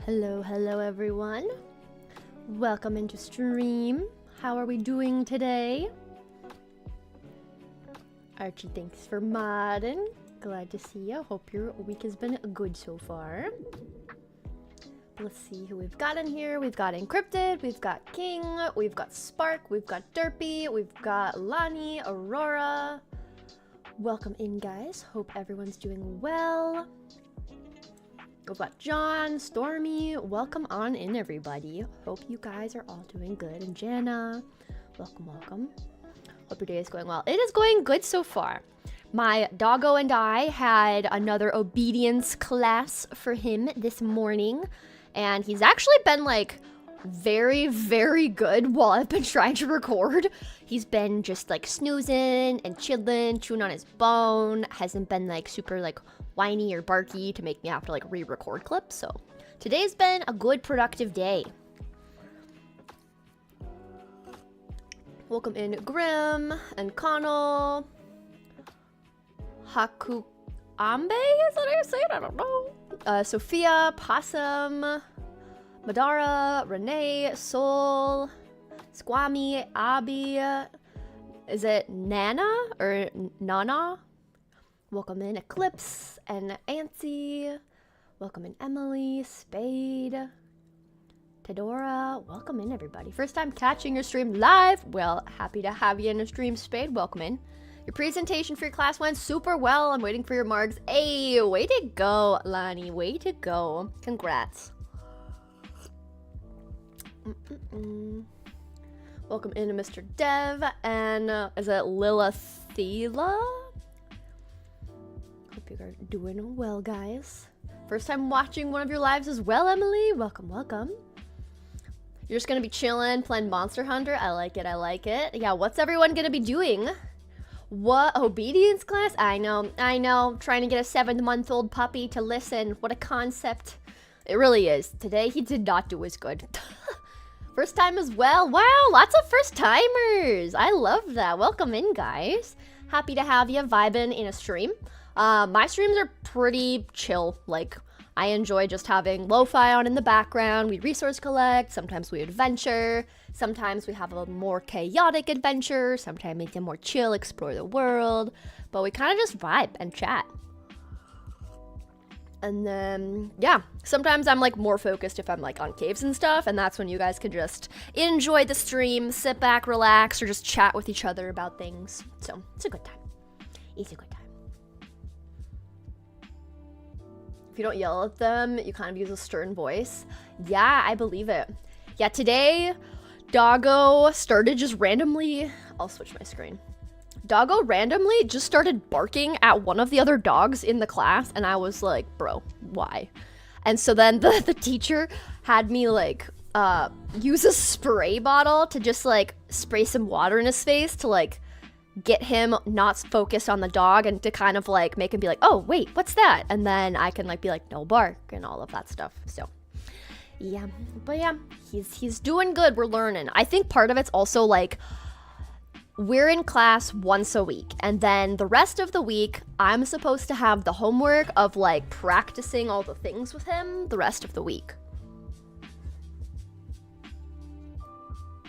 Hello everyone. Welcome into stream. How are we doing today? Archie, thanks for modding. Glad to see you. Hope your week has been good so far. Let's see who we've got in here. We've got Encrypted, we've got King, we've got Spark, we've got Derpy, we've got Lani, Aurora. Welcome in, guys. Hope everyone's doing well. We've got John, Stormy. Welcome on in, everybody. Hope you guys are all doing good. And Jana, welcome, welcome. Hope your day is going well. It is going good so far. My doggo and I had another obedience class for him this morning. And he's actually been like very, very good while I've been trying to record. He's been just like snoozing and chilling, chewing on his bone. Hasn't been like super like whiny or barky to make me have to like re-record clips. So today's been a good productive day. Welcome in Grim and Connell. Hakuambe, is that how you say it? I don't know. Sophia, Possum, Madara, Renee, Soul, Squammy, Abby. Is it Nana or Nana? Welcome in Eclipse and Antsy. Welcome in Emily, Spade, Tedora. Welcome in, everybody. First time catching your stream live. Well, happy to have you in a stream, Spade. Welcome in. Your presentation for your class went super well. I'm waiting for your marks. Hey, way to go, Lani. Way to go. Congrats. Welcome in to Mr. Dev and is it Lilithila? Hope you are doing well, guys. First time watching one of your lives as well, Emily. Welcome, welcome. You're just gonna be chilling, playing Monster Hunter. I like it, I like it. Yeah, what's everyone gonna be doing? What, obedience class? I know. Trying to get a 7-month-old puppy to listen. What a concept. It really is. Today, he did not do as good. First time as well. Wow, lots of first timers. I love that. Welcome in, guys. Happy to have you vibing in a stream. My streams are pretty chill. Like, I enjoy just having lo-fi on in the background. We resource collect. Sometimes we adventure. Sometimes we have a more chaotic adventure. Sometimes we can more chill, explore the world. But we kind of just vibe and chat. And then, yeah, sometimes I'm like more focused if I'm like on caves and stuff. And that's when you guys can just enjoy the stream, sit back, relax, or just chat with each other about things. So it's a good time. It's a good time. If you don't yell at them, you kind of use a stern voice. Yeah, I believe it. Yeah, today, Doggo started just randomly... I'll switch my screen. Doggo randomly just started barking at one of the other dogs in the class, and I was like, bro, why? And so then the teacher had me, like, use a spray bottle to just, like, spray some water in his face to, like, get him not focused on the dog and to kind of like make him be like, oh wait, what's that? And then I can like be like, no bark and all of that stuff. So yeah, but yeah, he's doing good. We're learning. I think part of it's also like we're in class once a week, and then the rest of the week I'm supposed to have the homework of like practicing all the things with him the rest of the week.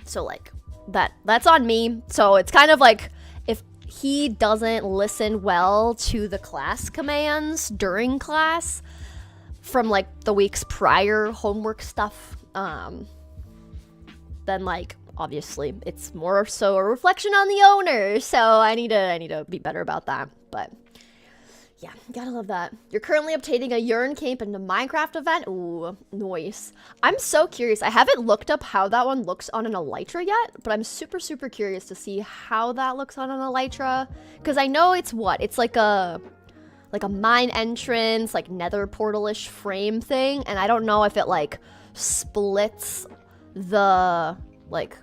So like that's on me. So it's kind of like if he doesn't listen well to the class commands during class from like the week's prior homework stuff, then like obviously it's more so a reflection on the owner. So I need to be better about that. But yeah, gotta love that. You're currently obtaining a urine cape in the Minecraft event. Ooh, nice. I'm so curious. I haven't looked up how that one looks on an elytra yet, but I'm super, super curious to see how that looks on an elytra. Because I know it's what? It's like a mine entrance, like nether portal-ish frame thing. And I don't know if it like splits the like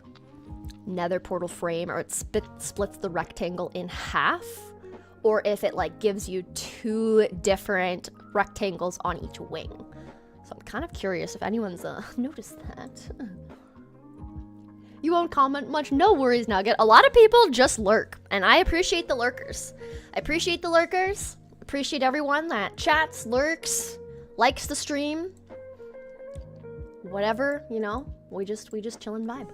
nether portal frame or it splits the rectangle in half. Or if it like gives you 2 different rectangles on each wing. So I'm kind of curious if anyone's noticed that. You won't comment much? No worries, Nugget. A lot of people just lurk, and I appreciate the lurkers. Appreciate everyone that chats, lurks, likes the stream. whatever, you know, we just chill and vibe.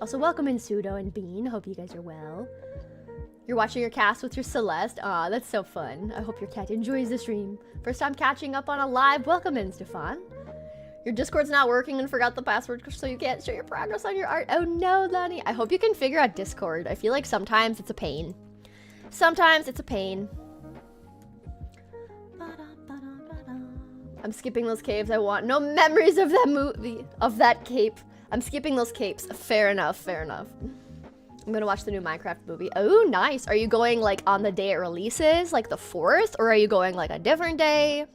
Also, welcome in Sudo and Bean. Hope you guys are well. You're watching your cast with your Celeste. Aw, that's so fun. I hope your cat enjoys the stream. First time catching up on a live. Welcome in, Stefan. Your Discord's not working and forgot the password, so you can't show your progress on your art. Oh no, Lonnie. I hope you can figure out Discord. I feel like sometimes it's a pain. Sometimes it's a pain. I'm skipping those caves. I want no memories of that movie, of that cape. I'm skipping those capes. Fair enough, fair enough. I'm gonna watch the new Minecraft movie. Oh, nice. Are you going like on the day it releases, like the 4th, or are you going like a different day?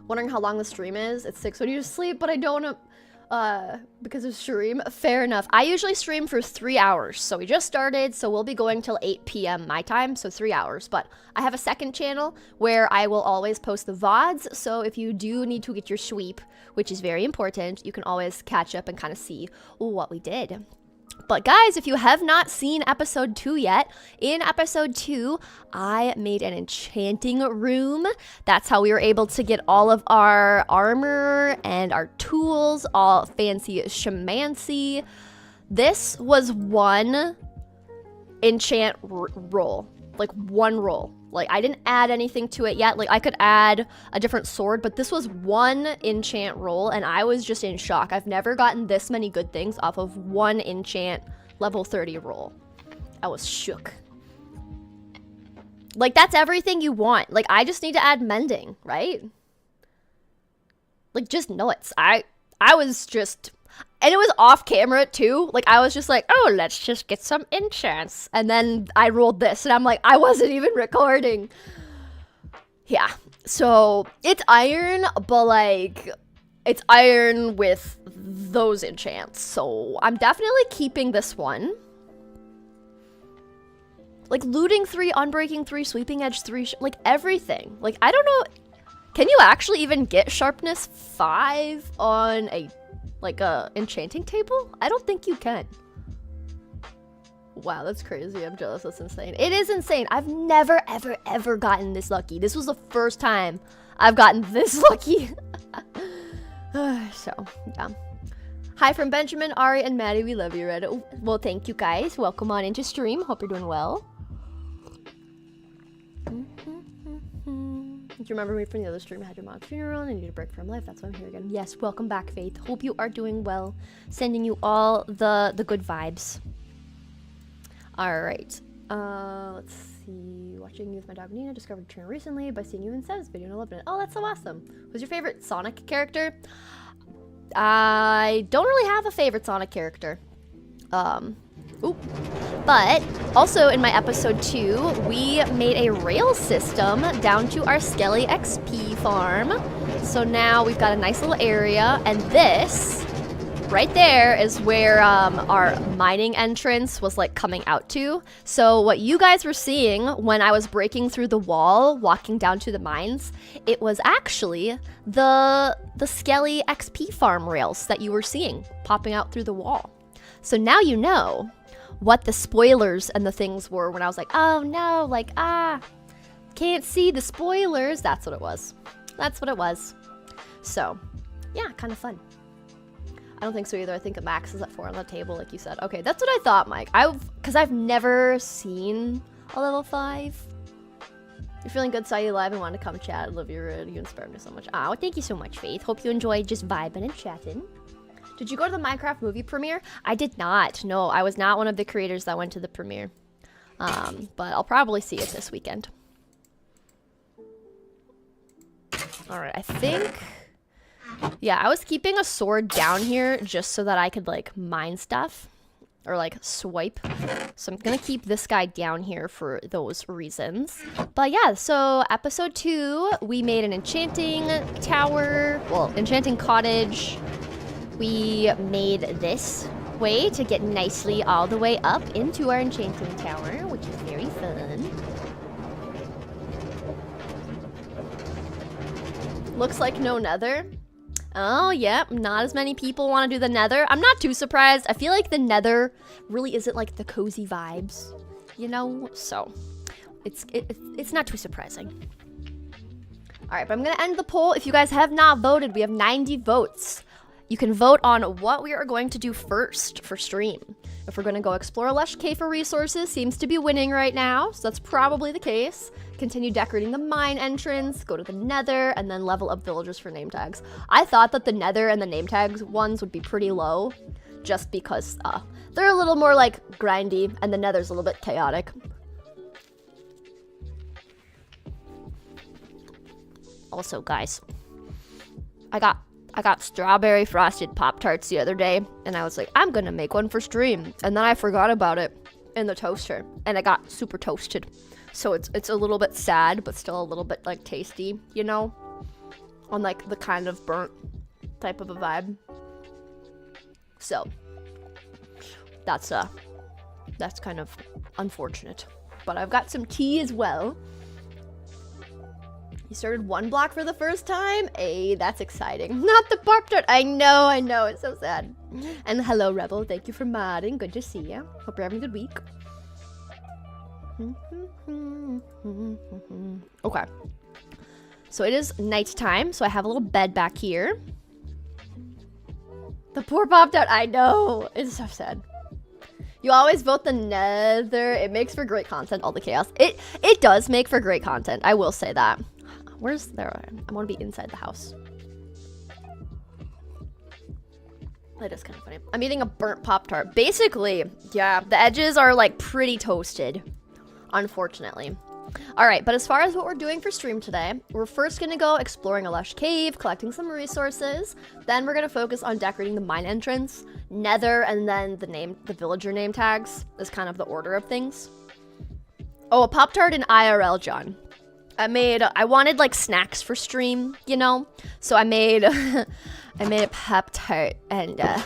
Wondering how long the stream is. It's 6 when you sleep, but I don't wanna, because of stream. Fair enough. I usually stream for 3 hours. So we just started, so we'll be going till 8 p.m. my time, so 3 hours. But I have a second channel where I will always post the VODs. So if you do need to get your sweep, which is very important, you can always catch up and kind of see what we did. But guys, if you have not seen episode 2 yet, in episode 2, I made an enchanting room. That's how we were able to get all of our armor and our tools, all fancy shamancy. This was one enchant roll, like one roll. Like, I didn't add anything to it yet. Like, I could add a different sword, but this was one enchant roll, and I was just in shock. I've never gotten this many good things off of one enchant level 30 roll. I was shook. Like, that's everything you want. Like, I just need to add mending, right? Like, just nuts. I was just... And it was off camera too. Like, I was just like, oh, let's just get some enchants. And then I rolled this and I'm like, I wasn't even recording. Yeah. So it's iron, but like, it's iron with those enchants. So I'm definitely keeping this one. Like, looting 3, unbreaking 3, sweeping edge 3, like everything. Like, I don't know. Can you actually even get sharpness 5 on a like a enchanting table? I don't think you can. Wow, that's crazy. I'm jealous. That's insane. It is insane. I've never, ever, ever gotten this lucky. This was the first time I've gotten this lucky. So, yeah. Hi from Benjamin, Ari, and Maddie. We love you, Red. Well, thank you guys. Welcome on into stream. Hope you're doing well. Do you remember me from the other stream? I had your mom's funeral and I need a break from life. That's why I'm here again. Yes, welcome back, Faith. Hope you are doing well. Sending you all the good vibes. All right. Let's see. Watching you with my dog Nina. Discovered Trina recently by seeing you in Sev's video and I loved it. Oh, that's so awesome. Who's your favorite Sonic character? I don't really have a favorite Sonic character. But also in my episode 2, we made a rail system down to our Skelly XP farm. So now we've got a nice little area, and this right there is where our mining entrance was like coming out to. So what you guys were seeing when I was breaking through the wall, walking down to the mines, it was actually the Skelly XP farm rails that you were seeing popping out through the wall. So now you know what the spoilers and the things were when I was like, oh no, like, can't see the spoilers. That's what it was. That's what it was. So, yeah, kind of fun. I don't think so either. I think a max is at 4 on the table, like you said. Okay, that's what I thought, Mike. Because I've never seen a level 5. You're feeling good, saw you live and wanted to come chat. Love you, you inspired me so much. Oh, thank you so much, Faith. Hope you enjoyed just vibing and chatting. Did you go to the Minecraft movie premiere? I did not. No, I was not one of the creators that went to the premiere. But I'll probably see it this weekend. All right, I think... Yeah, I was keeping a sword down here just so that I could, like, mine stuff. Or, like, swipe. So I'm gonna keep this guy down here for those reasons. But yeah, so episode 2, we made an enchanting tower. Well, enchanting cottage. We made this way to get nicely all the way up into our enchanting tower, which is very fun. Looks like no nether. Oh, yeah, not as many people want to do the nether. I'm not too surprised. I feel like the nether really isn't like the cozy vibes, you know? So, it's not too surprising. All right, but I'm going to end the poll. If you guys have not voted, we have 90 votes. you can vote on what we are going to do first for stream. If we're going to go explore Lush Cave for resources, seems to be winning right now, so that's probably the case. Continue decorating the mine entrance, go to the nether, and then level up villagers for name tags. I thought that the nether and the name tags ones would be pretty low, just because they're a little more like grindy, and the nether's a little bit chaotic. Also, guys, I got strawberry frosted Pop-Tarts the other day, and I was like, I'm gonna make one for stream. And then I forgot about it in the toaster, and it got super toasted. So it's a little bit sad, but still a little bit like tasty, you know? On like the kind of burnt type of a vibe. So that's kind of unfortunate. But I've got some tea as well. You started one block for the first time? Hey, that's exciting. Not the Pop-Tart. I know, it's so sad. And hello, Rebel. Thank you for modding. Good to see you. Hope you're having a good week. Okay. So it is nighttime, so I have a little bed back here. The poor Pop-Tart. I know. It's so sad. You always vote the nether. It makes for great content, all the chaos. It does make for great content. I will say that. Where's there? I want to be inside the house. That is kind of funny. I'm eating a burnt Pop-Tart. Basically, yeah, the edges are like pretty toasted, unfortunately. All right, but as far as what we're doing for stream today, we're first going to go exploring a lush cave, collecting some resources. Then we're going to focus on decorating the mine entrance, nether, and then the villager name tags is kind of the order of things. Oh, a Pop-Tart in IRL, John. I wanted like snacks for stream, you know? So I made a Pop-Tart and yeah.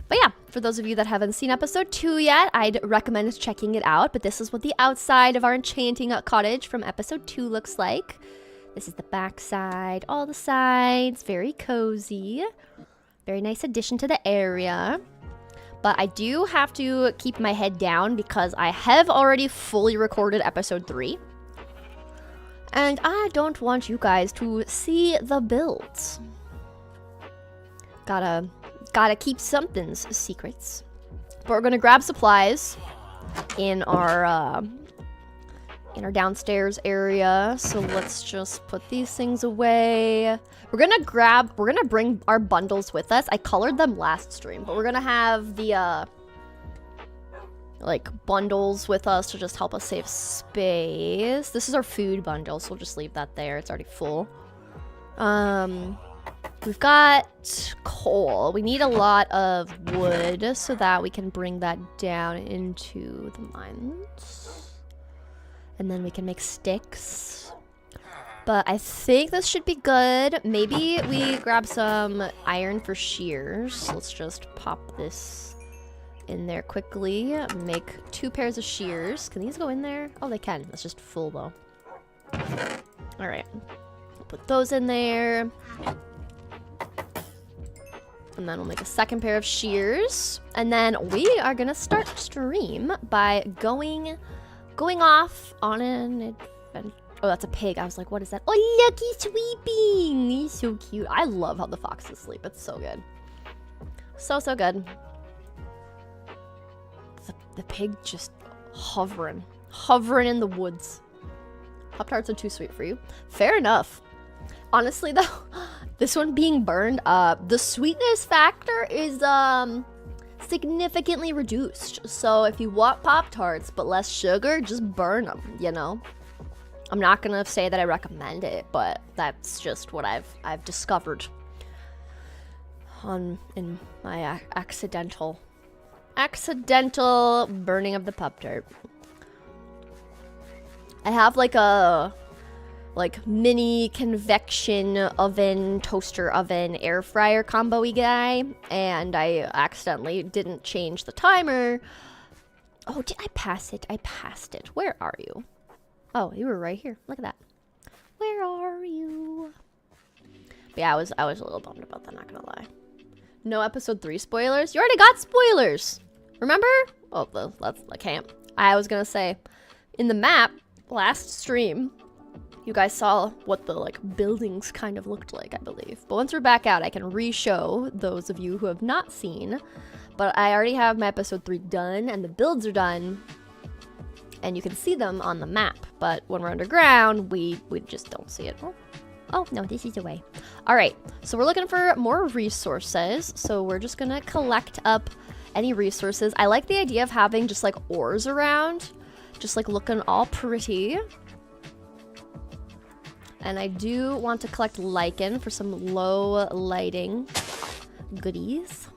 But yeah, for those of you that haven't seen episode 2 yet, I'd recommend checking it out. But this is what the outside of our enchanting cottage from episode 2 looks like. This is the back side, all the sides, very cozy. Very nice addition to the area. But I do have to keep my head down because I have already fully recorded episode 3. And I don't want you guys to see the builds. Gotta keep something's secrets. But we're gonna grab supplies in our downstairs area. So let's just put these things away. We're gonna bring our bundles with us. I colored them last stream, but we're gonna have the like bundles with us to just help us save space. This is our food bundle, so we'll just leave that there. It's already full. We've got coal. We need a lot of wood so that we can bring that down into the mines. And then we can make sticks. But I think this should be good. Maybe we grab some iron for shears. Let's just pop this in there quickly. Make 2 pairs of shears. Can these go in there? Oh, they can. That's just full though. All right. Put those in there. And then we'll make a 2nd pair of shears. And then we are gonna start stream by going off on an adventure. Oh, that's a pig. I was like, what is that? Oh, look, he's sweeping. He's so cute. I love how the foxes sleep. It's so good. So good. The pig just hovering in the woods. Pop-Tarts are too sweet for you. Fair enough. Honestly, though, this one being burned, the sweetness factor is significantly reduced. So if you want Pop-Tarts but less sugar, just burn them, you know? I'm not gonna say that I recommend it, but that's just what I've discovered in my accidental burning of the Pop-Tart. I have like a mini convection oven, toaster oven, air fryer combo-y guy, and I accidentally didn't change the timer. Oh, did I pass it? I passed it. Where are you? Oh, you were right here. Look at that. Where are you? But yeah, I was a little bummed about that, not gonna lie. No episode 3 spoilers? You already got spoilers! Remember? Oh, I can't. I was gonna say, in the map, last stream, You guys saw what the like buildings kind of looked like, I believe. But once we're back out, I can re-show those of you who have not seen. But I already have my episode 3 done, and the builds are done. And you can see them on the map. But when we're underground, we just don't see it. Oh, no, this is the way. All right, so we're looking for more resources. So we're just gonna collect up any resources. I like the idea of having just like ores around, just like looking all pretty. And I do want to collect lichen for some low lighting goodies.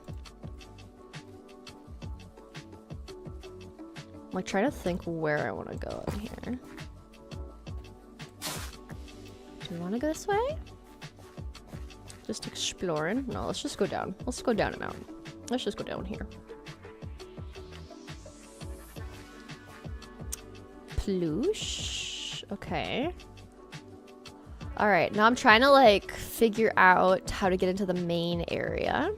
I'm like trying to think where I want to go in here. Do we want to go this way? Just exploring? No, let's just go down. Let's go down a mountain. Let's just go down here. Ploosh. Okay. Alright, now I'm trying to like figure out how to get into the main area.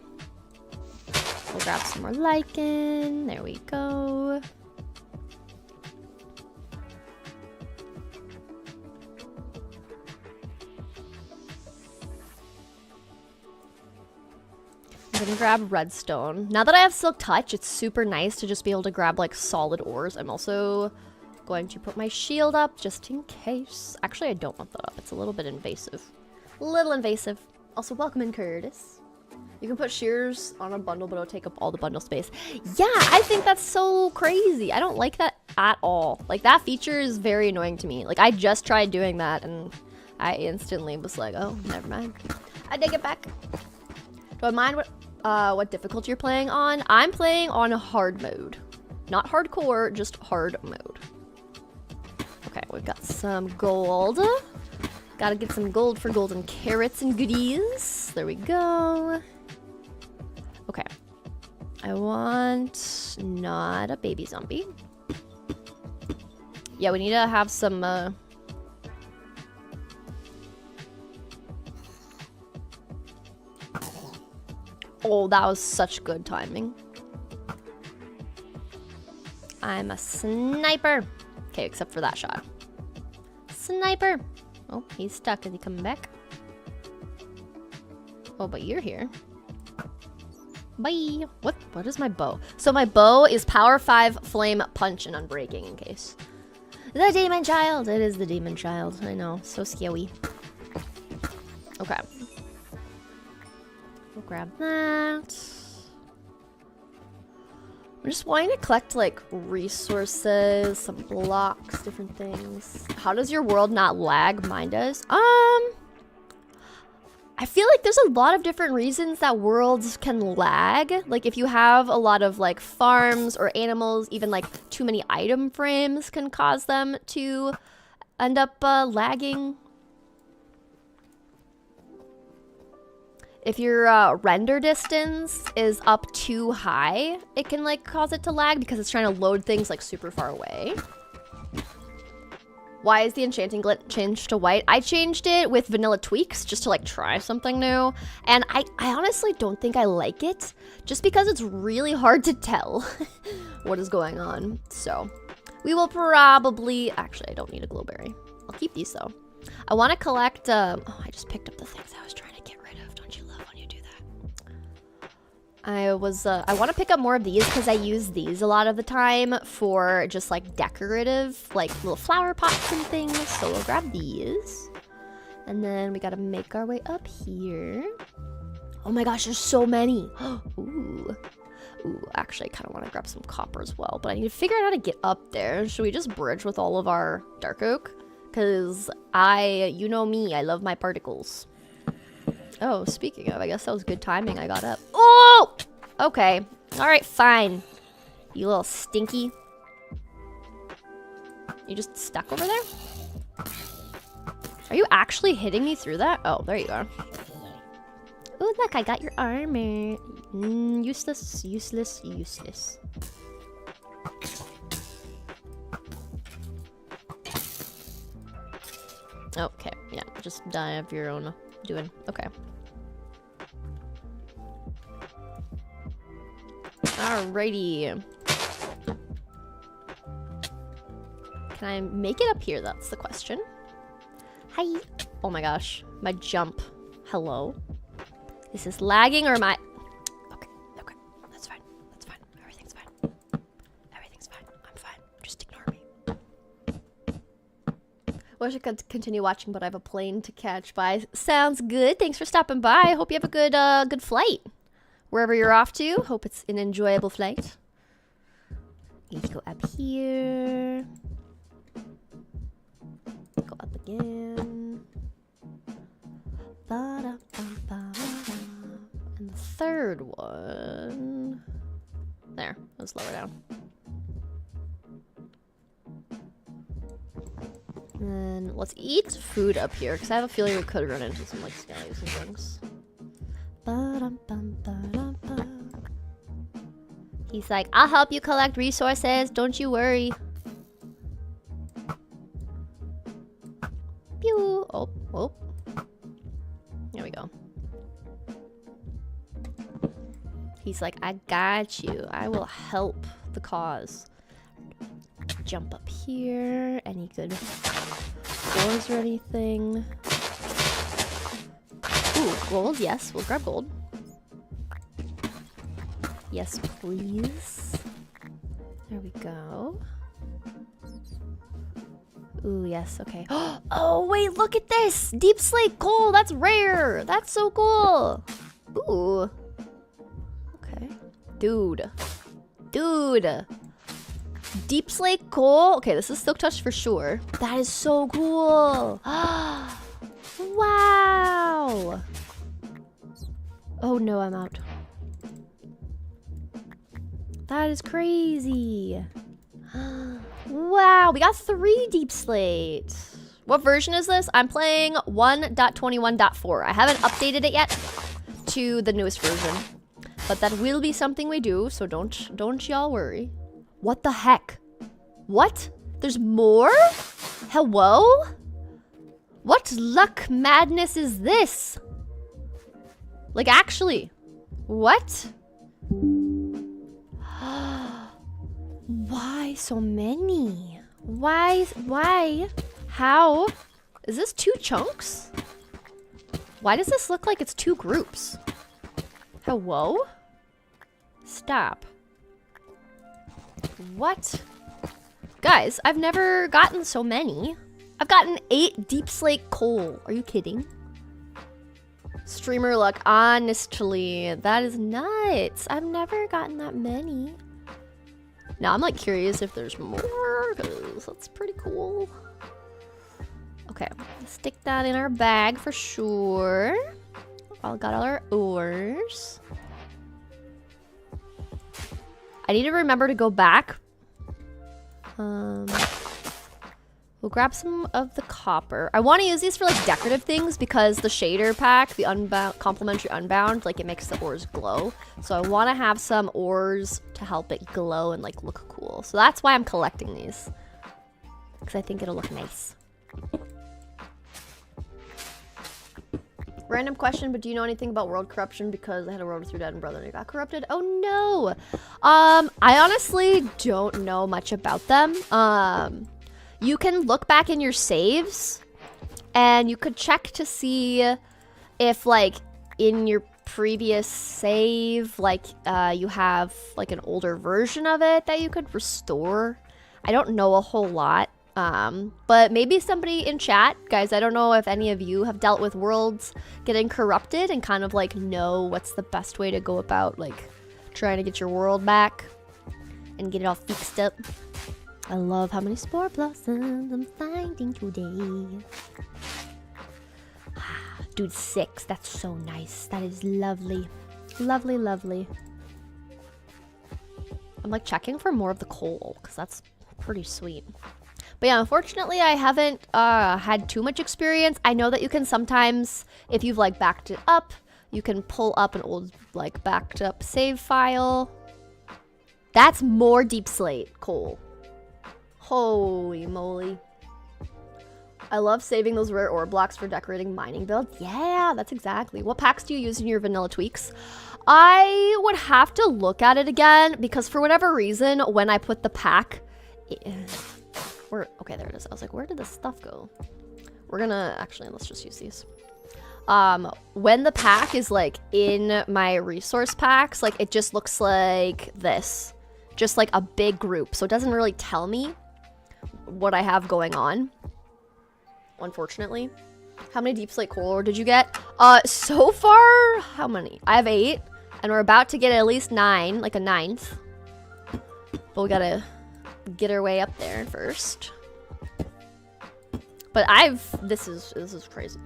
We'll grab some more lichen. There we go. I'm gonna grab redstone. Now that I have silk touch, it's super nice to just be able to grab like solid ores. I'm also going to put my shield up just in case. Actually, I don't want that up. It's a little bit invasive. A little invasive. Also, welcome in, Curtis. You can put shears on a bundle, but it'll take up all the bundle space. Yeah, I think that's so crazy. I don't like that at all. Like, that feature is very annoying to me. Like, I just tried doing that, and I instantly was like, oh, never mind. I take it back. Do I mind what difficulty you're playing on? I'm playing on hard mode. Not hardcore, just hard mode. Okay, we've got some gold. Gotta get some gold for golden carrots and goodies. There we go. Okay. I want not a baby zombie. Yeah, we need to have some, Oh, that was such good timing. I'm a sniper. Okay, except for that shot. Sniper. Oh, he's stuck. Is he coming back? Oh, but you're here. Bye. What is my bow? So my bow is power 5, flame, punch, and unbreaking in case. The demon child. It is the demon child. I know. So scary. Okay. We'll grab that. I'm just wanting to collect like resources, some blocks, different things. How does your world not lag? Mine does. I feel like there's a lot of different reasons that worlds can lag. Like if you have a lot of like farms or animals, even like too many item frames can cause them to end up lagging. If your render distance is up too high, it can like cause it to lag because it's trying to load things like super far away. Why is the enchanting glitch changed to white? I changed it with vanilla tweaks just to like try something new. And I honestly don't think I like it just because it's really hard to tell what is going on. So we will probably, actually I don't need a glowberry. I'll keep these though. I want to collect, oh, I just picked up the things I was trying to get rid of. Don't you love when you do that? I want to pick up more of these because I use these a lot of the time for just like decorative, like little flower pots and things. So we'll grab these. And then we got to make our way up here. Oh my gosh, there's so many. Ooh. Ooh, actually, I kind of want to grab some copper as well, but I need to figure out how to get up there. Should we just bridge with all of our dark oak? Because you know me, I love my particles. Oh, speaking of, I guess that was good timing. I got up. Oh! Okay. All right, fine. You little stinky. You just stuck over there? Are you actually hitting me through that? Oh, there you are. Oh, look, I got your armor. Useless, useless, useless. Okay, yeah, just die of your own doing. Okay. Alrighty. Can I make it up here? That's the question. Hi. Oh my gosh. My jump. Hello. Is this lagging or am I... Okay. Okay. That's fine. That's fine. Everything's fine. Everything's fine. I'm fine. Just ignore me. Wish I could continue watching, but I have a plane to catch. Bye. Sounds good. Thanks for stopping by. I hope you have a good, good flight. Wherever you're off to. Hope it's an enjoyable flight. Need to go up here. Go up again. And the third one. There. Let's lower down. And then let's eat food up here, because I have a feeling we could run into some like skellies and things. He's like, I'll help you collect resources, don't you worry. Pew! Oh, oh. There we go. He's like, I got you. I will help the cause. Jump up here. Any good ores or anything? Ooh, gold. Yes, we'll grab gold. Yes, please. There we go. Ooh, yes, okay. Oh, wait, look at this! Deep slate coal, that's rare! That's so cool! Ooh. Okay. Dude. Dude! Deep slate coal? Okay, this is silk touch for sure. That is so cool! Wow! Oh no, I'm out. That is crazy. Wow, we got 3 deep slate. What version is this? I'm playing 1.21.4. I haven't updated it yet to the newest version, but that will be something we do, so don't y'all worry. What the heck? What? There's more? Hello? What luck madness is this? Like, actually, what? Why so many? Why? How? Is this 2 chunks? Why does this look like it's 2 groups? Hello? Stop. What? Guys, I've never gotten so many. I've gotten 8 deep slate coal. Are you kidding? Streamer luck, honestly, that is nuts. I've never gotten that many. Now I'm like curious if there's more, because that's pretty cool. Okay, let's stick that in our bag for sure. All got all our ores. I need to remember to go back. We'll grab some of the copper. I want to use these for like decorative things because the shader pack, the unbound, complimentary unbound, like it makes the ores glow. So I want to have some ores to help it glow and like look cool. So that's why I'm collecting these, because I think it'll look nice. Random question, but do you know anything about world corruption? Because I had a world with your dad and brother and it got corrupted. Oh no. I honestly don't know much about them. You can look back in your saves and you could check to see if like in your previous save, like you have like an older version of it that you could restore. I don't know a whole lot. But maybe somebody in chat, guys, I don't know if any of you have dealt with worlds getting corrupted and kind of like know what's the best way to go about like trying to get your world back and get it all fixed up. I love how many spore blossoms I'm finding today. Dude, 6. That's so nice. That is lovely. Lovely, lovely. I'm like checking for more of the coal because that's pretty sweet. But yeah, unfortunately, I haven't had too much experience. I know that you can sometimes, if you've like backed it up, you can pull up an old like backed up save file. That's more deep slate coal. Holy moly. I love saving those rare ore blocks for decorating mining builds. Yeah, that's exactly. What packs do you use in your vanilla tweaks? I would have to look at it again because for whatever reason, when I put the pack... Okay, there it is. I was like, where did this stuff go? we're gonna, actually, let's just use these. When the pack is like in my resource packs, like it just looks like this. Just like a big group. So it doesn't really tell me what I have going on. Unfortunately. How many deep slate coal ore did you get? So far, how many? I have 8. And we're about to get at least 9, like a 9th. But we gotta get our way up there first. But this is crazy.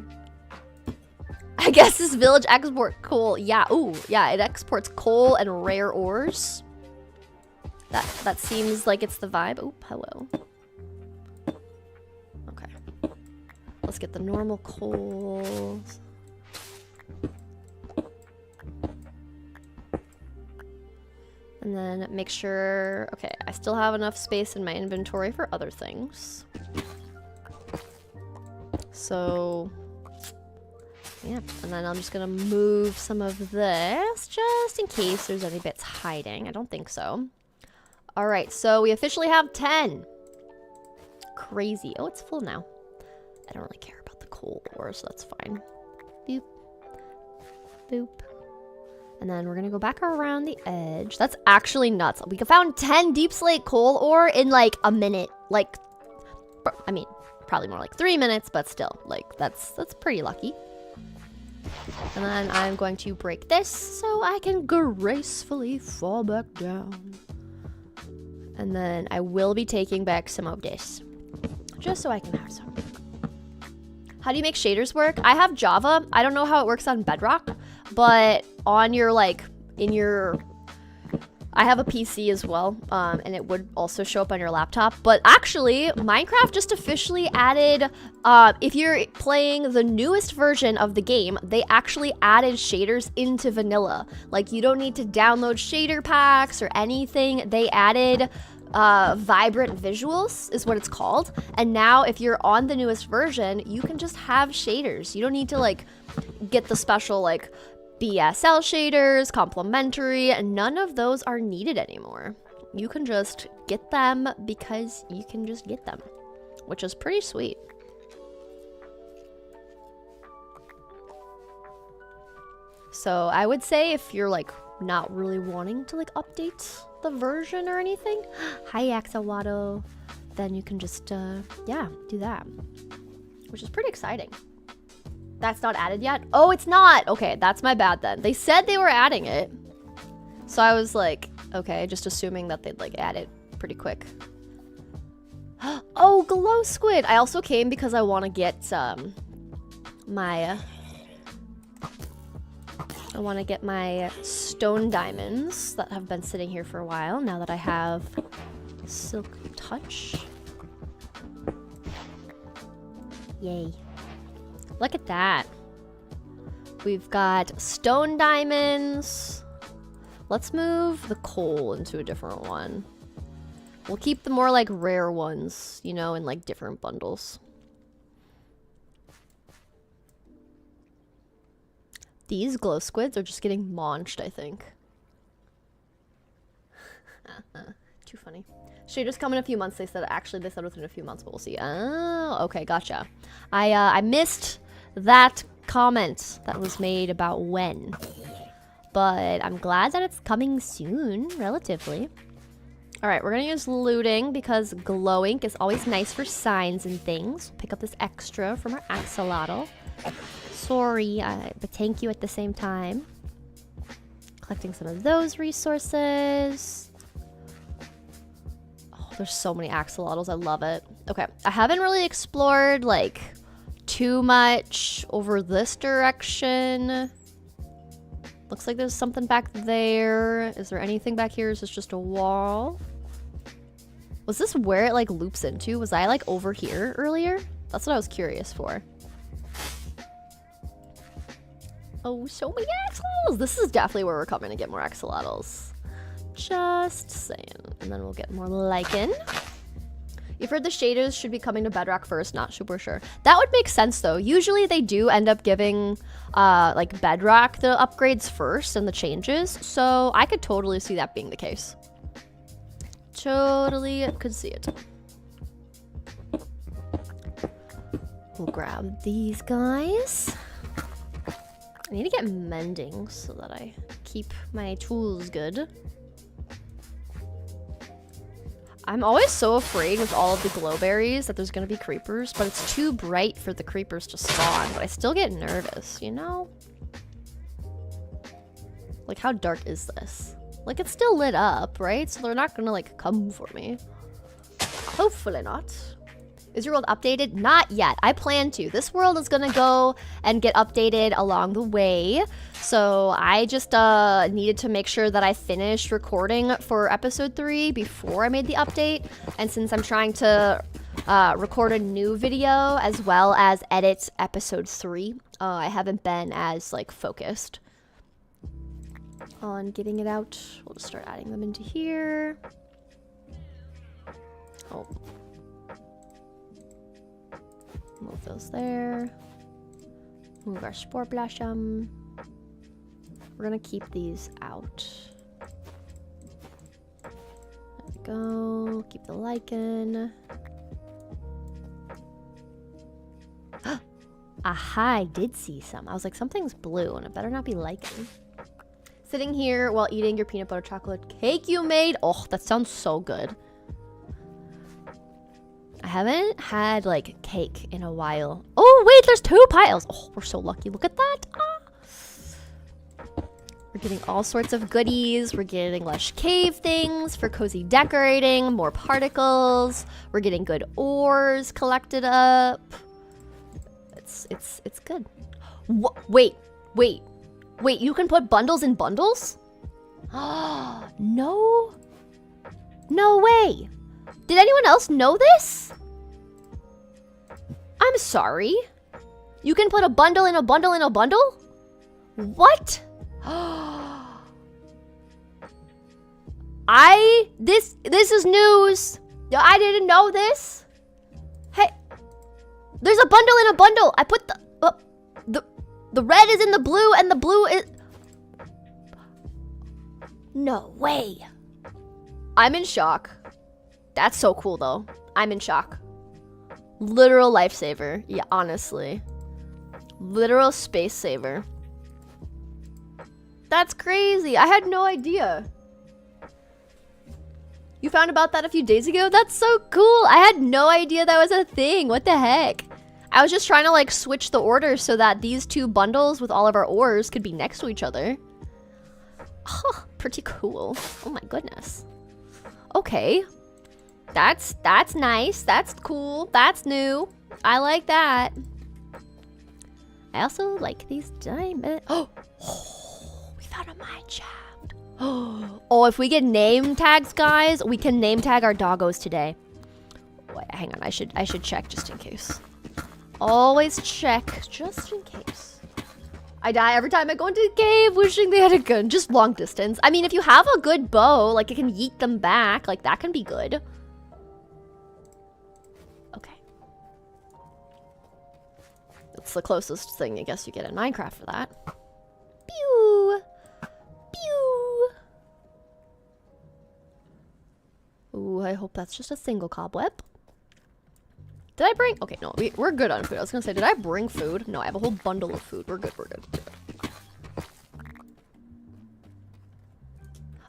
I guess this village export coal. Yeah, ooh, yeah, it exports coal and rare ores. That seems like it's the vibe. Oop, hello. Okay. Let's get the normal coals. And then make sure, okay, I still have enough space in my inventory for other things. So, yeah, and then I'm just gonna move some of this just in case there's any bits hiding. I don't think so. All right, so we officially have 10. Crazy. Oh, it's full now. I don't really care about the coal ore, so that's fine. Boop. Boop. And then we're gonna go back around the edge. That's actually nuts. We found 10 deep slate coal ore in like a minute. Like, I mean, probably more like 3 minutes, but still, like that's pretty lucky. And then I'm going to break this so I can gracefully fall back down. And then I will be taking back some of this, just so I can have some. How do you make shaders work? I have Java. I don't know how it works on Bedrock, but on your, like, I have a PC as well, and it would also show up on your laptop. But actually, Minecraft just officially added, if you're playing the newest version of the game, they actually added shaders into vanilla. Like, you don't need to download shader packs or anything. They added vibrant visuals is what it's called. And now if you're on the newest version, you can just have shaders. You don't need to, like, get the special, like, BSL shaders, complementary, and none of those are needed anymore. You can just get them because you can just get them, which is pretty sweet. So I would say if you're like not really wanting to like update the version or anything, hi Axolotl, then you can just yeah, do that, which is pretty exciting. That's not added yet? Oh, it's not! Okay, that's my bad then. They said they were adding it. So I was like, okay, just assuming that they'd like add it pretty quick. Oh, glow squid! I also came because I want to get my stone diamonds that have been sitting here for a while, now that I have silk touch. Yay. Look at that. We've got stone diamonds. Let's move the coal into a different one. We'll keep the more like rare ones, you know, in like different bundles. These glow squids are just getting launched, I think. Too funny. Shaders come in a few months, they said. Actually, they said within a few months, but we'll see. Oh, okay, gotcha. I missed that comment that was made about when. But I'm glad that it's coming soon, relatively. Alright, we're gonna use looting because glow ink is always nice for signs and things. Pick up this extra from our axolotl. Sorry, but thank you at the same time. Collecting some of those resources. Oh, there's so many axolotls. I love it. Okay, I haven't really explored, like, too much over this direction. Looks like there's something back there. Is there anything back here? Is this just a wall? Was this where it, like, loops into? Was I, like, over here earlier? That's what I was curious for. Oh, so many axolotls! This is definitely where we're coming to get more axolotls. Just saying. And then we'll get more lichen. You've heard the shaders should be coming to Bedrock first, not super sure. That would make sense, though. Usually they do end up giving, like, Bedrock the upgrades first and the changes. So I could totally see that being the case. Totally could see it. We'll grab these guys. I need to get mending so that I keep my tools good. I'm always so afraid with all of the glowberries that there's gonna be creepers, but it's too bright for the creepers to spawn, but I still get nervous, you know? Like, how dark is this? Like, it's still lit up, right? So they're not gonna, like, come for me. Hopefully not. Is your world updated? Not yet. I plan to. This world is gonna go and get updated along the way. So I just needed to make sure that I finished recording for episode 3 before I made the update. And since I'm trying to record a new video as well as edit episode 3, I haven't been as like focused on getting it out. We'll just start adding them into here. Oh. Move those there. Move our Spore Blossom. We're gonna keep these out. There we go. Keep the lichen. Aha, I did see some. I was like, something's blue and it better not be lichen. Sitting here while eating your peanut butter chocolate cake you made. Oh, that sounds so good. I haven't had like cake in a while. Oh wait, there's 2 piles. Oh, we're so lucky. Look at that. We're getting all sorts of goodies. We're getting lush cave things for cozy decorating, more particles. We're getting good ores collected up. It's good. Wait, you can put bundles in bundles? No way. Did anyone else know this? I'm sorry. You can put a bundle in a bundle in a bundle? What? This is news. I didn't know this. Hey, there's a bundle in a bundle. I put the red is in the blue and the blue is... No way. I'm in shock. That's so cool, though. I'm in shock. Literal lifesaver. Yeah, honestly. Literal space saver. That's crazy. I had no idea. You found about that a few days ago? That's so cool. I had no idea that was a thing. What the heck? I was just trying to, like, switch the order so that these 2 bundles with all of our ores could be next to each other. Oh, pretty cool. Oh my goodness. Okay. That's nice. That's cool. That's new. I like that. I also like these diamonds. Oh, we found a mine shaft. Oh, if we get name tags, guys, we can name tag our doggos today. Wait, hang on. I should check just in case. Always check just in case. I die every time I go into the cave wishing they had a gun. Just long distance. I mean, if you have a good bow, like it can yeet them back, like that can be good. Okay. That's the closest thing I guess you get in Minecraft for that. Pew! Pew! Ooh, I hope that's just a single cobweb. Did I bring... Okay, no, we're good on food. I was gonna say, did I bring food? No, I have a whole bundle of food. We're good, we're good.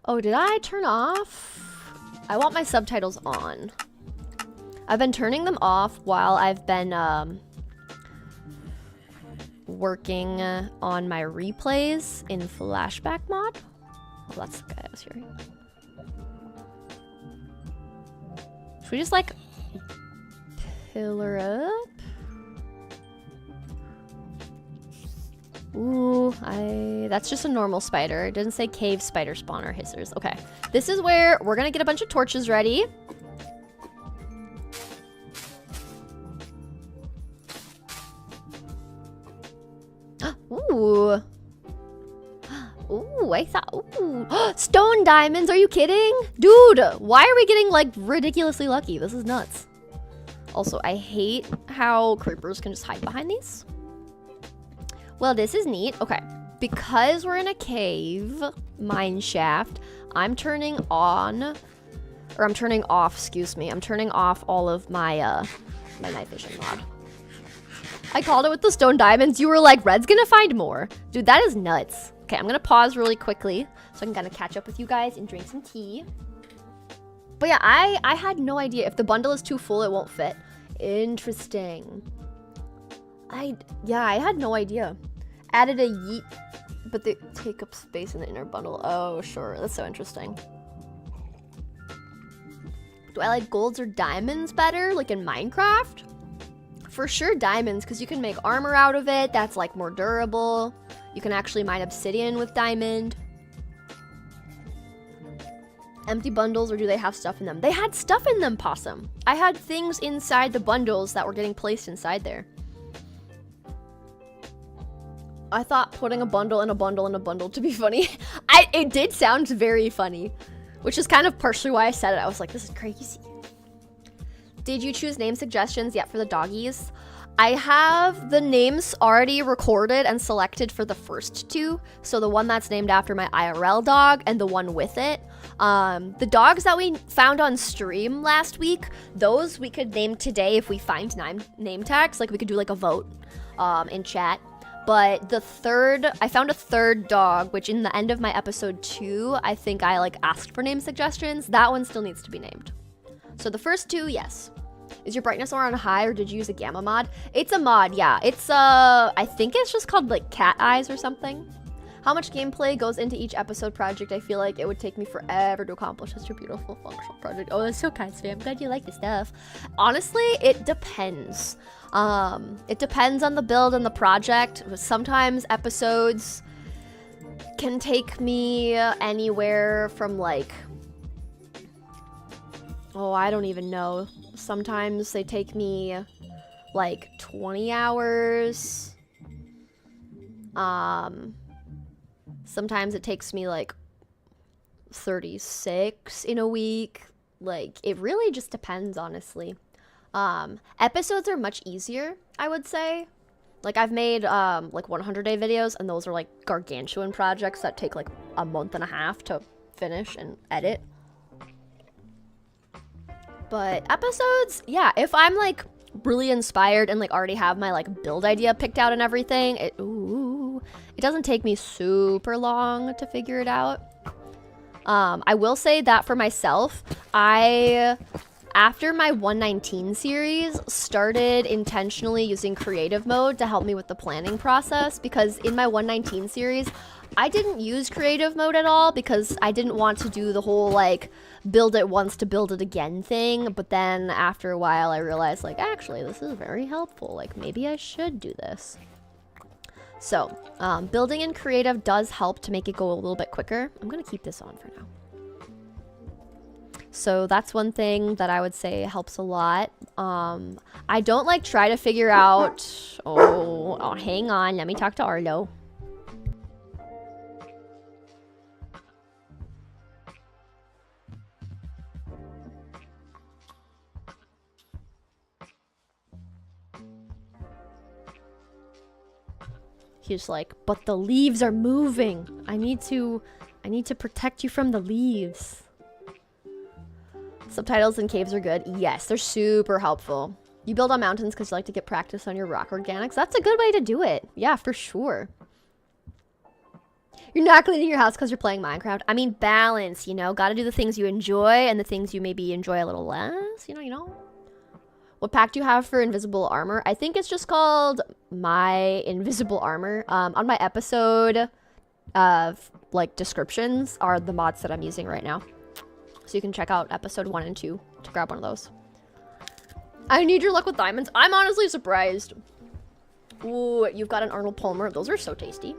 Oh, did I turn off? I want my subtitles on. I've been turning them off while I've been working on my replays in Flashback mod. Oh, that's the guy I was hearing. Should we just, like... pillar up. Ooh, that's just a normal spider. It doesn't say cave spider spawner hissers. Okay. This is where we're gonna get a bunch of torches ready. Ooh. Ooh, I thought, ooh. Stone diamonds, are you kidding? Dude, why are we getting like ridiculously lucky? This is nuts. Also, I hate how creepers can just hide behind these. Well, this is neat. Okay, because we're in a cave mine shaft, I'm turning on, or I'm turning off, excuse me. I'm turning off all of my, my night vision mod. I called it with the stone diamonds. You were like, Red's gonna find more. Dude, that is nuts. Okay, I'm gonna pause really quickly so I can kind of catch up with you guys and drink some tea. But yeah, I had no idea. If the bundle is too full, it won't fit. Interesting. I had no idea. Added a yeet, but they take up space in the inner bundle. Oh, sure. That's so interesting. Do I like golds or diamonds better, like in Minecraft? For sure diamonds, because you can make armor out of it that's like more durable. You can actually mine obsidian with diamond. Empty bundles, or do they have stuff in them? They had stuff in them, Possum. I had things inside the bundles that were getting placed inside there. I thought putting a bundle in a bundle in a bundle to be funny. It did sound very funny, which is kind of partially why I said it. I was like, this is crazy. Did you choose name suggestions yet for the doggies? I have the names already recorded and selected for the first two. So the one that's named after my IRL dog and the one with it. The dogs that we found on stream last week, those we could name today if we find name tags. Like we could do like a vote in chat. But the third, I found a third dog, which in the end of my episode 2, I think I like asked for name suggestions. That one still needs to be named. So the first two, yes. Is your brightness on high, or did you use a gamma mod? It's a mod, yeah. It's I think it's just called like cat eyes or something. How much gameplay goes into each episode project? I feel like it would take me forever to accomplish such a beautiful functional project. Oh, that's so kind, Svay. I'm glad you like the stuff. Honestly, it depends. It depends on the build and the project. Sometimes episodes can take me anywhere from like, oh, I don't even know. Sometimes they take me like 20 hours. Sometimes it takes me like 36 in a week. Like, it really just depends, honestly. Episodes are much easier, I would say. Like, I've made like 100-day videos, and those are like gargantuan projects that take like a month and a half to finish and edit. But episodes, yeah, if I'm like really inspired and like already have my like build idea picked out and everything, it doesn't take me super long to figure it out. I will say that for myself, after my 119 series, started intentionally using creative mode to help me with the planning process, because in my 119 series, I didn't use creative mode at all because I didn't want to do the whole like build it once to build it again thing. But then after a while, I realized like, actually, this is very helpful. Like, maybe I should do this. So building in creative does help to make it go a little bit quicker. I'm going to keep this on for now. So that's one thing that I would say helps a lot. I don't like try to figure out, oh, hang on. Let me talk to Arlo. He's like, but the leaves are moving. I need to protect you from the leaves. Subtitles in caves are good. Yes, they're super helpful. You build on mountains because you like to get practice on your rock organics. That's a good way to do it. Yeah, for sure. You're not cleaning your house because you're playing Minecraft. I mean, balance, you know. Got to do the things you enjoy and the things you maybe enjoy a little less. You know. What pack do you have for invisible armor? I think it's just called my invisible armor. On my episode of like descriptions are the mods that I'm using right now. So you can check out episode 1 and 2 to grab one of those. I need your luck with diamonds. I'm honestly surprised. Ooh, you've got an Arnold Palmer. Those are so tasty.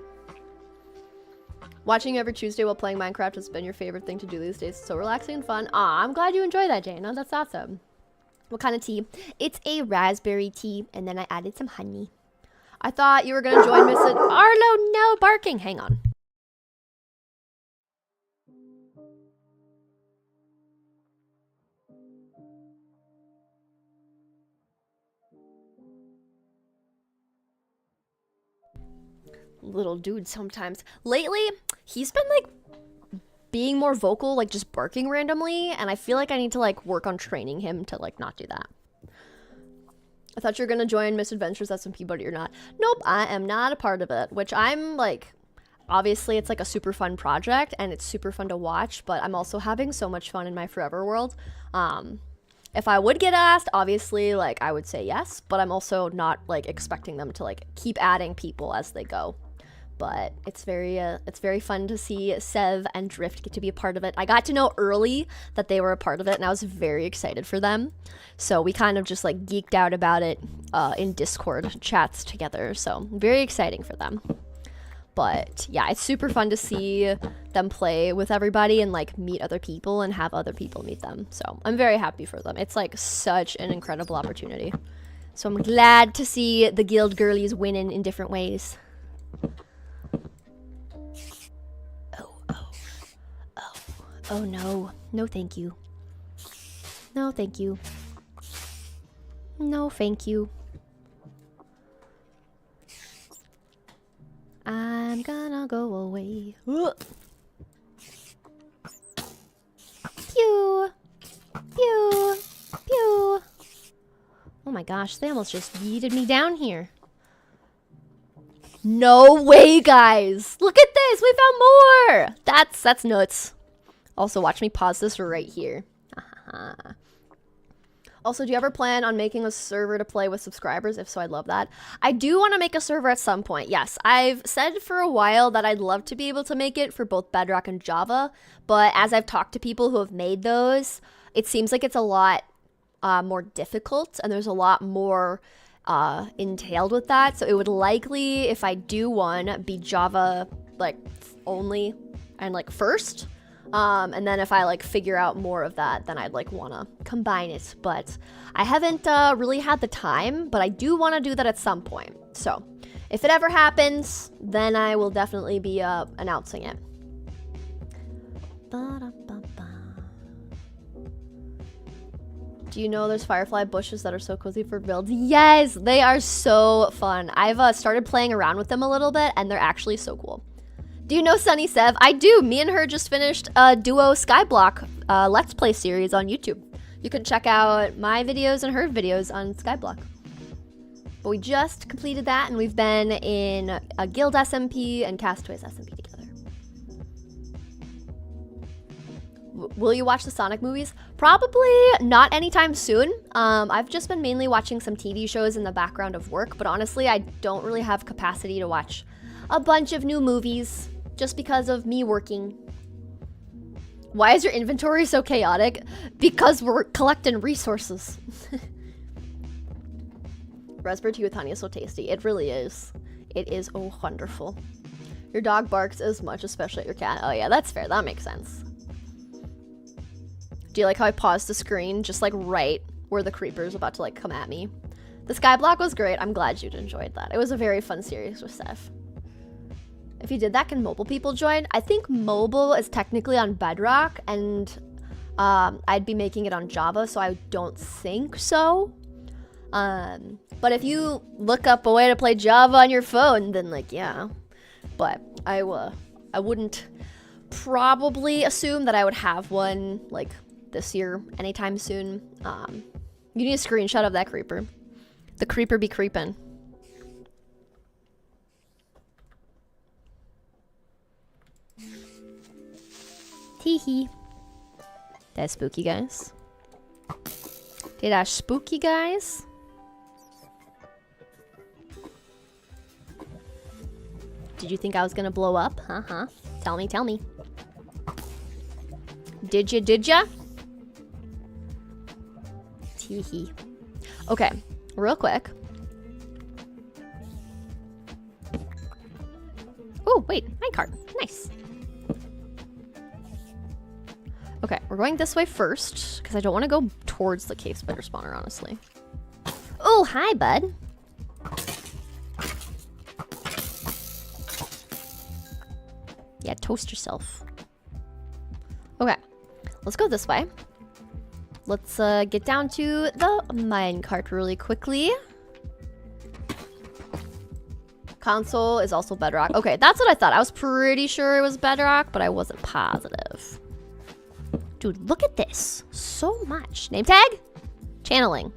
Watching every Tuesday while playing Minecraft has been your favorite thing to do these days. It's so relaxing and fun. Aw, I'm glad you enjoy that, Jana. That's awesome. What kind of tea? It's a raspberry tea, and then I added some honey. I thought you were going to join Miss Arlo. No barking. Hang on. Little dude sometimes. Lately, he's been like being more vocal, like just barking randomly, and I feel like I need to like work on training him to like not do that. I thought you were gonna join Misadventures SMP, but you're not. Nope, I am not a part of it, which I'm like, obviously it's like a super fun project and it's super fun to watch, but I'm also having so much fun in my Forever world. If I would get asked, obviously, like, I would say yes, but I'm also not, like, expecting them to, like, keep adding people as they go. But it's very fun to see Sev and Drift get to be a part of it. I got to know early that they were a part of it, and I was very excited for them. So we kind of just, like, geeked out about it in Discord chats together, so very exciting for them. But yeah, it's super fun to see them play with everybody and like meet other people and have other people meet them. So I'm very happy for them. It's like such an incredible opportunity. So I'm glad to see the guild girlies winning in different ways. Oh no. No thank you. No thank you. No thank you. I'm gonna go away. Pew! Pew! Pew! Oh my gosh, they almost just yeeted me down here. No way, guys! Look at this! We found more! That's nuts. Also, watch me pause this right here. Also, do you ever plan on making a server to play with subscribers? If so, I'd love that. I do want to make a server at some point. Yes, I've said for a while that I'd love to be able to make it for both Bedrock and Java. But as I've talked to people who have made those, it seems like it's a lot more difficult. And there's a lot more entailed with that. So it would likely, if I do one, be Java like only and like first. And then if I like figure out more of that, then I'd like want to combine it. But I haven't really had the time, but I do want to do that at some point. So if it ever happens, then I will definitely be announcing it. Do you know there's firefly bushes that are so cozy for builds? Yes, they are so fun. I've started playing around with them a little bit, and they're actually so cool. Do you know Sunny Sev? I do. Me and her just finished a duo Skyblock Let's Play series on YouTube. You can check out my videos and her videos on Skyblock. But we just completed that, and we've been in a Guild SMP and Castaways SMP together. Will you watch the Sonic movies? Probably not anytime soon. I've just been mainly watching some TV shows in the background of work, but honestly, I don't really have capacity to watch a bunch of new movies. Just because of me working. Why is your inventory so chaotic? Because we're collecting resources. Raspberry tea with honey is so tasty. It really is. It is wonderful. Your dog barks as much, especially at your cat. Oh yeah, that's fair. That makes sense. Do you like how I paused the screen just like right where the creeper is about to like come at me? The Skyblock was great. I'm glad you'd enjoyed that. It was a very fun series with Seth. If you did that, can mobile people join? I think mobile is technically on Bedrock, and I'd be making it on Java, so I don't think so. But if you look up a way to play Java on your phone, then like, yeah. But I wouldn't probably assume that I would have one like this year anytime soon. You need a screenshot of that creeper. The creeper be creepin'. Teehee. That's spooky, guys. Did I spooky, guys? Did you think I was gonna blow up? Huh? Tell me, tell me. Did ya? Teehee. Okay, real quick. Oh, wait, minecart. Nice. Okay, we're going this way first, because I don't want to go towards the cave spider spawner, honestly. Oh, hi, bud. Yeah, toast yourself. Okay, let's go this way. Let's get down to the minecart really quickly. Console is also Bedrock. Okay, that's what I thought. I was pretty sure it was Bedrock, but I wasn't positive. Dude, look at this. So much. Name tag? Channeling.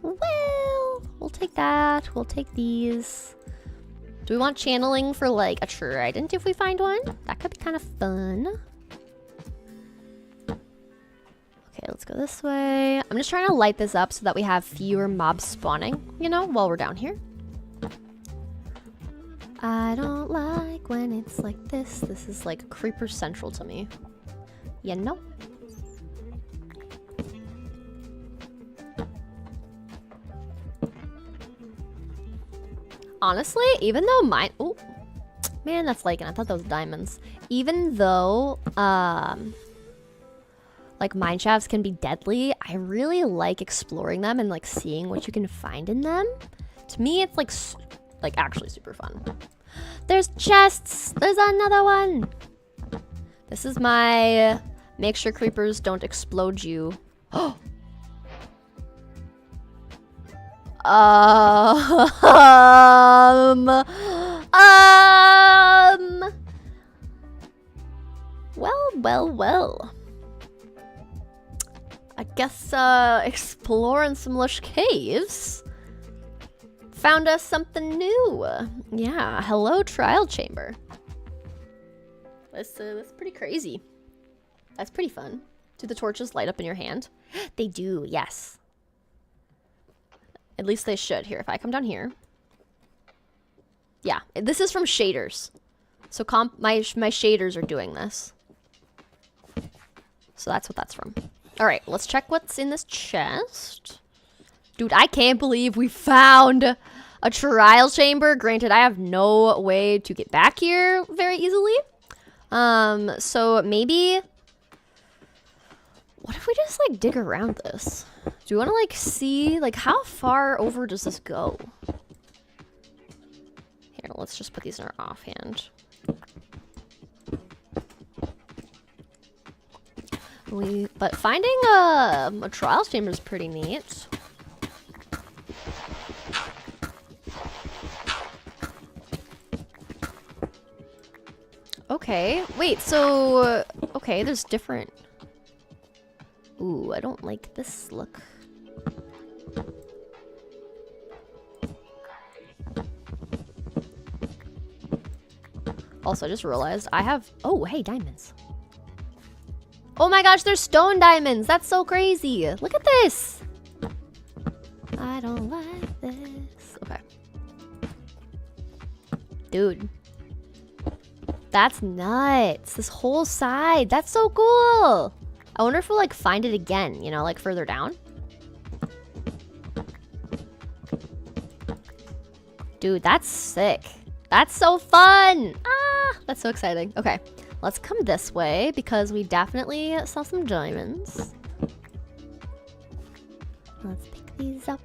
Well, we'll take that. We'll take these. Do we want channeling for like a trident if we find one? That could be kind of fun. Okay, let's go this way. I'm just trying to light this up so that we have fewer mobs spawning, you know, while we're down here. I don't like when it's like this. This is like creeper central to me. You know? Honestly, even though mine... Oh, man, that's lichen. I thought that was diamonds. Even though, like, mine shafts can be deadly, I really like exploring them and, like, seeing what you can find in them. To me, it's, like actually super fun. There's chests! There's another one! This is my... Make sure creepers don't explode you. Oh! Well. I guess, exploring some lush caves found us something new. Yeah, hello trial chamber. That's pretty crazy. That's pretty fun. Do the torches light up in your hand? They do, yes. At least they should. Here, if I come down here. Yeah, this is from shaders. So my shaders are doing this. So that's what that's from. All right, let's check what's in this chest. Dude, I can't believe we found a trial chamber. Granted, I have no way to get back here very easily. So maybe... What if we just, like, dig around this? Do you want to, like, see, like, how far over does this go? Here, let's just put these in our offhand. But finding a trials chamber is pretty neat. Okay, wait, so... Okay, there's different... Ooh, I don't like this look. Also, I just realized I have... Oh, hey, diamonds. Oh my gosh, there's stone diamonds. That's so crazy. Look at this. I don't like this. Okay. Dude. That's nuts. This whole side. That's so cool. I wonder if we'll, like, find it again, you know, like, further down. Dude, that's sick. That's so fun. Ah, that's so exciting. Okay, let's come this way because we definitely saw some diamonds. Let's pick these up.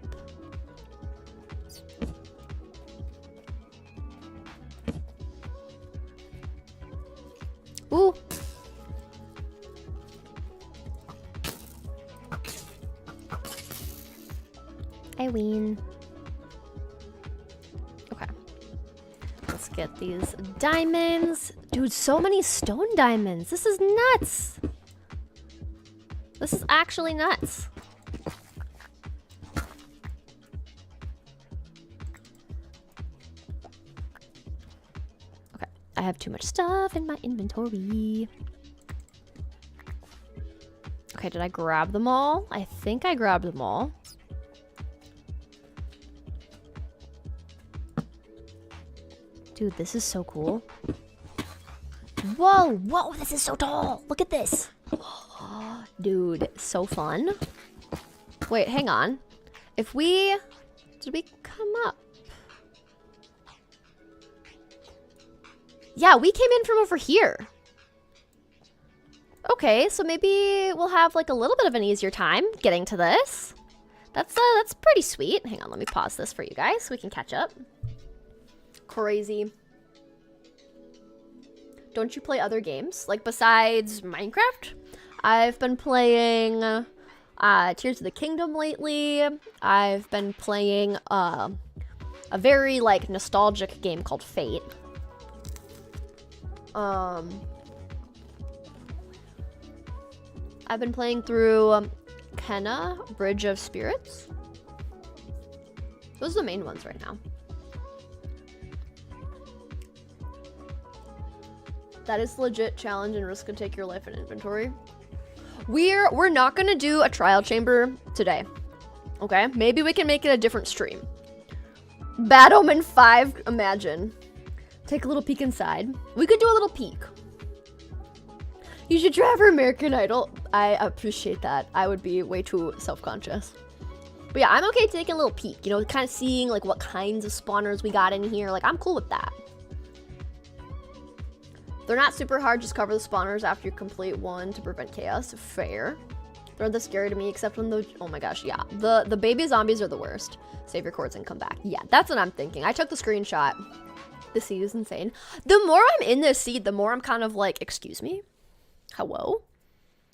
Ooh. I win. Okay. Let's get these diamonds. Dude, so many stone diamonds. This is nuts. This is actually nuts. Okay. I have too much stuff in my inventory. Okay, did I grab them all? I think I grabbed them all. Dude, this is so cool. Whoa, whoa, this is so tall. Look at this. Dude, so fun. Wait, hang on. If we... Did we come up? Yeah, we came in from over here. Okay, so maybe we'll have like a little bit of an easier time getting to this. That's pretty sweet. Hang on, let me pause this for you guys so we can catch up. Crazy. Don't you play other games? Like besides Minecraft? I've been playing Tears of the Kingdom lately. I've been playing a very like nostalgic game called Fate. I've been playing through Kenna, Bridge of Spirits. Those are the main ones right now. That is legit challenge and risk to take your life in inventory. We're not gonna do a trial chamber today. Okay? Maybe we can make it a different stream. Bad Omen 5, imagine. Take a little peek inside. We could do a little peek. You should try for American Idol. I appreciate that. I would be way too self-conscious. But yeah, I'm okay taking a little peek, you know, kind of seeing like what kinds of spawners we got in here. Like, I'm cool with that. They're not super hard, just cover the spawners after you complete one to prevent chaos. Fair. They're the scary to me, except when the, oh my gosh, yeah. The baby zombies are the worst. Save your cords and come back. Yeah, that's what I'm thinking. I took the screenshot. The seed is insane. The more I'm in this seed, the more I'm kind of like, excuse me? Hello?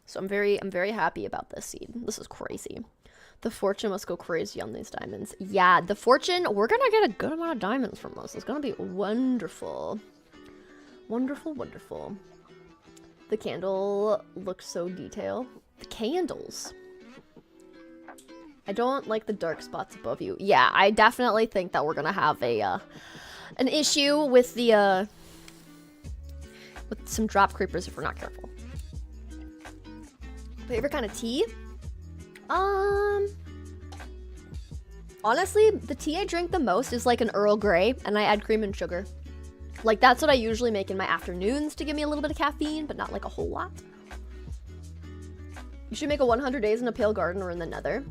So I'm very happy about this seed. This is crazy. The fortune must go crazy on these diamonds. Yeah, the fortune, we're gonna get a good amount of diamonds from this. It's gonna be wonderful. Wonderful, wonderful. The candle looks so detailed. The candles. I don't like the dark spots above you. Yeah, I definitely think that we're gonna have a an issue with the with some drop creepers if we're not careful. Favorite kind of tea? Honestly, the tea I drink the most is like an Earl Grey, and I add cream and sugar. Like, that's what I usually make in my afternoons to give me a little bit of caffeine, but not like a whole lot. You should make a 100 days in a pale garden or in the nether.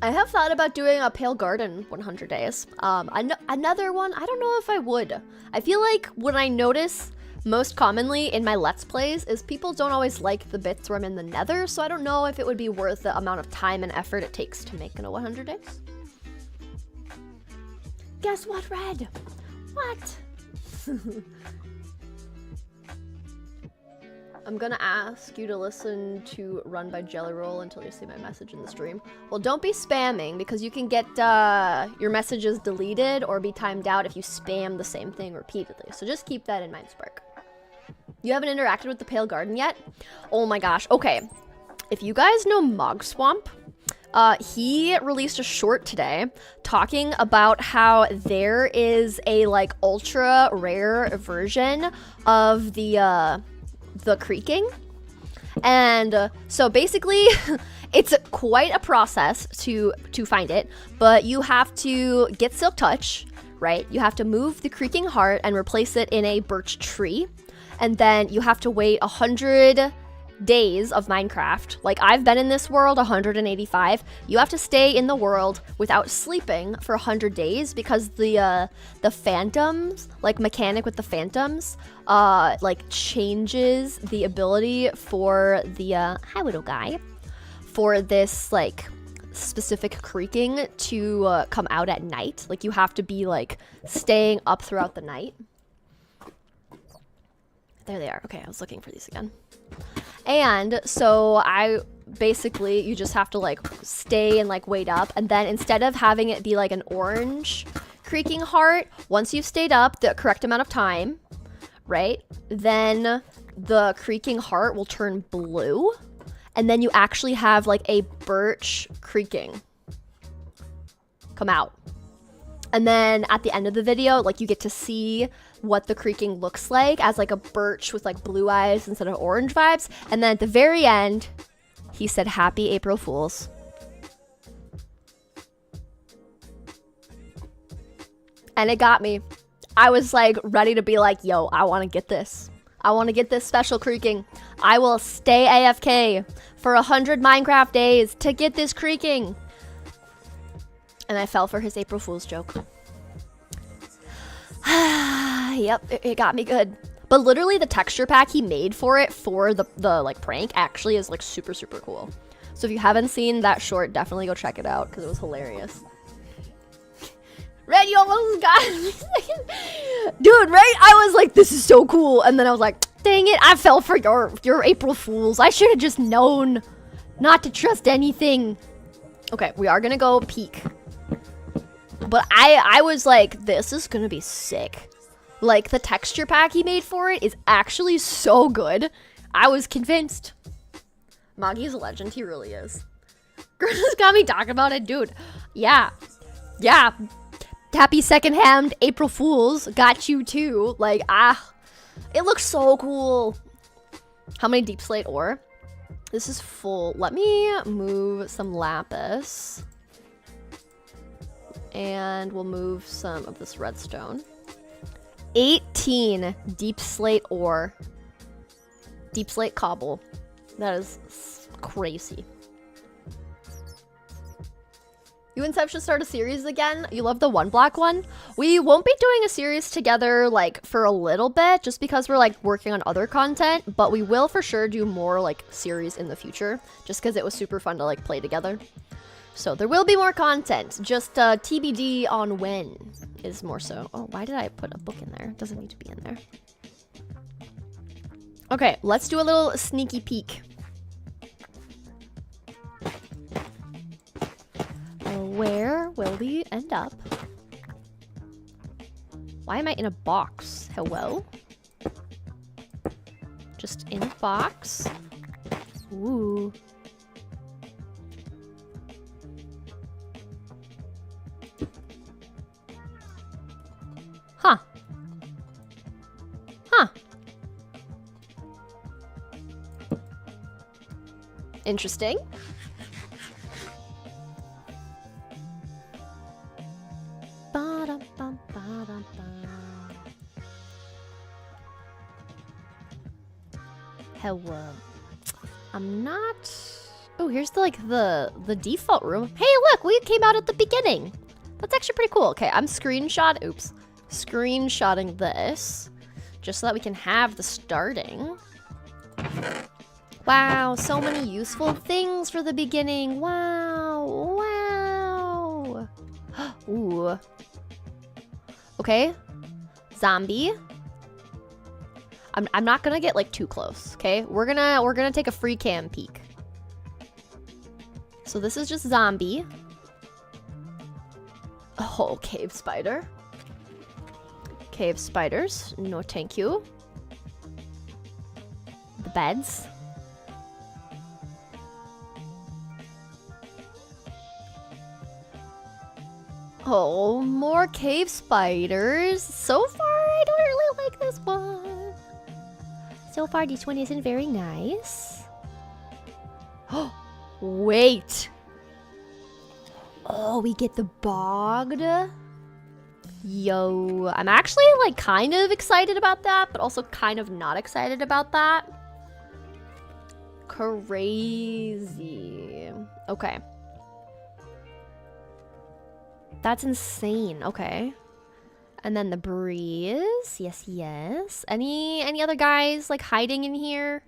I have thought about doing a pale garden 100 days. Another one, I don't know if I would. I feel like what I notice most commonly in my Let's Plays is people don't always like the bits where I'm in the nether, so I don't know if it would be worth the amount of time and effort it takes to make in a 100 days. Guess what, Red? What? I'm gonna ask you to listen to Run by Jelly Roll until you see my message in the stream. Well, don't be spamming, because you can get your messages deleted or be timed out if you spam the same thing repeatedly. So just keep that in mind, Spark. You haven't interacted with the Pale Garden yet? Oh my gosh. Okay. If you guys know Mog Swamp, he released a short today talking about how there is a like ultra rare version of the creaking. And so basically it's quite a process to find it, but you have to get Silk Touch, right? You have to move the creaking heart and replace it in a birch tree. And then you have to wait 100 days of Minecraft. Like, I've been in this world 185. You have to stay in the world without sleeping for 100 days because the phantoms, like mechanic with the phantoms, like changes the ability for the hi little guy, for this like specific creaking to come out at night. Like, you have to be like staying up throughout the night. There they are. Okay, I was looking for these again. And so basically you just have to like stay and like wait up, and then instead of having it be like an orange creaking heart, once you've stayed up the correct amount of time, right, then the creaking heart will turn blue, and then you actually have like a birch creaking come out. And then at the end of the video, like, you get to see what the creaking looks like as like a birch with like blue eyes instead of orange vibes. And then at the very end, he said, "Happy April Fools." And it got me. I was like ready to be like, yo, I want to get this. I want to get this special creaking. I will stay AFK for 100 Minecraft days to get this creaking. And I fell for his April Fool's joke. Yep, it got me good. But literally the texture pack he made for it for the like prank actually is like super cool. So if you haven't seen that short, definitely go check it out because it was hilarious. Red, you almost got it. Dude, right? I was like, this is so cool. And then I was like, dang it, I fell for your April Fools. I should have just known not to trust anything. Okay, we are gonna go peek. But I was like, this is gonna be sick. Like, the texture pack he made for it is actually so good. I was convinced. Moggy's a legend, he really is. Greta's got me talking about it, dude. Yeah. Happy secondhand April Fools. Got you too. Like, it looks so cool. How many deep slate ore? This is full. Let me move some lapis. And we'll move some of this redstone. 18 deep slate ore. Deep slate cobble. That is crazy. You and Seb should start a series again. You love the one block one. We won't be doing a series together like for a little bit just because we're like working on other content, but we will for sure do more like series in the future just because it was super fun to like play together. So there will be more content, just TBD on when is more so. Oh, why did I put a book in there? It doesn't need to be in there. Okay, let's do a little sneaky peek. Where will we end up? Why am I in a box? Hello? Just in a box. Ooh. Huh. Huh. Interesting. Hello. I'm not... Oh, here's the default room. Hey, look, we came out at the beginning. That's actually pretty cool. Okay, I'm screenshotting this just so that we can have the starting. Wow, so many useful things for the beginning. Wow, wow. Ooh. Okay, zombie. I'm not gonna get like too close, okay? We're gonna take a free cam peek. So this is just zombie. Oh, cave spider. Cave spiders, no thank you. The beds. Oh, more cave spiders. So far, I don't really like this one. So far, this one isn't very nice. Oh, wait. Oh, we get the bogged. Yo, I'm actually like kind of excited about that, but also kind of not excited about that. Crazy. Okay. That's insane. Okay. And then the breeze. Yes, yes. Any other guys like hiding in here?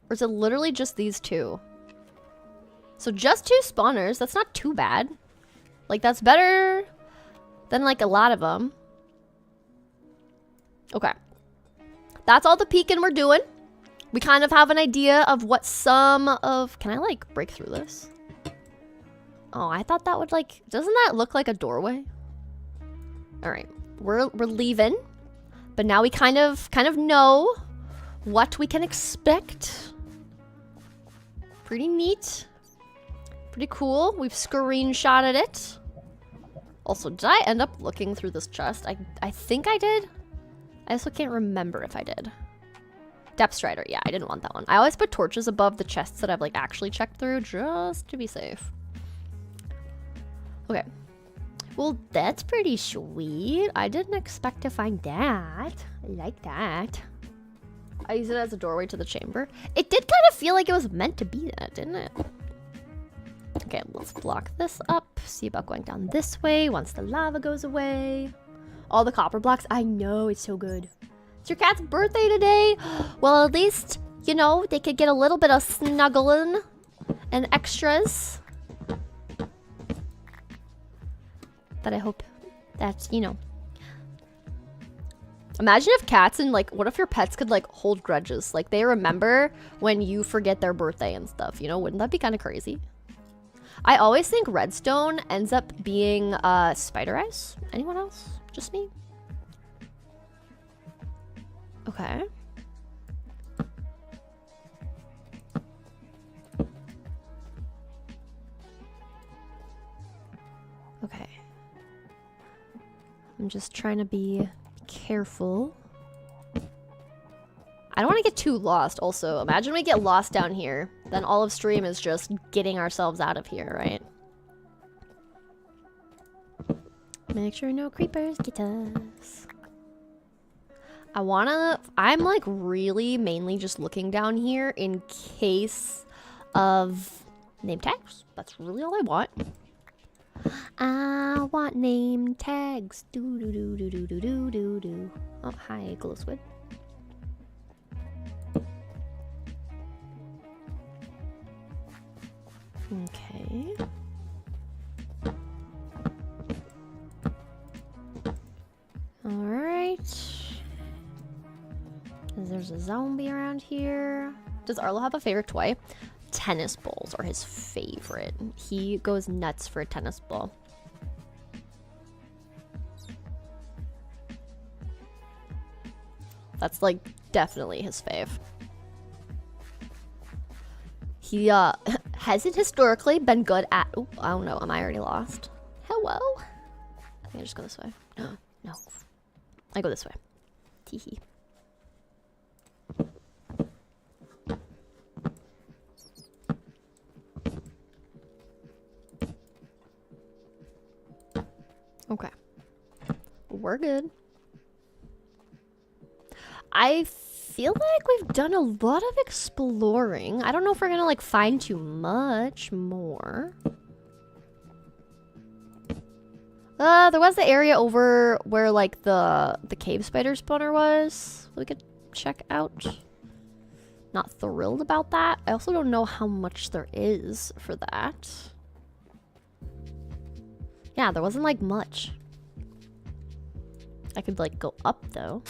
Or is it literally just these two? So just two spawners. That's not too bad. Like that's better than like a lot of them. Okay. That's all the peeking we're doing. We kind of have an idea of what some of... Can I like break through this? Oh, I thought that would like... Doesn't that look like a doorway? All right. We're leaving. But now we kind of know what we can expect. Pretty neat. Pretty cool. We've screenshotted it. Also, did I end up looking through this chest? I think I did. I also can't remember if I did. Depth Strider. Yeah, I didn't want that one. I always put torches above the chests that I've like actually checked through just to be safe. Okay. Well, that's pretty sweet. I didn't expect to find that. I like that. I use it as a doorway to the chamber. It did kind of feel like it was meant to be that, didn't it? Okay, let's block this up. See about going down this way once the lava goes away. All the copper blocks. I know, it's so good. It's your cat's birthday today. Well, at least, you know, they could get a little bit of snuggling and extras. That I hope that's, you know. Imagine if cats and like, what if your pets could like hold grudges? Like they remember when you forget their birthday and stuff, you know? Wouldn't that be kind of crazy? I always think redstone ends up being spider eyes. Anyone else? Just me? Okay. Okay. just trying to be careful. I don't want to get too lost also. Imagine we get lost down here. Then all of stream is just getting ourselves out of here, right? Make sure no creepers get us. I'm like really mainly just looking down here in case of name tags. That's really all I want. I want name tags. Do do do do do do do do do. Oh, hi, glow squid. Okay. All right. There's a zombie around here. Does Arlo have a favorite toy? Tennis balls are his favorite. He goes nuts for a tennis ball. That's like definitely his fave. He hasn't historically been good at. Oh, I don't know. Am I already lost? Hello? I think I just go this way. No. I go this way. Teehee. Okay. We're good. I feel like we've done a lot of exploring. I don't know if we're gonna like find too much more. There was the area over where like the cave spider spawner was. We could check out. Not thrilled about that. I also don't know how much there is for that. Yeah, there wasn't like much. I could like go up though.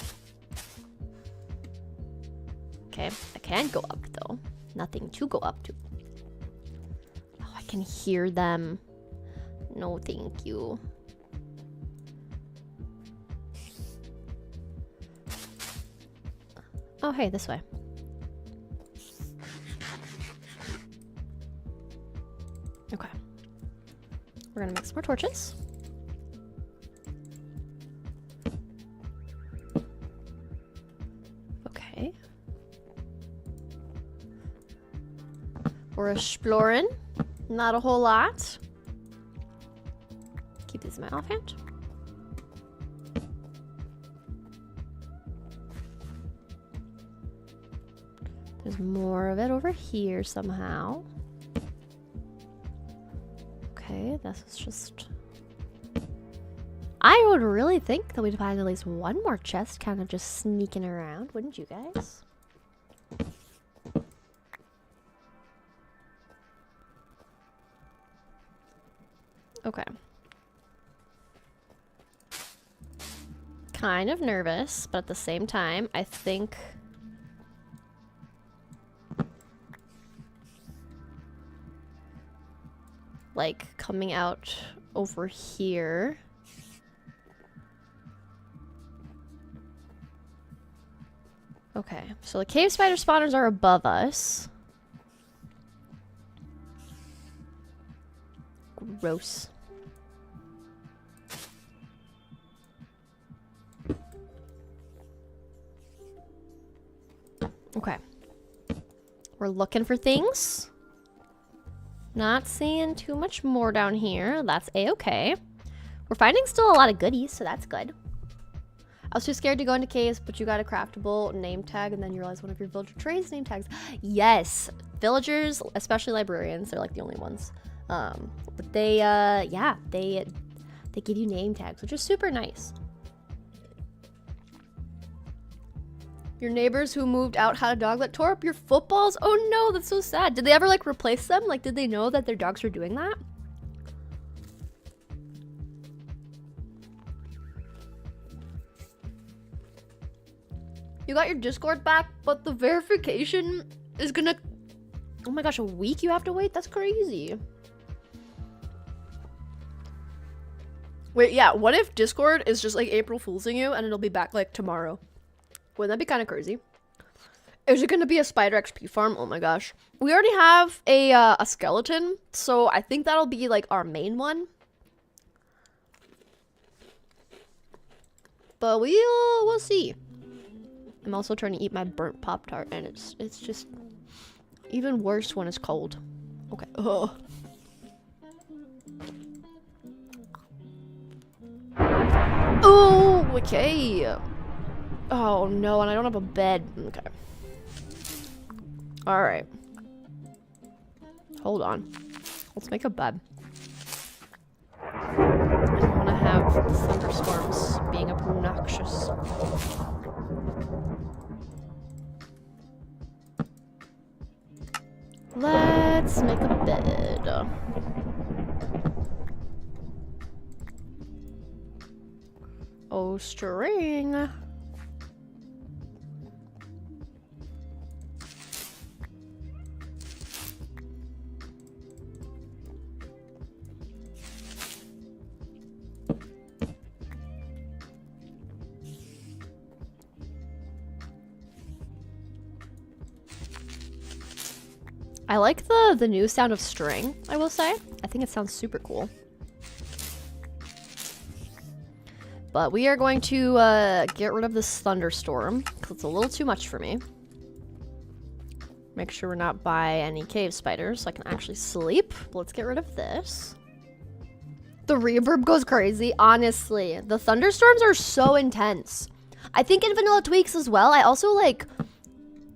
Okay, I can go up though. Nothing to go up to. Oh, I can hear them. No, thank you. Oh, hey, this way. Okay. We're gonna make some more torches. Okay. We're exploring. Not a whole lot. Keep this in my offhand. There's more of it over here somehow. Okay, this is just... I would really think that we'd find at least one more chest kind of just sneaking around, wouldn't you guys? Okay. Kind of nervous, but at the same time, I think... like coming out over here. Okay, so the cave spider spawners are above us. Gross. Okay. We're looking for things. Not seeing too much more down here. That's a-okay. We're finding still a lot of goodies, so that's good. I was too scared to go into caves, but you got a craftable name tag, and then you realize one of your villager trades name tags. Yes, villagers, especially librarians, they're like the only ones. But they, yeah, they give you name tags, which is super nice. Your neighbors who moved out had a dog that tore up your footballs? Oh no, that's so sad. Did they ever like replace them? Like, did they know that their dogs were doing that? You got your Discord back, but the verification is gonna... Oh my gosh, a week you have to wait? That's crazy. Wait, yeah, what if Discord is just like April Foolsing you and it'll be back like tomorrow? Wouldn't that be kind of crazy? Is it going to be a spider XP farm? Oh my gosh. We already have a skeleton, so I think that'll be like our main one. But we'll see. I'm also trying to eat my burnt Pop-Tart, and it's just even worse when it's cold. Okay. Oh. Oh, okay. Oh no, and I don't have a bed. Okay. Alright. Hold on. Let's make a bed. I don't want to have thunderstorms being obnoxious. Let's make a bed. Oh, string. I like the new sound of string, I will say. I think it sounds super cool. But we are going to get rid of this thunderstorm, because it's a little too much for me. Make sure we're not by any cave spiders so I can actually sleep. Let's get rid of this. The reverb goes crazy, honestly. The thunderstorms are so intense. I think in Vanilla Tweaks as well, I also like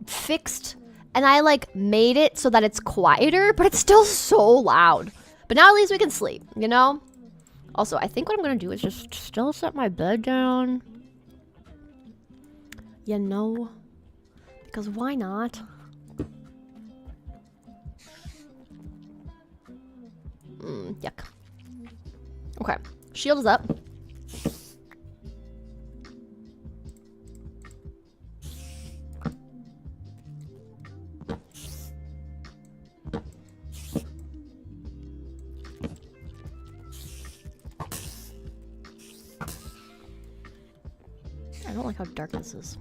fixed and I like made it so that it's quieter, but it's still so loud. But now at least we can sleep, you know? Also, I think what I'm gonna do is just still set my bed down. You know? Because why not? Yuck. Okay, shield is up. I don't like how dark this is.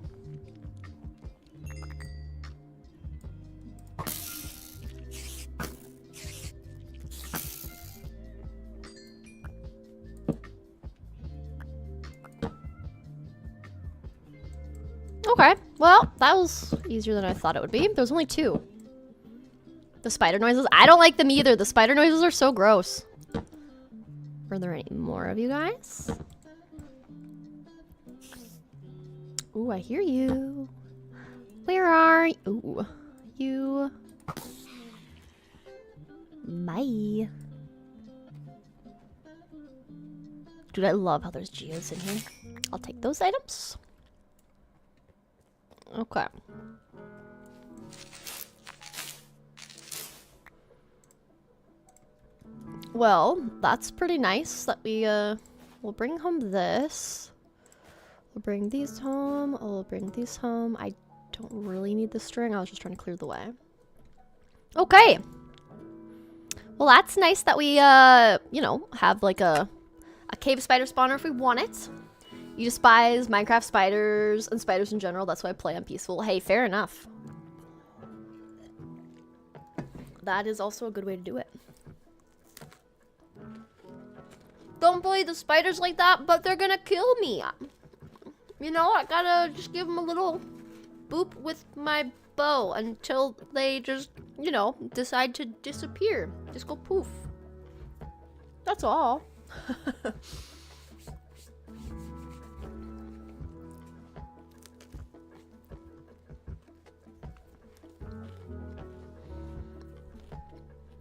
Okay, well, that was easier than I thought it would be. There's only 2. The spider noises, I don't like them either. The spider noises are so gross. Are there any more of you guys? Ooh, I hear you. Where are you? Ooh, you. Bye. Dude, I love how there's geodes in here. I'll take those items. Okay. Well, that's pretty nice that we, we'll bring home this. We'll bring these home. I'll bring these home. I don't really need the string. I was just trying to clear the way. Okay. Well, that's nice that we, you know, have like a cave spider spawner if we want it. You despise Minecraft spiders and spiders in general. That's why I play on peaceful. Hey, fair enough. That is also a good way to do it. Don't bully the spiders like that, but they're gonna kill me. You know, I gotta just give them a little boop with my bow until they just, you know, decide to disappear. Just go poof. That's all.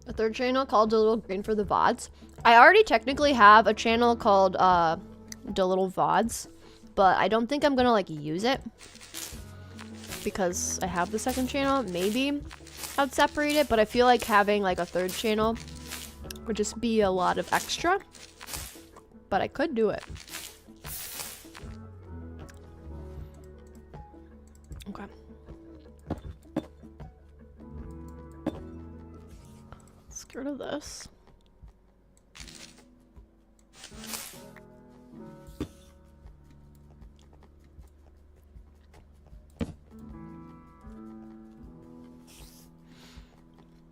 A third channel called The Little Green for the VODs. I already technically have a channel called The Little VODs, but I don't think I'm gonna like use it because I have the second channel. Maybe I'd separate it, but I feel like having like a third channel would just be a lot of extra, but I could do it. Okay. Let's get rid of this.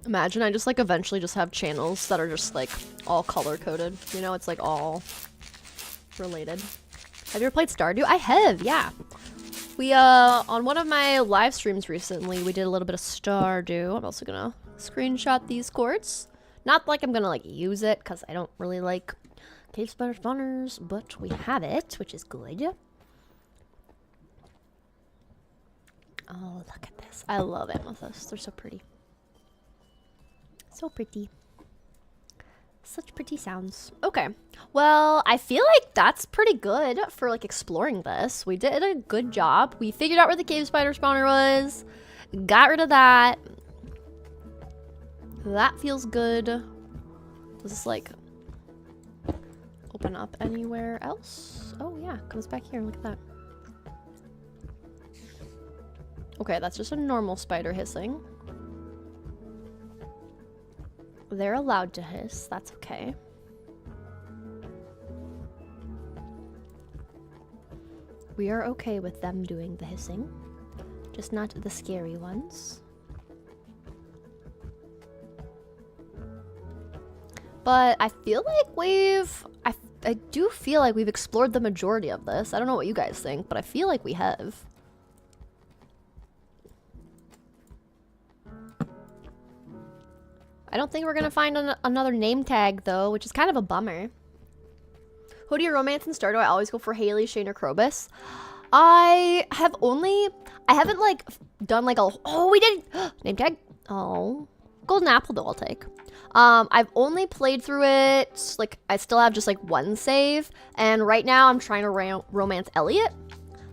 Imagine I just like eventually just have channels that are just like all color coded. You know, it's like all related. Have you ever played Stardew? I have, yeah. We, on one of my live streams recently, we did a little bit of Stardew. I'm also gonna screenshot these quartz. Not like I'm gonna, like, use it, because I don't really like cave spider spawners, but we have it, which is good. Oh, look at this. I love amethysts. They're so pretty. So pretty. Such pretty sounds. Okay. Well, I feel like that's pretty good for, like, exploring this. We did a good job. We figured out where the cave spider spawner was. Got rid of that. That feels good. Does this, like, open up anywhere else? Oh, yeah. Comes back here. Look at that. Okay, that's just a normal spider hissing. They're allowed to hiss. That's okay. We are okay with them doing the hissing. Just not the scary ones. But I feel like I do feel like we've explored the majority of this. I don't know what you guys think, but I feel like we have. I don't think we're gonna find another name tag though, which is kind of a bummer. Who do you romance in Stardew? I always go for Haley, Shane, or Krobus. I haven't like done like oh, we did name tag. Oh, golden apple though I'll take. I've only played through it, like I still have just like one save, and right now I'm trying to romance Elliot.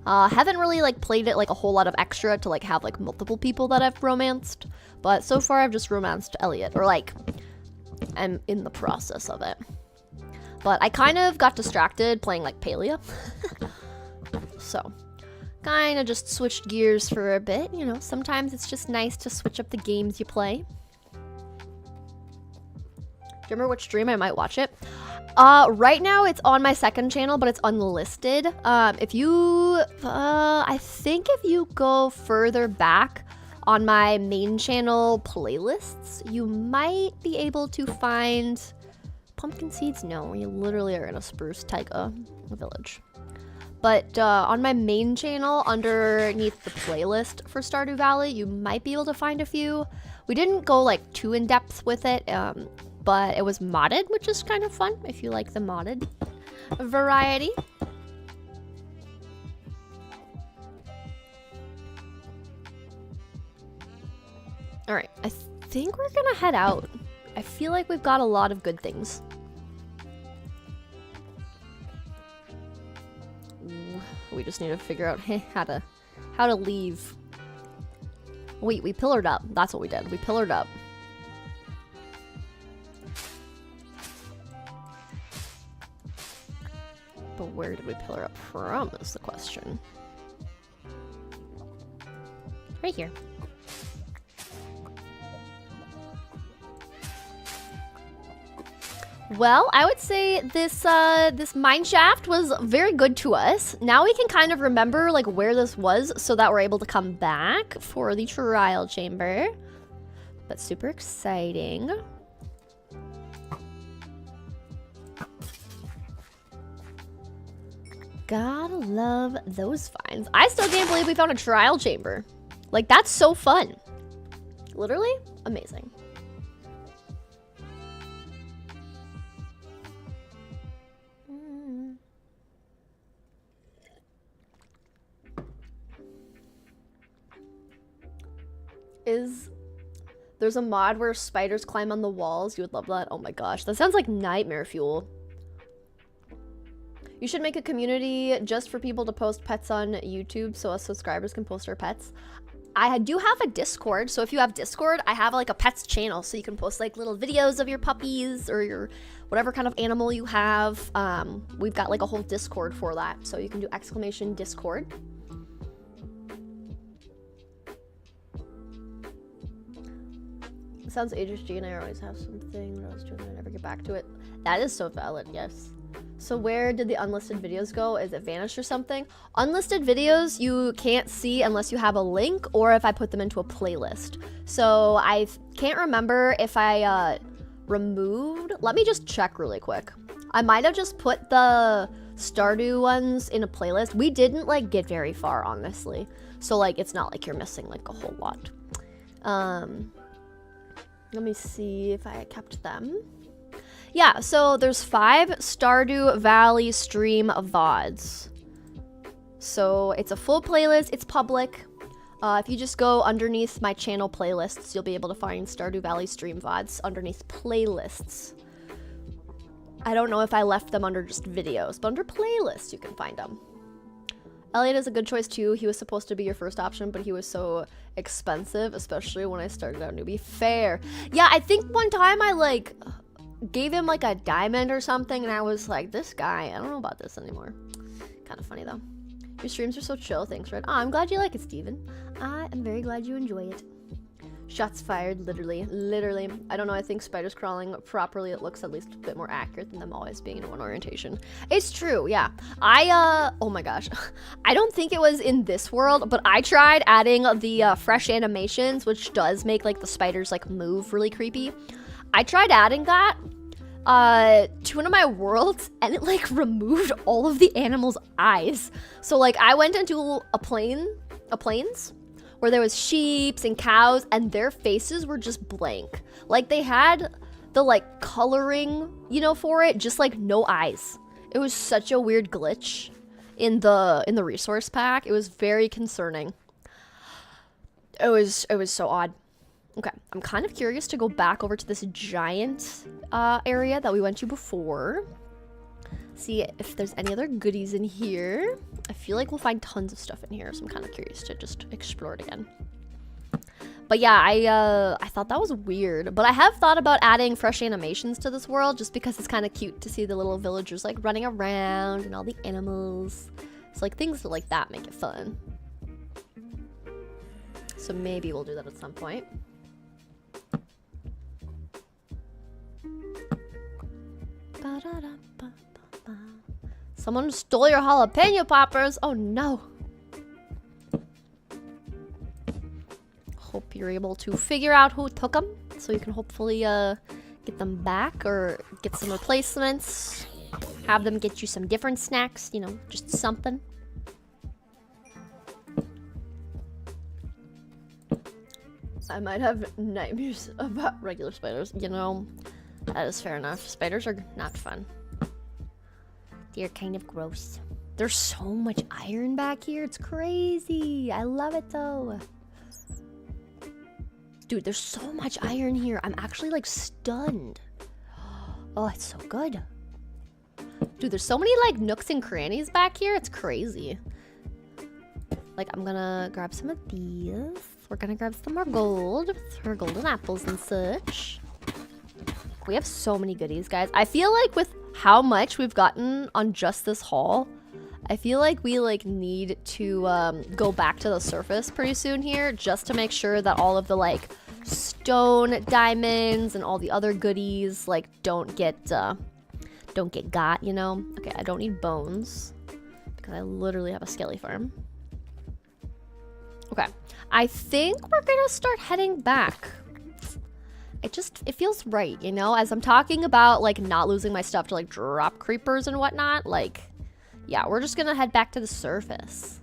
Haven't really like played it like a whole lot of extra to like have like multiple people that I've romanced, but so far I've just romanced Elliot, or like I'm in the process of it. But I kind of got distracted playing like Palia. So kind of just switched gears for a bit, you know, sometimes it's just nice to switch up the games you play. Do you remember which stream I might watch it? Right now it's on my second channel, but it's unlisted. If you, I think if you go further back on my main channel playlists, you might be able to find pumpkin seeds. No, you literally are in a spruce taiga village. But on my main channel, underneath the playlist for Stardew Valley, you might be able to find a few. We didn't go like too in depth with it. But it was modded, which is kind of fun if you like the modded variety. All right, I think we're gonna head out. I feel like we've got a lot of good things. Ooh, we just need to figure out how to leave. Wait, we pillared up. That's what we did. We pillared up. But where did we pillar up from is the question. Right here. Well, I would say this this mine shaft was very good to us. Now we can kind of remember like where this was so that we're able to come back for the trial chamber. That's super exciting. Gotta love those finds. I still can't believe we found a trial chamber. Like, that's so fun. Literally amazing. There's a mod where spiders climb on the walls. You would love that. Oh my gosh, that sounds like nightmare fuel. You should make a community just for people to post pets on YouTube so us subscribers can post our pets. I do have a Discord, so if you have Discord, I have like a pets channel, so you can post like little videos of your puppies or your whatever kind of animal you have. We've got like a whole Discord for that, so you can do !Discord. It sounds HSG and I always have something that I was doing and I never get back to it. That is so valid, yes. So where did the unlisted videos go? Is it vanished or something? Unlisted videos you can't see unless you have a link or if I put them into a playlist. So I can't remember if I removed. Let me just check really quick. I might have just put the Stardew ones in a playlist. We didn't like get very far, honestly. So like it's not like you're missing like a whole lot. Let me see if I kept them. Yeah, so there's 5 Stardew Valley stream VODs. So it's a full playlist, it's public. If you just go underneath my channel playlists, you'll be able to find Stardew Valley stream VODs underneath playlists. I don't know if I left them under just videos, but under playlists you can find them. Elliot is a good choice too. He was supposed to be your first option, but he was so expensive, especially when I started out newbie. Fair. Yeah, I think one time I like gave him like a diamond or something, and I was like, this guy, I don't know about this anymore. Kind of funny though. Your streams are so chill. Thanks, Red. Oh, I'm glad you like it, Steven. I am very glad you enjoy it. Shots fired, literally. Literally. I don't know, I think spiders crawling properly, it looks at least a bit more accurate than them always being in one orientation. It's true, yeah. Oh my gosh. I don't think it was in this world, but I tried adding the fresh animations, which does make like the spiders like move really creepy. I tried adding that to one of my worlds, and it like removed all of the animals' eyes. So like I went into a plains where there was sheep and cows, and their faces were just blank. Like they had the like coloring, you know, for it, just like no eyes. It was such a weird glitch in the resource pack. It was very concerning. It was so odd. Okay, I'm kind of curious to go back over to this giant area that we went to before. See if there's any other goodies in here. I feel like we'll find tons of stuff in here, so I'm kind of curious to just explore it again. But yeah, I thought that was weird. But I have thought about adding fresh animations to this world just because it's kind of cute to see the little villagers like running around and all the animals. So like things like that make it fun. So maybe we'll do that at some point. Someone stole your jalapeno poppers. Oh no. Hope you're able to figure out who took them, so you can hopefully get them back or get some replacements. Have them get you some different snacks, you know, just something. I might have nightmares about regular spiders, you know. That is fair enough. Spiders are not fun. They're kind of gross. There's so much iron back here. It's crazy. I love it though. Dude, there's so much iron here. I'm actually like stunned. Oh, it's so good. Dude, there's so many like nooks and crannies back here. It's crazy. Like, I'm gonna grab some of these. We're gonna grab some more gold for golden apples and such. We have so many goodies, guys. I feel like with how much we've gotten on just this haul, I feel like we like need to go back to the surface pretty soon here just to make sure that all of the like stone diamonds and all the other goodies like don't get got, you know. Okay, I don't need bones because I literally have a skelly farm. Okay, I think we're gonna start heading back. It feels right, you know, as I'm talking about like not losing my stuff to like drop creepers and whatnot. Like, yeah, we're just gonna head back to the surface.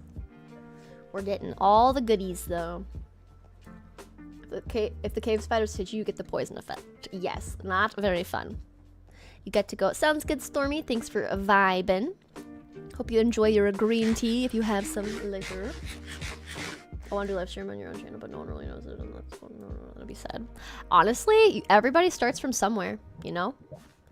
We're getting all the goodies though. If the cave spiders hit you, you get the poison effect. Yes, not very fun. You get to go. Sounds good, Stormy. Thanks for vibing. Hope you enjoy your green tea if you have some later. I want to do live stream on your own channel, but no one really knows it, and that'll be sad. Honestly, everybody starts from somewhere, you know?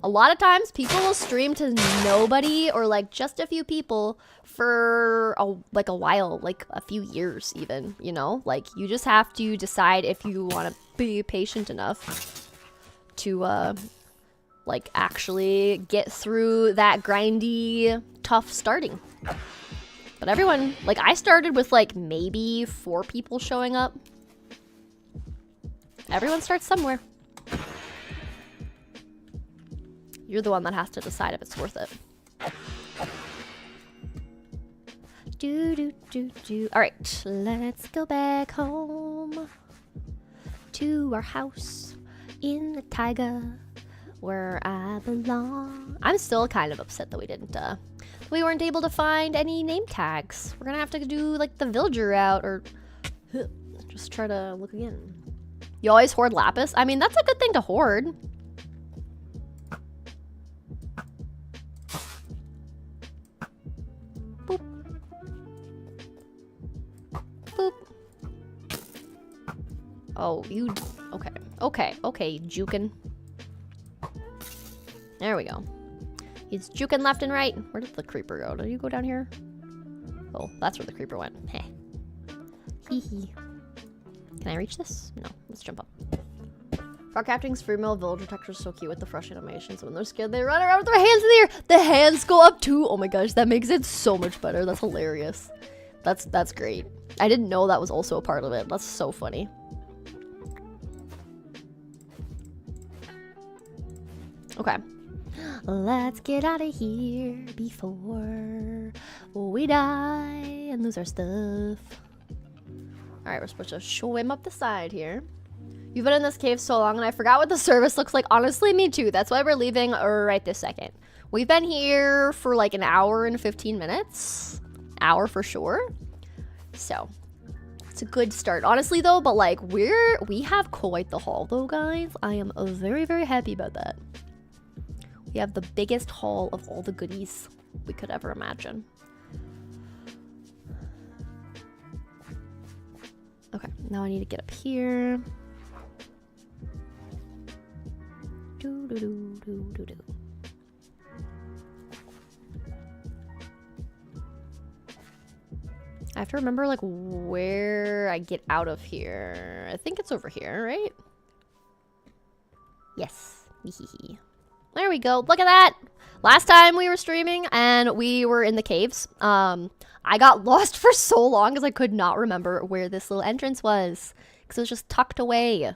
A lot of times, people will stream to nobody or, like, just a few people for, a while, like, a few years even, you know? Like, you just have to decide if you want to be patient enough to, like, actually get through that grindy, tough starting. But everyone, like, I started with, like, maybe 4 people showing up. Everyone starts somewhere. You're the one that has to decide if it's worth it. All right, let's go back home to our house in the taiga where I belong. I'm still kind of upset that we didn't we weren't able to find any name tags. We're gonna have to do like the villager route or just try to look again. You always hoard lapis? I mean, that's a good thing to hoard. Boop. Boop. Oh, you... Okay. Okay, jukin'. There we go. He's juking left and right. Where did the creeper go? Did you go down here? Oh, that's where the creeper went. Heh. Hee hee. Can I reach this? No. Let's jump up. Frog capturing's free mill villager texture is so cute with the fresh animations. When they're scared, they run around with their hands in the air. The hands go up too. Oh my gosh, that makes it so much better. That's hilarious. That's great. I didn't know that was also a part of it. That's so funny. Okay. Let's get out of here before we die and lose our stuff. Alright, we're supposed to swim up the side here. You've been in this cave so long and I forgot what the service looks like. Honestly, me too. That's why we're leaving right this second. We've been here for like an hour and 15 minutes. Hour for sure. So, it's a good start. Honestly though, but like we have quite the haul though, guys. I am very, very happy about that. We have the biggest haul of all the goodies we could ever imagine. Okay, now I need to get up here. Do do do do do do. I have to remember like where I get out of here. I think it's over here, right? Yes. There we go. Look at that. Last time we were streaming and we were in the caves. I got lost for so long because I could not remember where this little entrance was because it was just tucked away.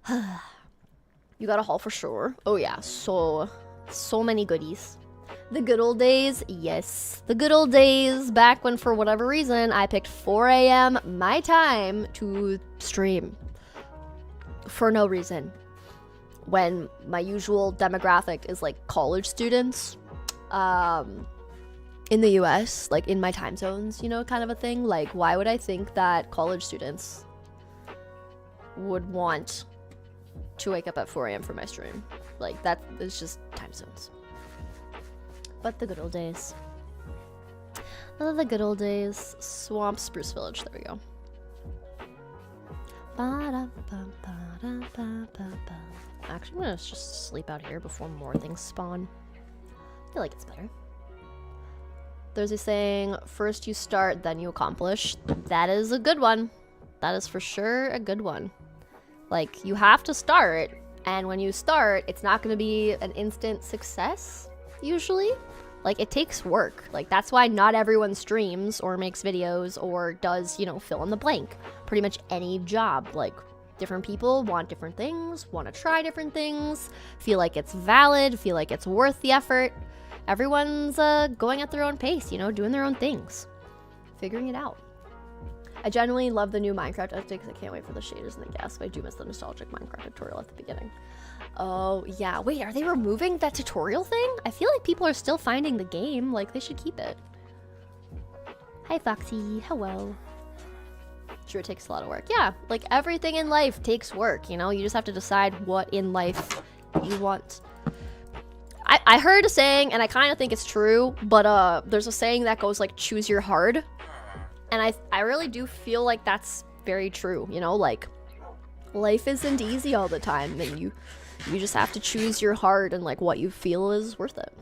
You got a haul for sure. Oh yeah, so many goodies. The good old days, yes. The good old days back when for whatever reason I picked 4 a.m. my time to stream. For no reason. When my usual demographic is like college students in the US, like in my time zones, you know, kind of a thing. Like, why would I think that college students would want to wake up at 4 a.m. for my stream? Like, that is just time zones. But the good old days. The good old days. Swamp Spruce Village, there we go. Actually, I'm gonna just sleep out here before more things spawn. I feel like it's better. There's a saying, first you start, then you accomplish. That is a good one. That is for sure a good one. Like, you have to start, and when you start, it's not gonna be an instant success, usually. Like, it takes work. Like, that's why not everyone streams or makes videos or does, you know, fill in the blank. Pretty much any job. Like, different people want different things, want to try different things, feel like it's valid, feel like it's worth the effort. Everyone's going at their own pace, you know, doing their own things. Figuring it out. I genuinely love the new Minecraft updates. I can't wait for the shaders and the gas, but I do miss the nostalgic Minecraft tutorial at the beginning. Oh, yeah. Wait, are they removing that tutorial thing? I feel like people are still finding the game. Like, they should keep it. Hi, Foxy. Hello. Sure, it takes a lot of work. Yeah, like everything in life takes work, you know? You just have to decide what in life you want. I heard a saying, and I kind of think it's true, but there's a saying that goes like, choose your hard. And I really do feel like that's very true, you know? Like, life isn't easy all the time, and you just have to choose your hard and like what you feel is worth it.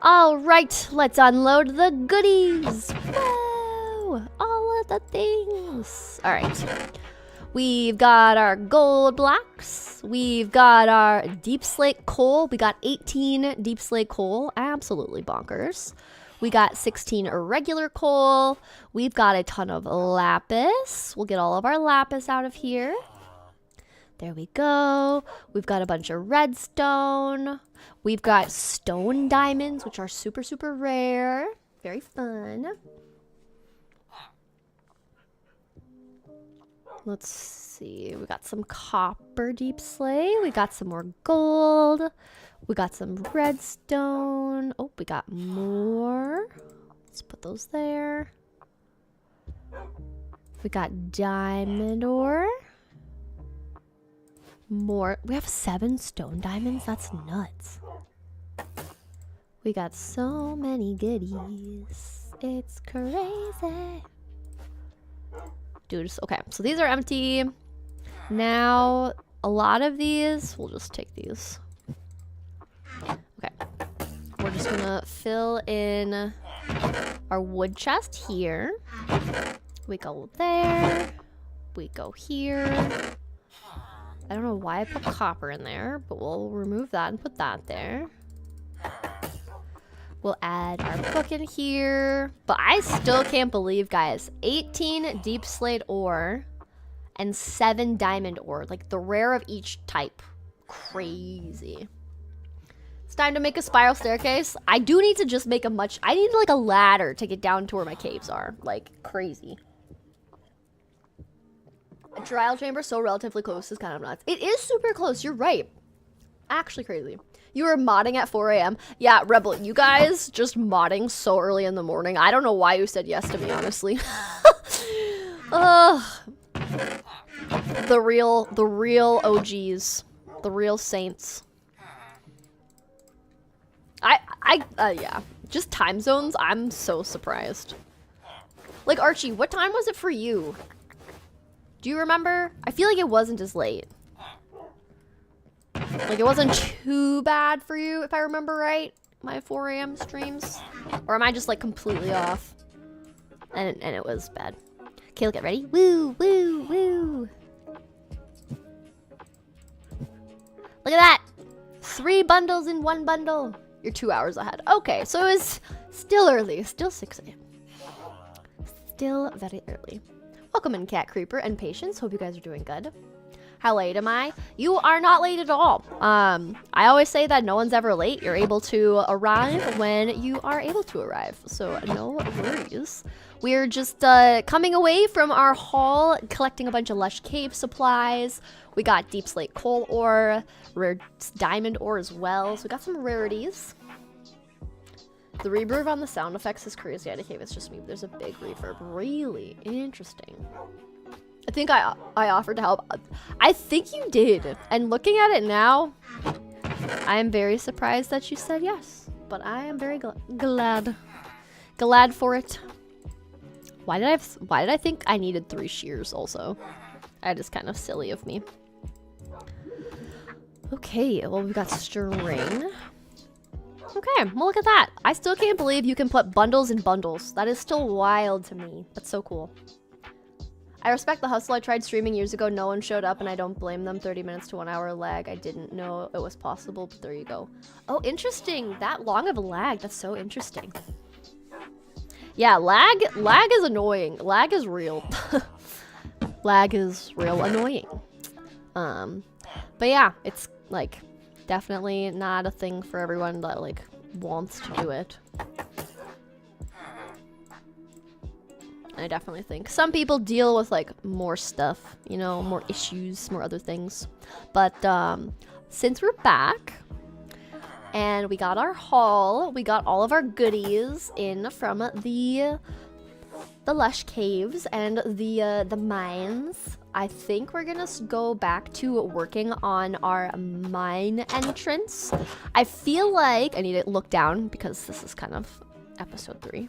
All right, let's unload the goodies. Woo! All of the things. All right. We've got our gold blocks. We've got our deep slate coal. We got 18 deep slate coal. Absolutely bonkers. We got 16 irregular coal. We've got a ton of lapis. We'll get all of our lapis out of here. There we go. We've got a bunch of redstone. We've got stone diamonds, which are super, super rare. Very fun. Let's see. We got some copper deep slate. We got some more gold. We got some redstone. Oh, we got more. Let's put those there. We got diamond ore. More. We have 7 stone diamonds. That's nuts. We got so many goodies. It's crazy. Dude, okay. So these are empty. Now, a lot of these, we'll just take these. Okay. We're just gonna fill in our wood chest here. We go there. We go here. I don't know why I put copper in there, but we'll remove that and put that there. We'll add our book in here. But I still can't believe, guys, 18 deep slate ore and 7 diamond ore. Like, the rare of each type. Crazy. It's time to make a spiral staircase. I do need to just make I need, like, a ladder to get down to where my caves are. Like, crazy. A trial chamber so relatively close is kind of nuts. It is super close. You're right. Actually crazy. You were modding at 4 a.m. Yeah, Rebel, you guys just modding so early in the morning. I don't know why you said yes to me, honestly. The real OGs. The real saints. Yeah. Just time zones, I'm so surprised. Like, Archie, what time was it for you? Do you remember? I feel like it wasn't as late. Like, it wasn't too bad for you, if I remember right, my 4 a.m. streams. Or am I just, like, completely off? And it was bad. Okay, get ready. Woo, woo, woo. Look at that. 3 bundles in 1 bundle. You're 2 hours ahead. Okay, so it was still early. Still 6 a.m. Still very early. Welcome in, Cat Creeper and Patience. Hope you guys are doing good. How late am I? You are not late at all. I always say that no one's ever late. You're able to arrive when you are able to arrive. So no worries. We're just coming away from our haul, collecting a bunch of lush cave supplies. We got deep slate coal ore, rare diamond ore as well. So we got some rarities. The reverb on the sound effects is crazy. At a cave, it's just me. There's a big reverb. Really interesting. I think I offered to help. I think you did. And looking at it now, I am very surprised that you said yes. But I am very glad for it. Why did I think I needed 3 shears also? That is kind of silly of me. Okay, well, we've got string. Okay, well, look at that. I still can't believe you can put bundles in bundles. That is still wild to me. That's so cool. I respect the hustle. I tried streaming years ago. No one showed up, and I don't blame them. 30 minutes to 1 hour lag. I didn't know it was possible, but there you go. Oh, interesting. That long of a lag. That's so interesting. Yeah, lag is annoying. Lag is real. Lag is real annoying. But yeah, it's like definitely not a thing for everyone that like wants to do it. I definitely think some people deal with like more stuff, you know, more issues, more other things. But since we're back and we got our haul, we got all of our goodies in from the lush caves and the mines. I think we're gonna go back to working on our mine entrance. I feel like I need to look down because this is kind of episode 3.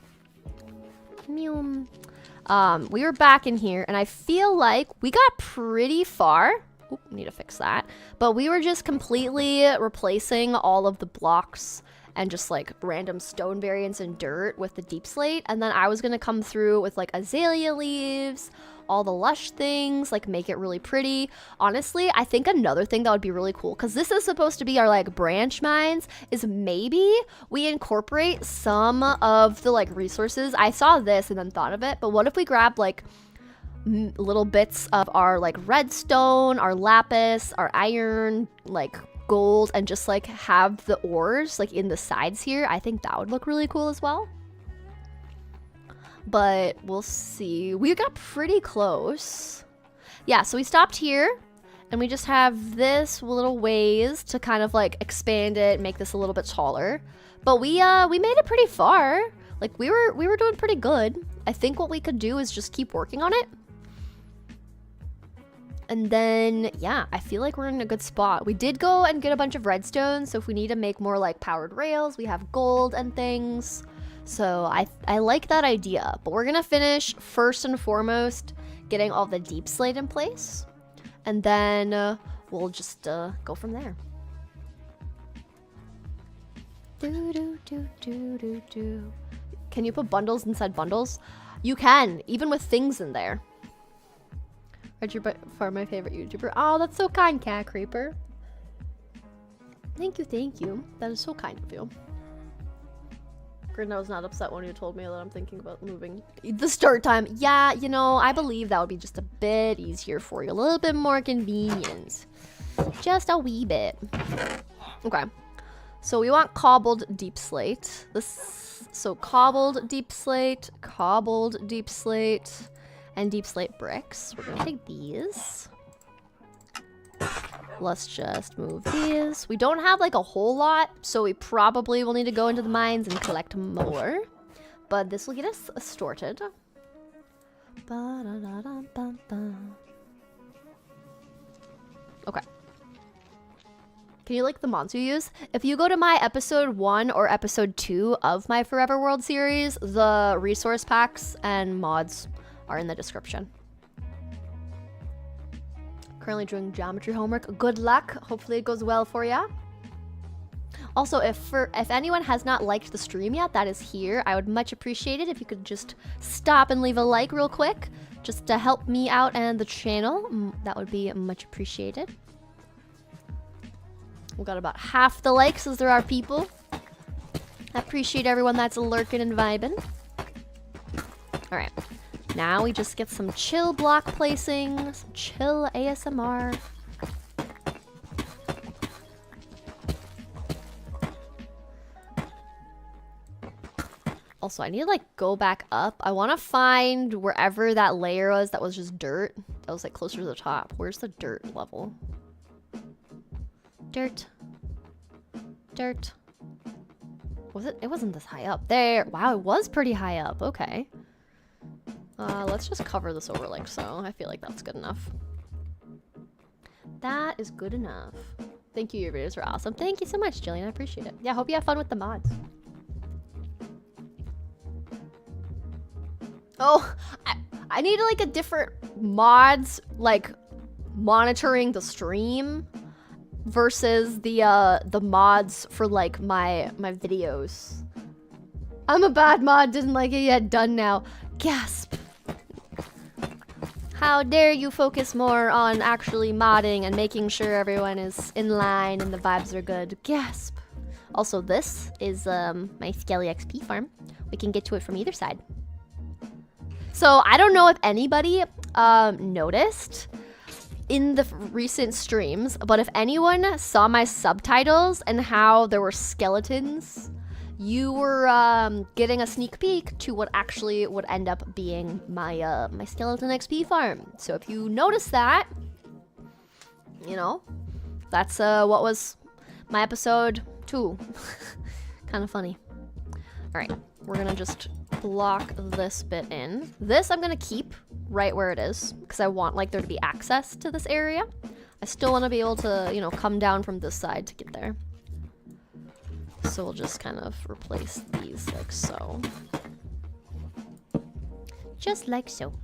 We were back in here and I feel like we got pretty far. Oop, need to fix that. But we were just completely replacing all of the blocks and just like random stone variants and dirt with the deep slate. And then I was gonna come through with like azalea leaves, all the lush things, like make it really pretty. Honestly, I think another thing that would be really cool, because this is supposed to be our like branch mines, is maybe we incorporate some of the like resources. I saw this and then thought of it, but what if we grab like little bits of our like redstone, our lapis, our iron, like gold, and just like have the ores like in the sides here? I think that would look really cool as well. But we'll see. We got pretty close. yeah, so we stopped here. And we just have this little ways to kind of like expand it, make this a little bit taller. But we made it pretty far. Like we were doing pretty good. I think what we could do is just keep working on it. And then, yeah, I feel like we're in a good spot. We did go and get a bunch of redstone, so if we need to make more like powered rails, we have gold and things. So I like that idea. But we're gonna finish first and foremost getting all the deep slate in place. And then we'll just go from there. Can you put bundles inside bundles? You can, even with things in there. For my favorite YouTuber. Oh, that's so kind, Cat Creeper. Thank you, thank you. That is so kind of you. Grin, I was not upset when you told me that I'm thinking about moving the start time. Yeah, you know, I believe that would be just a bit easier for you. A little bit more convenient. Just a wee bit. Okay. So we want cobbled deep slate. So cobbled deep slate, and deep slate bricks. We're gonna take these. Let's just move these. We don't have like a whole lot, so we probably will need to go into the mines and collect more. But this will get us sorted. Okay. Can you like the mods you use? If you go to my episode 1 or episode 2 of my Forever World series, the resource packs and mods are in the description. Currently doing geometry homework. Good luck. Hopefully it goes well for you. Also, if anyone has not liked the stream yet, that is here. I would much appreciate it if you could just stop and leave a like real quick, just to help me out and the channel. That would be much appreciated. We got about half the likes as there are people. I appreciate everyone that's lurking and vibing. All right. Now we just get some chill block placing, some chill ASMR. Also, I need to like go back up. I want to find wherever that layer was that was just dirt. That was like closer to the top. Where's the dirt level? Dirt. Dirt. Was it? It wasn't this high up. There. Wow, it was pretty high up. Okay. Let's just cover this over like so. I feel like that's good enough. That is good enough. Thank you, your videos are awesome. Thank you so much, Jillian. I appreciate it. Yeah, hope you have fun with the mods. Oh, I need like a different mods, like monitoring the stream versus the mods for like my videos. I'm a bad mod, didn't like it yet, done now. Gasp. How dare you focus more on actually modding and making sure everyone is in line and the vibes are good. Gasp. Also, this is my Skelly XP farm. We can get to it from either side. So I don't know if anybody noticed in the recent streams, but if anyone saw my subtitles and how there were skeletons, you were getting a sneak peek to what actually would end up being my my skeleton XP farm. So if you noticed that, you know, that's what was my episode 2. Kind of funny. All right, we're gonna just block this bit in. This I'm gonna keep right where it is because I want like there to be access to this area. I still want to be able to, you know, come down from this side to get there. So we'll just kind of replace these like so. Just like so.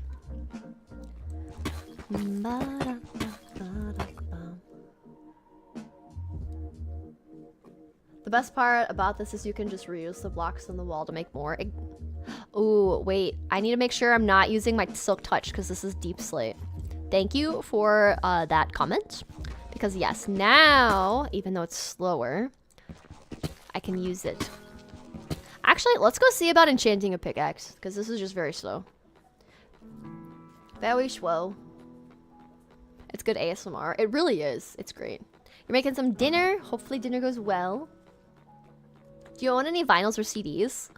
The best part about this is you can just reuse the blocks in the wall to make more. Ooh, wait. I need to make sure I'm not using my silk touch because this is deep slate. Thank you for that comment. Because yes, now, even though it's slower, I can use it. Actually, let's go see about enchanting a pickaxe because this is just very slow. Very slow. It's good ASMR. It really is. It's great. You're making some dinner. Hopefully dinner goes well. Do you own any vinyls or CDs?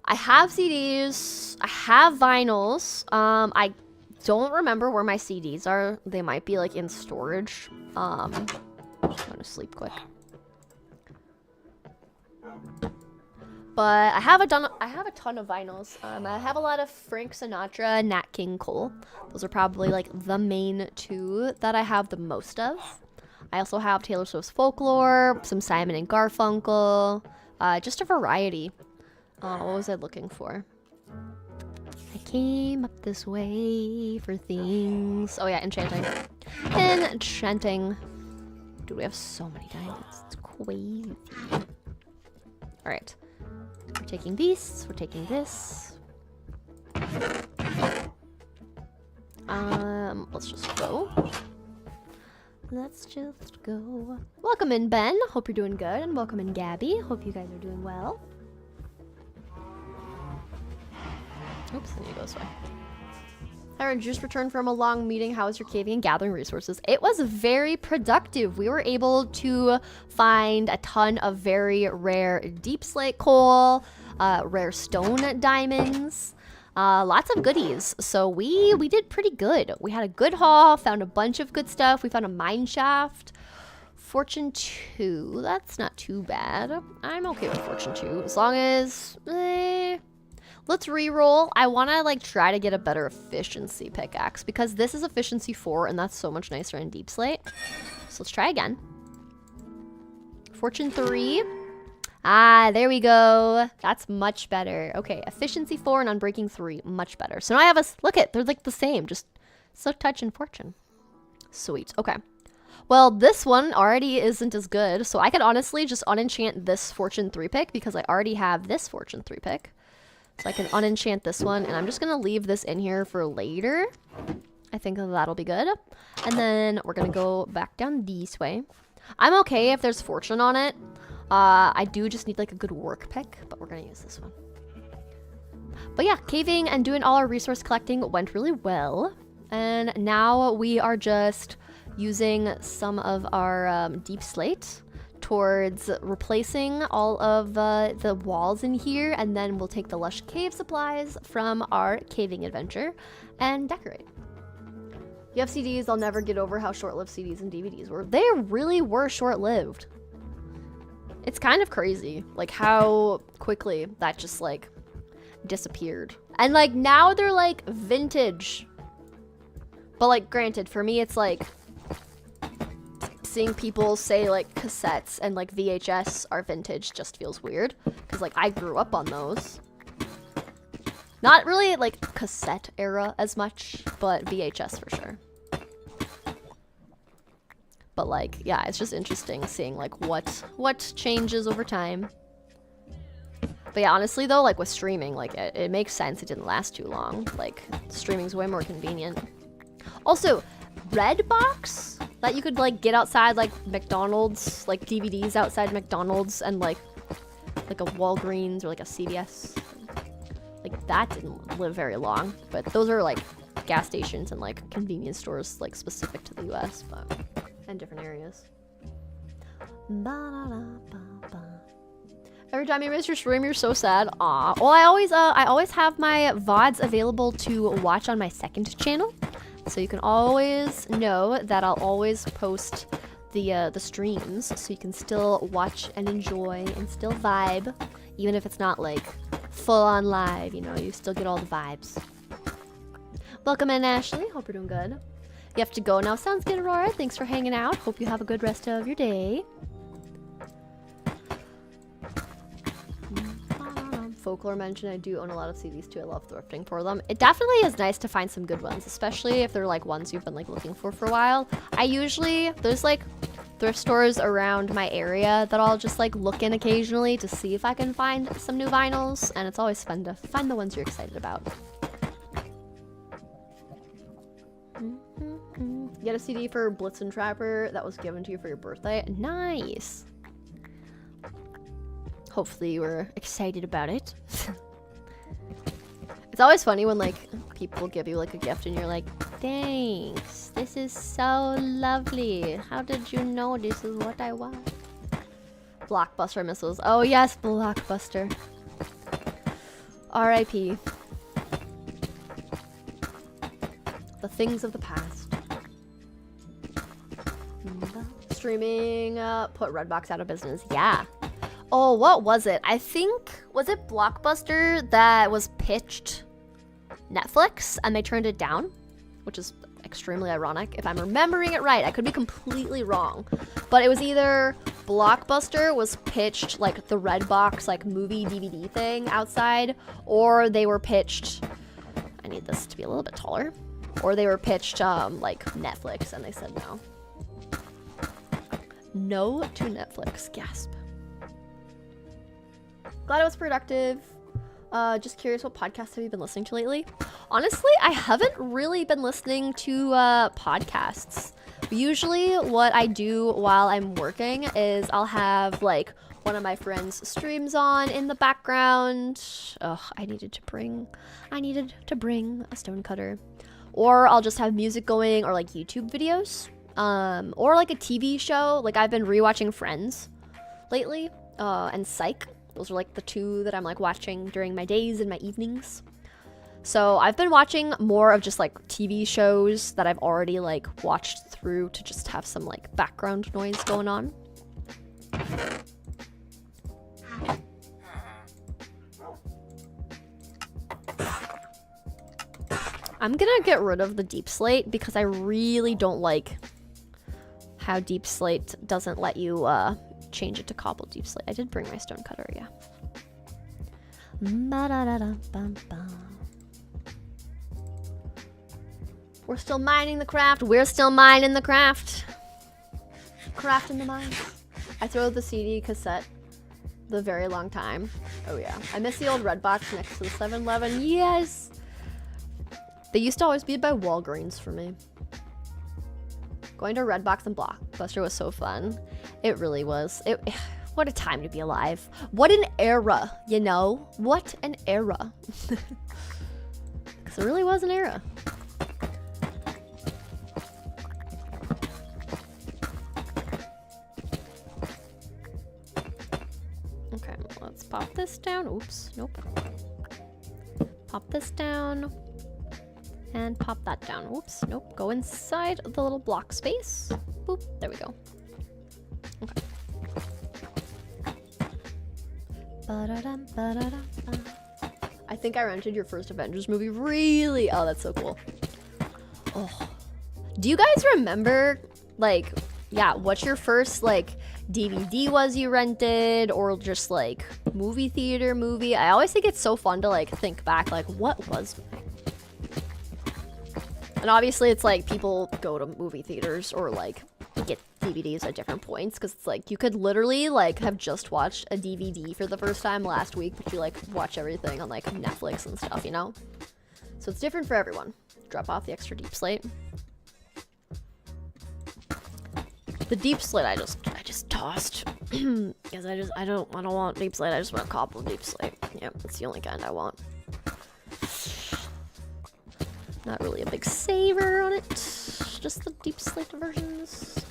I have CDs. I have vinyls. I don't remember where my CDs are. They might be like in storage. I'm gonna sleep quick. But I have a ton of vinyls. I have a lot of Frank Sinatra, Nat King Cole. Those are probably like the main two that I have the most of. I also have Taylor Swift's Folklore, some Simon and Garfunkel, just a variety. What was I looking for? I came up this way for things. Oh yeah, enchanting. Enchanting. Dude, we have so many diamonds. It's crazy. Alright. We're taking these. We're taking this. Let's just go. Let's just go. Welcome in, Ben. Hope you're doing good. And welcome in, Gabby. Hope you guys are doing well. Oops, I need to go this way. Aaron, just returned from a long meeting. How was your caving and gathering resources? It was very productive. We were able to find a ton of very rare deep slate coal, rare stone diamonds, lots of goodies. So we did pretty good. We had a good haul, found a bunch of good stuff. We found a mine shaft. Fortune 2, that's not too bad. I'm okay with Fortune 2 as long as... Let's re-roll. I want to like try to get a better efficiency pickaxe because this is efficiency 4 and that's so much nicer in deep slate. So let's try again. Fortune 3. Ah, there we go. That's much better. Okay, efficiency 4 and unbreaking 3. Much better. So now I have a... Look it, they're like the same. Just Silk Touch and Fortune. Sweet. Okay. Well, this one already isn't as good. So I could honestly just unenchant this Fortune 3 pick because I already have this Fortune 3 pick. So I can unenchant this one, and I'm just going to leave this in here for later. I think that'll be good. And then we're going to go back down this way. I'm okay if there's fortune on it. I do just need like a good work pick, but we're going to use this one. But yeah, caving and doing all our resource collecting went really well. And now we are just using some of our deep slate towards replacing all of the walls in here, and then we'll take the lush cave supplies from our caving adventure and decorate. You have CDs, I'll never get over how short-lived CDs and DVDs were. They really were short-lived. It's kind of crazy, like how quickly that just like disappeared. And like now they're like vintage. But like granted, for me it's like seeing people say like cassettes and like VHS are vintage just feels weird because like I grew up on those. Not really like cassette era as much, but VHS for sure. But like, yeah, it's just interesting seeing like what changes over time. But yeah, honestly though, like with streaming, like it makes sense it didn't last too long. Like streaming's way more convenient. Also, Redbox that you could like get outside like McDonald's, like DVDs outside McDonald's and like a Walgreens or like a CVS. Like that didn't live very long, but those are like gas stations and like convenience stores like specific to the US, but and different areas. Every time you miss your stream, you're so sad. Aw. Well, I always have my VODs available to watch on my second channel. So you can always know that I'll always post the streams, so you can still watch and enjoy and still vibe, even if it's not like full on live. You know, you still get all the vibes. Welcome in, Ashley. Hope you're doing good. You have to go now. Sounds good, Aurora. Thanks for hanging out. Hope you have a good rest of your day. Folklore mentioned I do own a lot of CDs too. I love thrifting for them. It definitely is nice to find some good ones, especially if they're like ones you've been like looking for a while. There's like thrift stores around my area that I'll just like look in occasionally to see if I can find some new vinyls, and it's always fun to find the ones you're excited about. Get a CD for Blitzen Trapper that was given to you for your birthday. Nice. Hopefully you were excited about it. It's always funny when like people give you like a gift and you're like, thanks, this is so lovely. How did you know this is what I want? Blockbuster missiles. Oh yes, Blockbuster. R.I.P. The things of the past. Streaming put Redbox out of business. Yeah. Oh, what was it? I think, was it Blockbuster that was pitched Netflix and they turned it down? Which is extremely ironic if I'm remembering it right. I could be completely wrong. But it was either Blockbuster was pitched like the Redbox like movie DVD thing outside, or they were pitched, I need this to be a little bit taller, or they were pitched like Netflix and they said no. No to Netflix, gasp. Glad it was productive. Just curious, what podcasts have you been listening to lately? Honestly, I haven't really been listening to podcasts. Usually what I do while I'm working is I'll have like one of my friends' streams on in the background. Ugh, I needed to bring a stone cutter. Or I'll just have music going, or like YouTube videos. Or like a TV show. Like I've been rewatching Friends lately, and Psych. Those are like the two that I'm like watching during my days and my evenings. So I've been watching more of just like TV shows that I've already like watched through to just have some like background noise going on. I'm gonna get rid of the deep slate because I really don't like how deep slate doesn't let you change it to cobble deep slate. I did bring my stone cutter, yeah. We're still mining the craft. We're still mining the craft. Crafting the mines. I throw the CD cassette the very long time. Oh yeah. I miss the old red box next to the 7-Eleven. Yes! They used to always be by Walgreens for me. Going to Redbox and Blockbuster was so fun. It really was. What a time to be alive. What an era, you know? What an era. Because it really was an era. Okay, let's pop this down. Oops, nope. Pop this down. And pop that down. Whoops, nope. Go inside the little block space. Boop, there we go. Okay. I think I rented your first Avengers movie. Really? Oh, that's so cool. Oh. Do you guys remember, like, yeah, what your first, like, DVD was you rented, or just, like, movie theater movie? I always think it's so fun to, like, think back, like, what was... And obviously it's like people go to movie theaters or like get DVDs at different points, because it's like you could literally like have just watched a DVD for the first time last week, but you like watch everything on like Netflix and stuff, you know? So it's different for everyone. Drop off the extra deep slate. The deep slate I just tossed because I don't want deep slate. I just want a cobble deep slate. Yeah, that's the only kind I want. Not really a big saver on it, just the deep slate versions.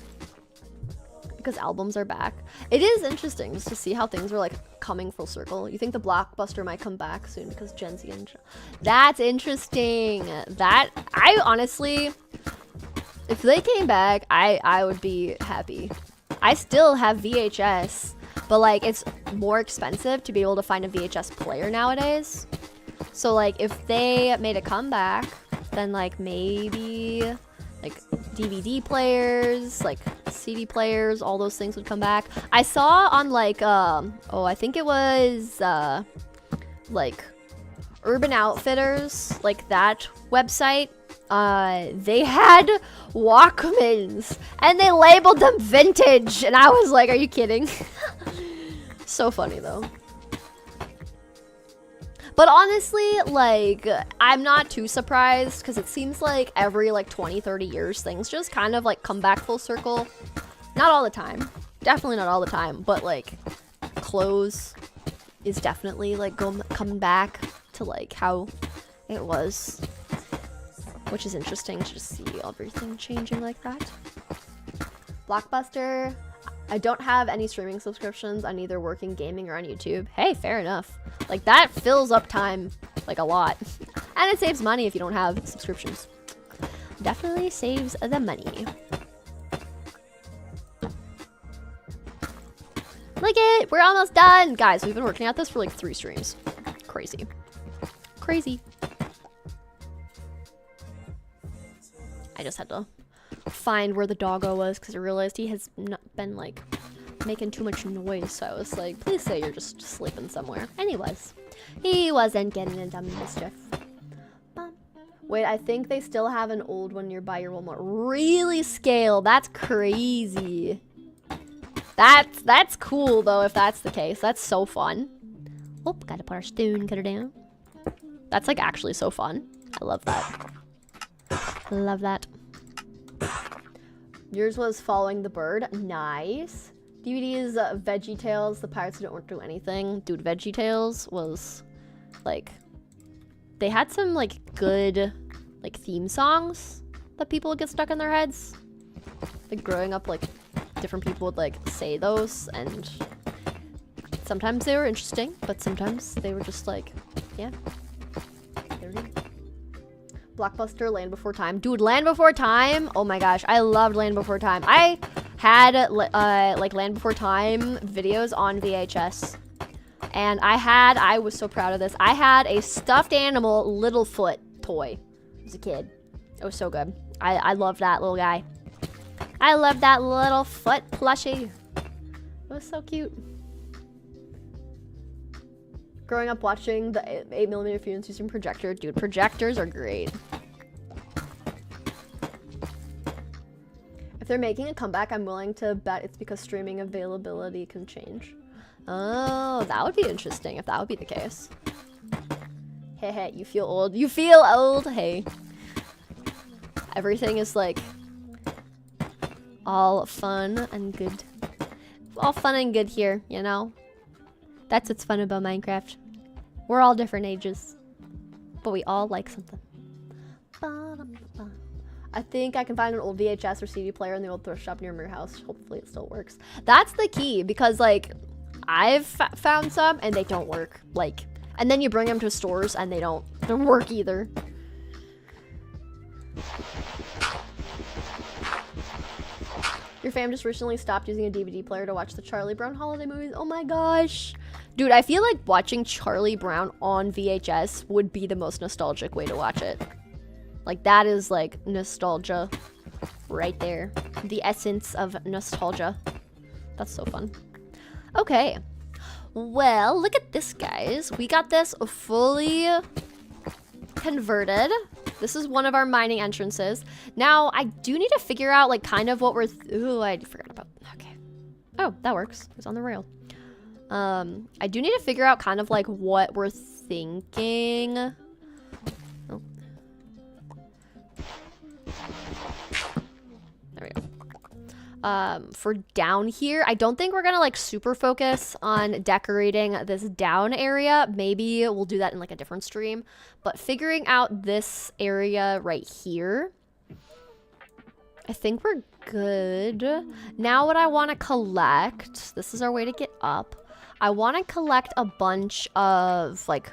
Because albums are back. It is interesting just to see how things are like coming full circle. You think the Blockbuster might come back soon because Gen Z and... That's interesting. That, I honestly, if they came back, I would be happy. I still have VHS, but like it's more expensive to be able to find a VHS player nowadays. So like if they made a comeback, then like maybe like DVD players, like CD players, all those things would come back. I saw on like oh, I think it was like Urban Outfitters, like that website, they had Walkmans and they labeled them vintage, and I was like, are you kidding? So funny though. But honestly, like, I'm not too surprised, because it seems like every, like, 20, 30 years, things just kind of, like, come back full circle. Not all the time. Definitely not all the time. But, like, clothes is definitely, like, coming back to, like, how it was. Which is interesting to just see everything changing like that. Blockbuster. I don't have any streaming subscriptions on either working, gaming, or on YouTube. Hey, fair enough. Like, that fills up time, like, a lot. And it saves money if you don't have subscriptions. Definitely saves the money. Look it! We're almost done! Guys, we've been working at this for like 3 streams. Crazy. Crazy. I just had to find where the doggo was because I realized he has not been like making too much noise. So I was like, please say you're just sleeping somewhere. And he was. He wasn't getting into mischief. Wait, I think they still have an old one nearby your Walmart. Really scale? That's crazy. That's cool though if that's the case. That's so fun. Oh, gotta put our stone cutter down. That's like actually so fun. I love that. Love that. Yours was Following the Bird. Nice. DVD's Veggie Tales, The Pirates Who Don't Do Anything. Dude, Veggie Tales was like, they had some like good like theme songs that people would get stuck in their heads. Like growing up, like different people would like say those, and sometimes they were interesting, but sometimes they were just like, yeah. Blockbuster, Land Before Time. Dude, Land Before Time. Oh my gosh, I loved Land Before Time. I had like Land Before Time videos on VHS. And I was so proud of this. I had a stuffed animal Littlefoot toy as a kid. It was so good. I loved that little guy. I loved that little foot plushie. It was so cute. Growing up watching the 8mm Fusions using projector. Dude, projectors are great. If they're making a comeback, I'm willing to bet it's because streaming availability can change. Oh, that would be interesting if that would be the case. Hey, hey, you feel old. You feel old. Hey. Everything is like all fun and good. All fun and good here, you know? That's what's fun about Minecraft. We're all different ages, but we all like something. I think I can find an old VHS or CD player in the old thrift shop near my house. Hopefully it still works. That's the key, because like I've found some and they don't work. Like, and then you bring them to stores and they don't work either. Your fam just recently stopped using a DVD player to watch the Charlie Brown holiday movies. Oh my gosh. Dude, I feel like watching Charlie Brown on VHS would be the most nostalgic way to watch it. Like, that is like nostalgia right there. The essence of nostalgia. That's so fun. Okay. Well, look at this, guys. We got this fully converted. This is one of our mining entrances. Now, I do need to figure out, like, kind of what we're... Ooh, I forgot about... Okay. Oh, that works. It's on the rail. I do need to figure out kind of, like, what we're thinking. Oh. There we go. For down here, I don't think we're gonna like super focus on decorating this down area. Maybe we'll do that in like a different stream, but figuring out this area right here, I think we're good. Now what I want to collect, this is our way to get up. I want to collect a bunch of like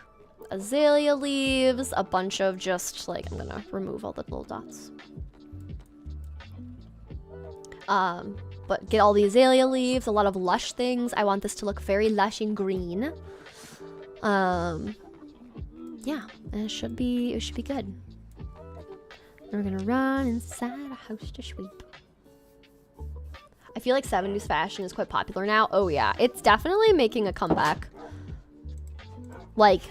azalea leaves, a bunch of just like, I'm gonna remove all the little dots. But get all the azalea leaves, a lot of lush things. I want this to look very lush and green. Yeah, and it should be good. And we're gonna run inside a house to sweep. I feel like 70s fashion is quite popular now. Oh yeah, it's definitely making a comeback. Like,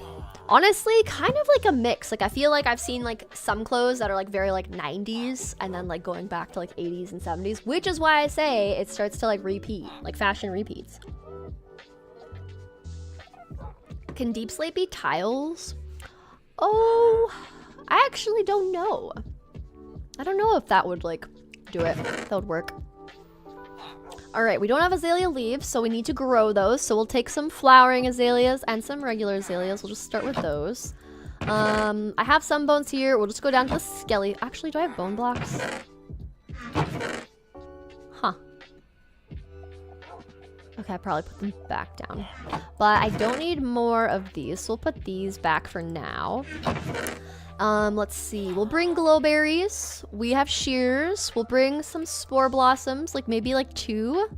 honestly, kind of like a mix. Like, I feel like I've seen like some clothes that are like very like 90s and then like going back to like 80s and 70s, which is why I say it starts to like repeat, like fashion repeats. Can deep slate be tiles? Oh, I actually don't know. I don't know if that would like do it. That would work. All right, we don't have azalea leaves, so we need to grow those. So we'll take some flowering azaleas and some regular azaleas. We'll just start with those. I have some bones here. We'll just go down to the skelly. Actually, do I have bone blocks? Huh. Okay, I probably put them back down. But I don't need more of these, so we'll put these back for now. Let's see. We'll bring glowberries. We have shears. We'll bring some spore blossoms, like maybe like 2,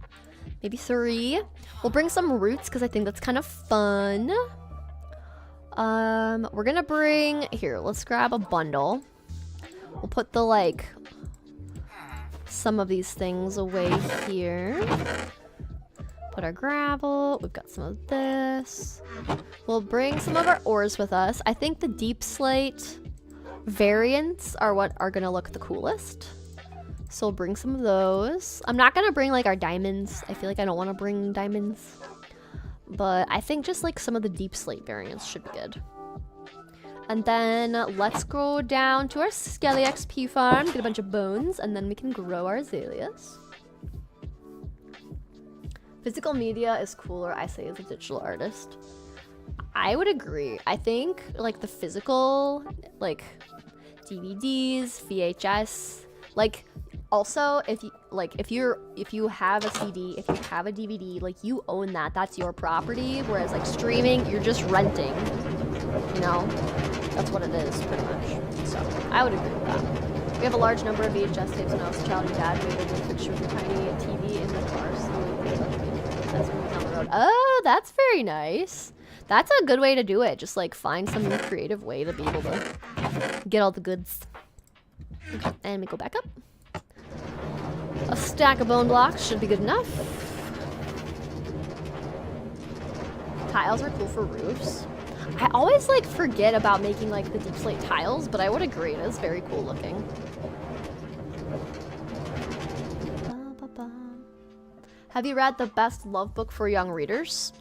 maybe 3. We'll bring some roots because I think that's kind of fun. We're gonna bring, here, let's grab a bundle. We'll put the like some of these things away here. Put our gravel. We've got some of this. We'll bring some of our ores with us. I think the deep slate variants are what are gonna look the coolest. So we'll bring some of those. I'm not gonna bring like our diamonds. I feel like I don't want to bring diamonds. But I think just like some of the deep slate variants should be good. And then let's go down to our Skelly XP farm, get a bunch of bones, and then we can grow our azaleas. Physical media is cooler, I say, as a digital artist. I would agree. I think like the physical, like DVDs, VHS, like also if you have a CD, if you have a DVD, like you own that. That's your property. Whereas like streaming, you're just renting. You know, that's what it is pretty much. So I would agree with that. We have a large number of VHS tapes when I was a child and dad made a little picture of a tiny TV in the car. So that's when we down the road. Oh, that's very nice. That's a good way to do it. Just like find some creative way to be able to get all the goods. Okay, and we go back up. A stack of bone blocks should be good enough. Tiles are cool for roofs. I always like forget about making like the deep slate tiles, but I would agree it is very cool looking. Have you read The Best Love Book for Young Readers?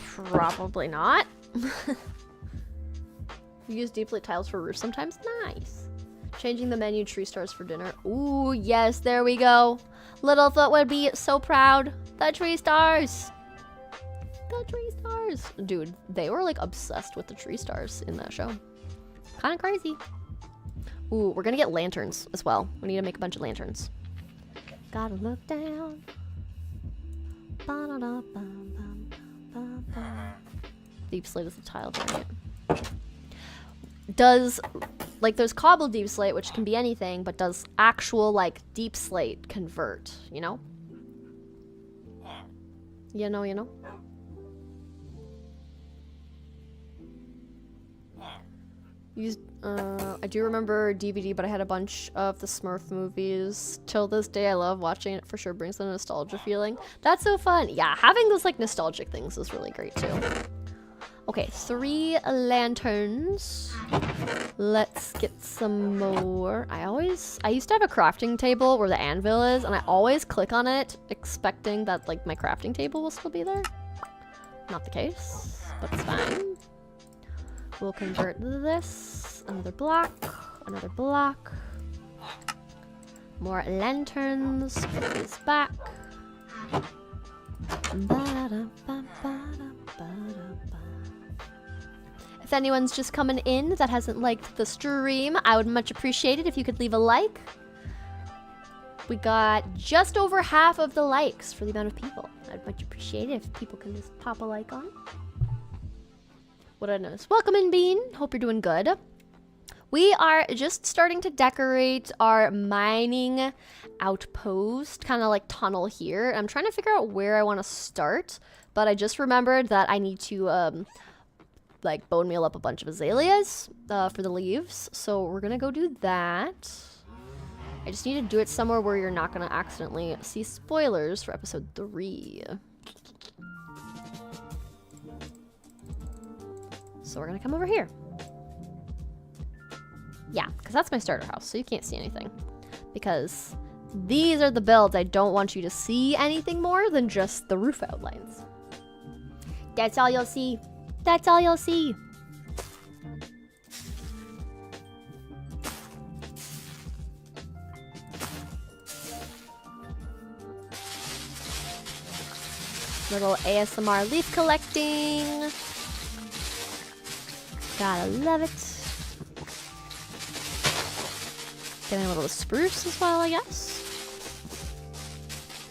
Probably not. You use deep slate tiles for roofs sometimes? Nice. Changing the menu, tree stars for dinner. Ooh, yes, there we go. Littlefoot would be so proud. The tree stars. The tree stars. Dude, they were like obsessed with the tree stars in that show. Kind of crazy. Ooh, we're gonna get lanterns as well. We need to make a bunch of lanterns. Gotta look down. Deep slate is the tile variant. Does, like, there's cobble deep slate, which can be anything, but does actual, like, deep slate convert, you know? You know? Used, I do remember DVD, but I had a bunch of the Smurf movies. Till this day, I love watching it. For sure brings the nostalgia feeling. That's so fun. Yeah, having those, like, nostalgic things is really great, too. Okay, 3 lanterns. Let's get some more. I used to have a crafting table where the anvil is, and I always click on it expecting that, like, my crafting table will still be there. Not the case, but it's fine. We'll convert this. Another block. Another block. More lanterns. Put these back. If anyone's just coming in that hasn't liked the stream, I would much appreciate it if you could leave a like. We got just over half of the likes for the amount of people. I'd much appreciate it if people can just pop a like on. What did I notice? Welcome in, Bean. Hope you're doing good. We are just starting to decorate our mining outpost, kind of like tunnel here. I'm trying to figure out where I want to start, but I just remembered that I need to like bone meal up a bunch of azaleas for the leaves. So we're gonna go do that. I just need to do it somewhere where you're not gonna accidentally see spoilers for episode 3. So we're gonna come over here. Yeah, because that's my starter house, so you can't see anything. Because these are the builds I don't want you to see anything more than just the roof outlines. That's all you'll see. That's all you'll see. Little ASMR leaf collecting. Gotta love it. Getting a little spruce as well, I guess.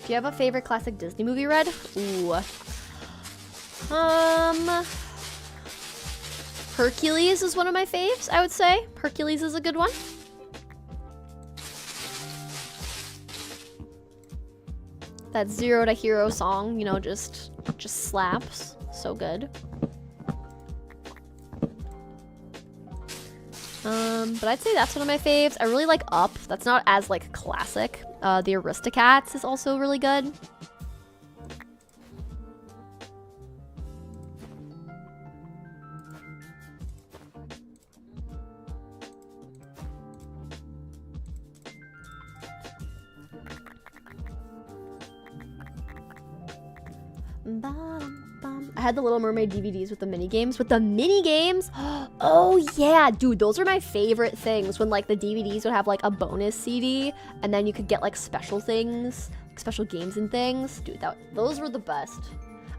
Do you have a favorite classic Disney movie, Red? Ooh. Hercules is one of my faves, I would say. Hercules is a good one. That Zero to Hero song, you know, just slaps. So good. But I'd say that's one of my faves. I really like Up. That's not as like classic. The Aristocats is also really good. I had the Little Mermaid DVDs with the mini games. Oh yeah, dude, those are my favorite things, when like the DVDs would have like a bonus CD and then you could get like special things, like special games and things. Dude, those were the best.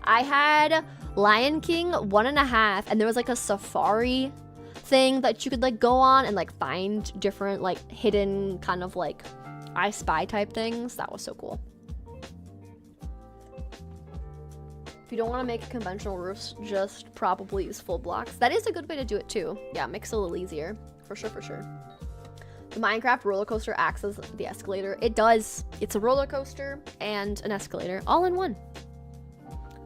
I had Lion King 1.5, and there was like a safari thing that you could like go on and like find different like hidden kind of like I Spy type things. That was so cool. If you don't want to make conventional roofs, just probably use full blocks. That is a good way to do it too. Yeah, it makes it a little easier. For sure, for sure. The Minecraft roller coaster acts as the escalator. It does. It's a roller coaster and an escalator all in one.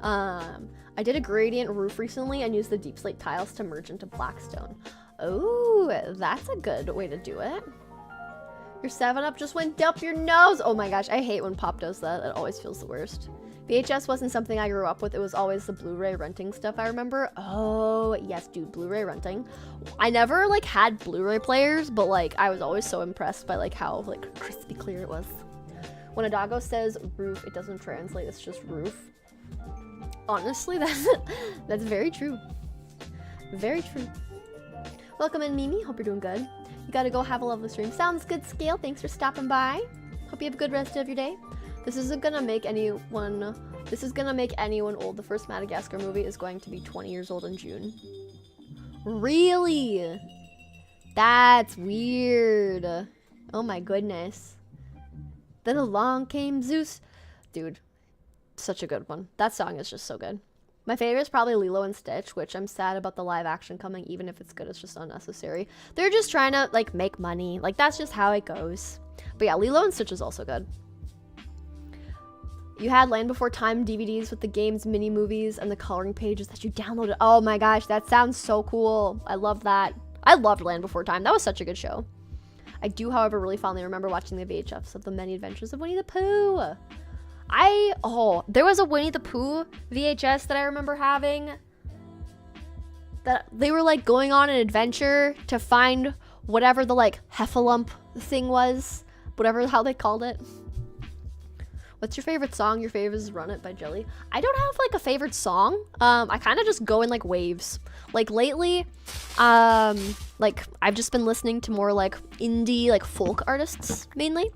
I did a gradient roof recently and used the deep slate tiles to merge into blackstone. Oh, that's a good way to do it. Your 7-Up just went up your nose. Oh my gosh, I hate when Pop does that. It always feels the worst. VHS wasn't something I grew up with. It was always the Blu-ray renting stuff, I remember. Oh, yes, dude, Blu-ray renting. I never, like, had Blu-ray players, but, like, I was always so impressed by, like, how, like, crispy clear it was. When a doggo says roof, it doesn't translate. It's just roof. Honestly, that's very true. Very true. Welcome in, Mimi. Hope you're doing good. You gotta go have a lovely stream. Sounds good, Scale. Thanks for stopping by. Hope you have a good rest of your day. This isn't gonna make anyone old. The first Madagascar movie is going to be 20 years old in June. Really? That's weird. Oh my goodness. Then along came Zeus. Dude, such a good one. That song is just so good. My favorite is probably Lilo and Stitch, which I'm sad about the live action coming. Even if it's good, it's just unnecessary. They're just trying to, like, make money. Like, that's just how it goes. But yeah, Lilo and Stitch is also good. You had Land Before Time DVDs with the games, mini movies, and the coloring pages that you downloaded. Oh my gosh, that sounds so cool. I love that. I loved Land Before Time. That was such a good show. I do, however, really fondly remember watching the VHS of The Many Adventures of Winnie the Pooh. There was a Winnie the Pooh VHS that I remember having. That they were like going on an adventure to find whatever the like heffalump thing was. Whatever how they called it. What's your favorite song? Your favorite is Run It by Jelly. I don't have like a favorite song. I kind of just go in like waves. Like lately, like I've just been listening to more like indie, like folk artists mainly.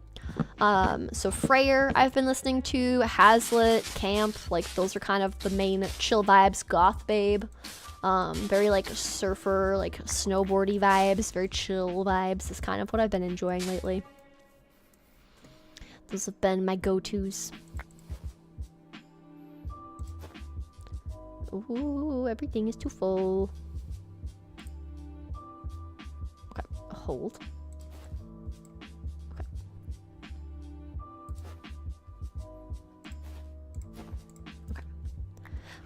So Freyer I've been listening to, Hazlitt, Camp, like those are kind of the main chill vibes. Goth Babe, very like surfer, like snowboardy vibes, very chill vibes is kind of what I've been enjoying lately. Those have been my go-tos. Ooh, everything is too full. Okay, hold. Okay. Okay.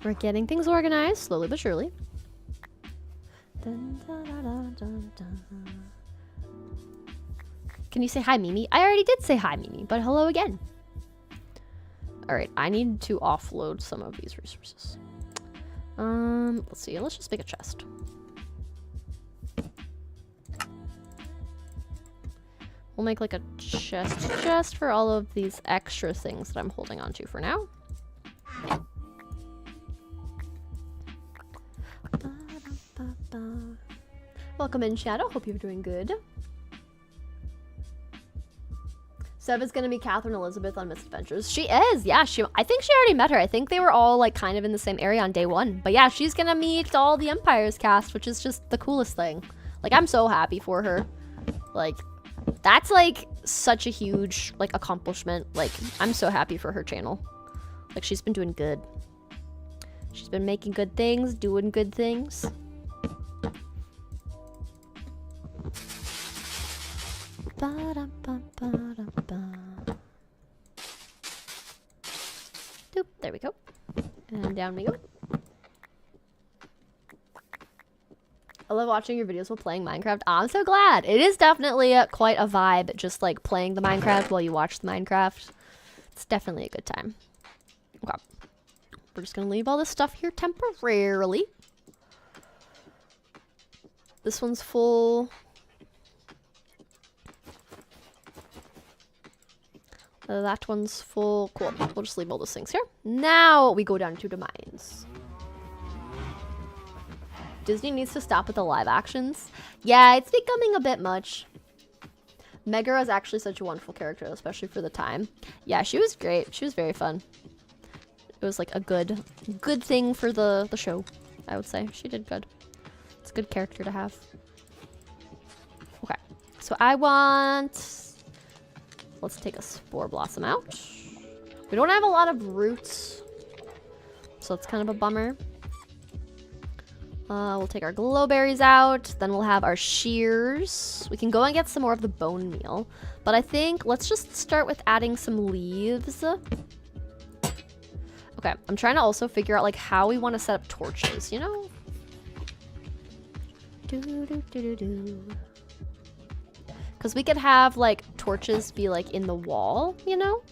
We're getting things organized, slowly but surely. Dun, dun, dun, dun, dun, dun. Can you say hi, Mimi? I already did say hi, Mimi, but hello again. All right, I need to offload some of these resources. Let's see. Let's just make a chest. We'll make like a chest just for all of these extra things that I'm holding on to for now. Welcome in, Shadow. Hope you're doing good. Seb is gonna be Catherine Elizabeth on Misadventures. She is, yeah. I think she already met her. I think they were all like kind of in the same area on day one. But yeah, she's gonna meet all the Empire's cast, which is just the coolest thing. Like, I'm so happy for her. Like, that's like such a huge like accomplishment. Like, I'm so happy for her channel. Like, she's been doing good. She's been making good things, doing good things. Doop, there we go. And down we go. I love watching your videos while playing Minecraft. I'm so glad. It is definitely quite a vibe, just like playing the Minecraft while you watch the Minecraft. It's definitely a good time. Okay. We're just gonna leave all this stuff here temporarily. This one's full. That one's full. Cool. We'll just leave all those things here. Now we go down to the mines. Disney needs to stop with the live actions. Yeah, it's becoming a bit much. Megara is actually such a wonderful character, especially for the time. Yeah, she was great. She was very fun. It was like a good thing for the show, I would say. She did good. It's a good character to have. Okay, so I want... Let's take a Spore Blossom out. We don't have a lot of roots, so it's kind of a bummer. We'll take our glowberries out. Then we'll have our shears. We can go and get some more of the bone meal. But I think let's just start with adding some leaves. Okay, I'm trying to also figure out like how we want to set up torches, you know? Because we could have like torches be like in the wall, you know?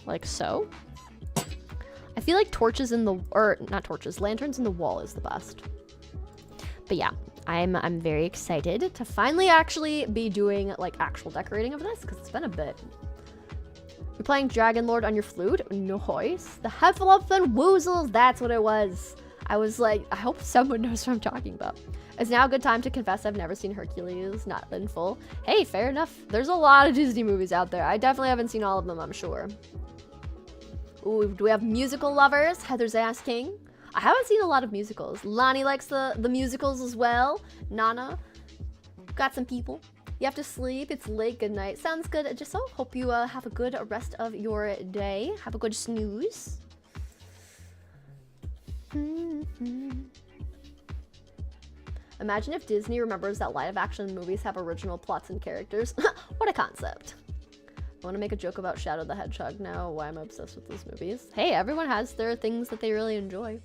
Like so. I feel like torches in the, or not torches, lanterns in the wall is the best. But yeah, I'm very excited to finally actually be doing like actual decorating of this because it's been a bit. You're playing Dragon Lord on your flute? Noise. The Heffalump and Woozles, that's what it was. I was like, I hope someone knows what I'm talking about. It's now a good time to confess I've never seen Hercules, not in full. Hey, fair enough. There's a lot of Disney movies out there. I definitely haven't seen all of them, I'm sure. Ooh, do we have musical lovers? Heather's asking. I haven't seen a lot of musicals. Lonnie likes the musicals as well. Nana. Got some people. You have to sleep. It's late. Good night. Sounds good, Jiso. Hope you have a good rest of your day. Have a good snooze. Imagine if Disney remembers that live action movies have original plots and characters. What a concept. I want to make a joke about Shadow the Hedgehog now, why I'm obsessed with those movies. Hey, everyone has their things that they really enjoy.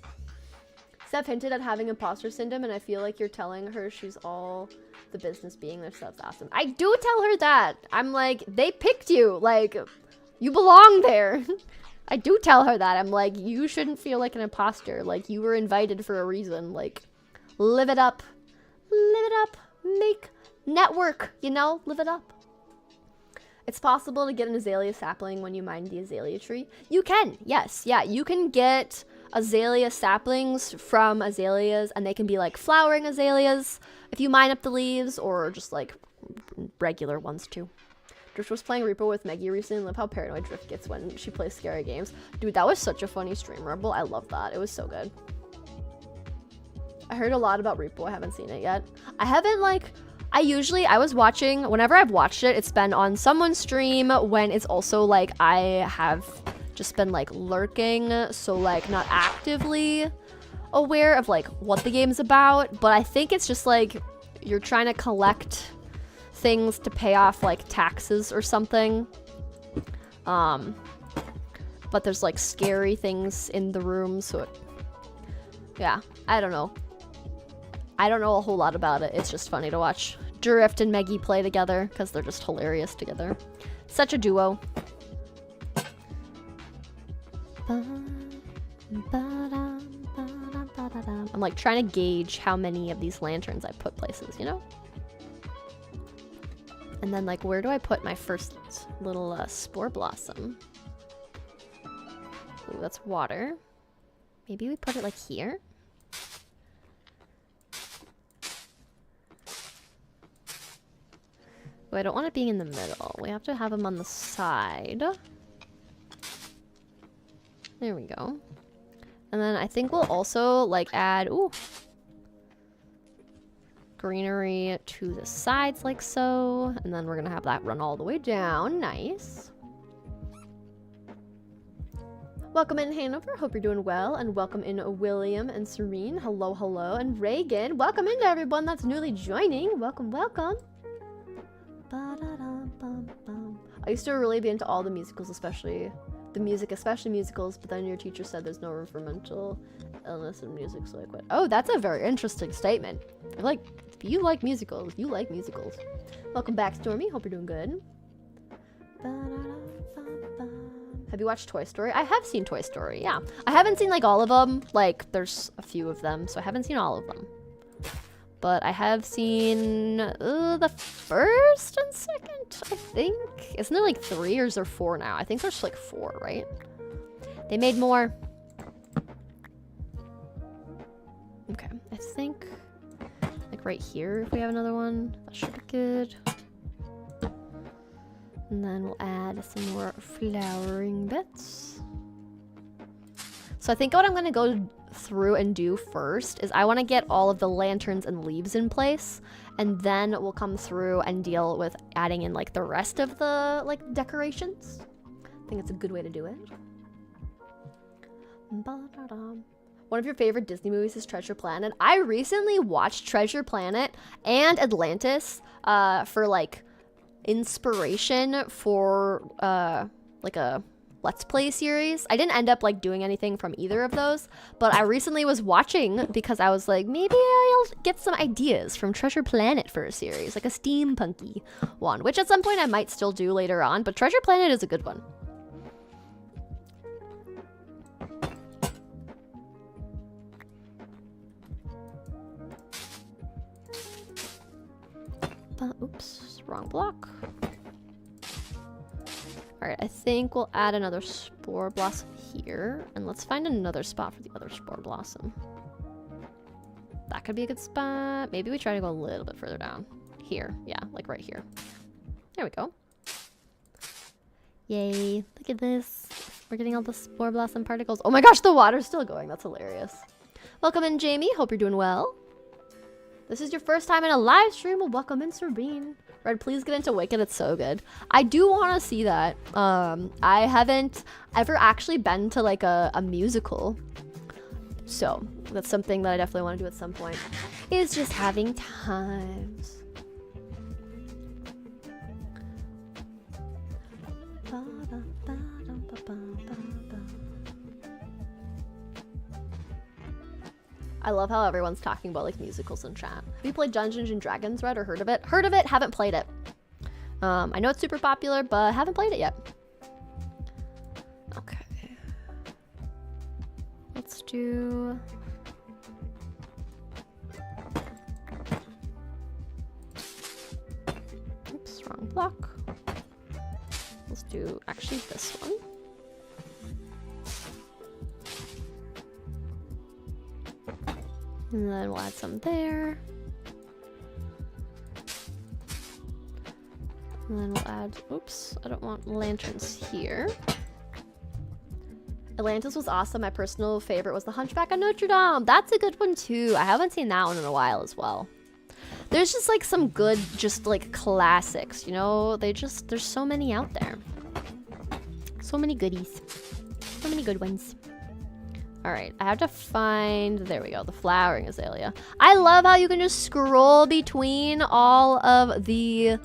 Steph hinted at having imposter syndrome, and I feel like you're telling her she's all the business being there, so that's awesome. I do tell her that. I'm like, they picked you. Like, you belong there. I do tell her that. I'm like, you shouldn't feel like an imposter. Like, you were invited for a reason. Like, live it up. Live it up. Make network, you know? Live it up. It's possible to get an azalea sapling when you mine the azalea tree. You can, yes. Yeah, you can get azalea saplings from azaleas, and they can be like flowering azaleas if you mine up the leaves, or just like regular ones too. Drift was playing Reaper with Maggie recently. Love how paranoid Drift gets when she plays scary games. Dude, that was such a funny stream rumble. I love that. It was so good. I heard a lot about Reaper. I haven't seen it yet. I haven't like... I was watching, whenever I've watched it, it's been on someone's stream when it's also like I have just been like lurking, so like not actively aware of like what the game's about, but I think it's just like you're trying to collect things to pay off like taxes or something. But there's like scary things in the room, so yeah, I don't know. I don't know a whole lot about it. It's just funny to watch Drift and Maggie play together because they're just hilarious together. Such a duo. I'm like trying to gauge how many of these lanterns I put places, you know? And then like, where do I put my first little spore blossom? Ooh, that's water. Maybe we put it like here? Oh, I don't want it being in the middle. We have to have them on the side. There we go. And then I think we'll also like add, ooh, greenery to the sides like so. And then we're gonna have that run all the way down. Nice. Welcome in, Hanover. Hope you're doing well. And welcome in, William and Serene. Hello, hello. And Reagan. Welcome into everyone that's newly joining. Welcome, welcome. I used to really be into all the musicals, especially the music, especially musicals, but then your teacher said there's no room for mental illness in music, so I quit. Oh, that's a very interesting statement. Like, if you like musicals, you like musicals. Welcome back, Stormy. Hope you're doing good. Have you watched Toy Story? I have seen Toy Story, yeah. I haven't seen like all of them. Like, there's a few of them, so I haven't seen all of them. But I have seen the first and second, I think. Isn't there like 3 or is there 4 now? I think there's like 4, right? They made more. Okay, I think like right here, if we have another one, that should be good. And then we'll add some more flowering bits. So I think what I'm gonna go through and do first is I want to get all of the lanterns and leaves in place, and then we'll come through and deal with adding in like the rest of the like decorations. I think it's a good way to do it. One of your favorite Disney movies is Treasure Planet. I recently watched Treasure Planet and Atlantis for like inspiration for like a Let's Play series. I didn't end up like doing anything from either of those, but I recently was watching because I was like, maybe I'll get some ideas from Treasure Planet for a series, like a steampunky one, which at some point I might still do later on, but Treasure Planet is a good one. Oops, wrong block. Alright, I think we'll add another spore blossom here. And let's find another spot for the other spore blossom. That could be a good spot. Maybe we try to go a little bit further down. Here. Yeah, like right here. There we go. Yay. Look at this. We're getting all the spore blossom particles. Oh my gosh, the water's still going. That's hilarious. Welcome in, Jamie. Hope you're doing well. This is your first time in a live stream. Well, welcome in, Sabine. Red, please get into Wicked. It's so good. I do want to see that. I haven't ever actually been to like a musical. So that's something that I definitely want to do at some point. Is just having times. I love how everyone's talking about like musicals in chat. Have you played Dungeons and Dragons, Red, or heard of it? Heard of it, haven't played it. I know it's super popular, but haven't played it yet. Okay. Let's do... Oops, wrong block. Let's do actually this one. And then we'll add some there. And then we'll add, oops, I don't want lanterns here. Atlantis was awesome. My personal favorite was The Hunchback of Notre Dame. That's a good one too. I haven't seen that one in a while as well. There's just like some good, just like classics, you know? There's so many out there. So many goodies. So many good ones. All right, I have to find, there we go, the flowering azalea. I love how you can just scroll between all of the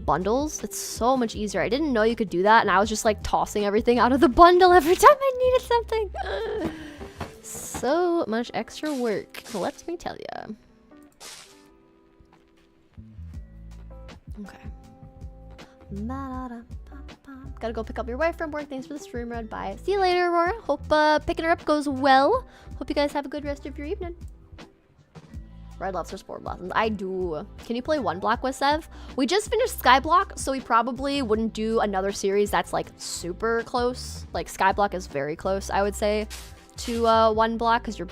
bundles. It's so much easier. I didn't know you could do that, and I was just like tossing everything out of the bundle every time I needed something. So much extra work, let me tell you. Okay. Gotta go pick up your wife from work. Thanks for the stream, Red. Bye. See you later, Aurora. Hope picking her up goes well. Hope you guys have a good rest of your evening. Red loves her spore blossoms. I do. Can you play one block with Sev? We just finished Skyblock, so we probably wouldn't do another series that's like super close. Like Skyblock is very close, I would say, to one block because you're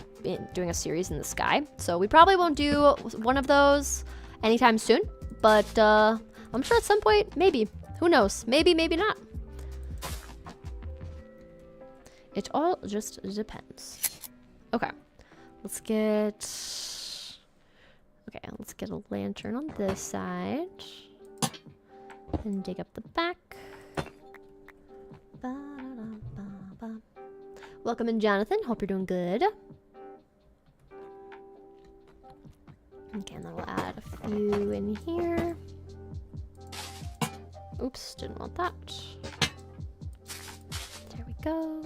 doing a series in the sky. So we probably won't do one of those anytime soon. But I'm sure at some point, maybe. Who knows? Maybe, maybe not. It all just depends. Okay. Let's get a lantern on this side. And dig up the back. Ba-da-da-ba-ba. Welcome in, Jonathan. Hope you're doing good. Okay, and then we'll add a few in here. Oops, didn't want that. There we go.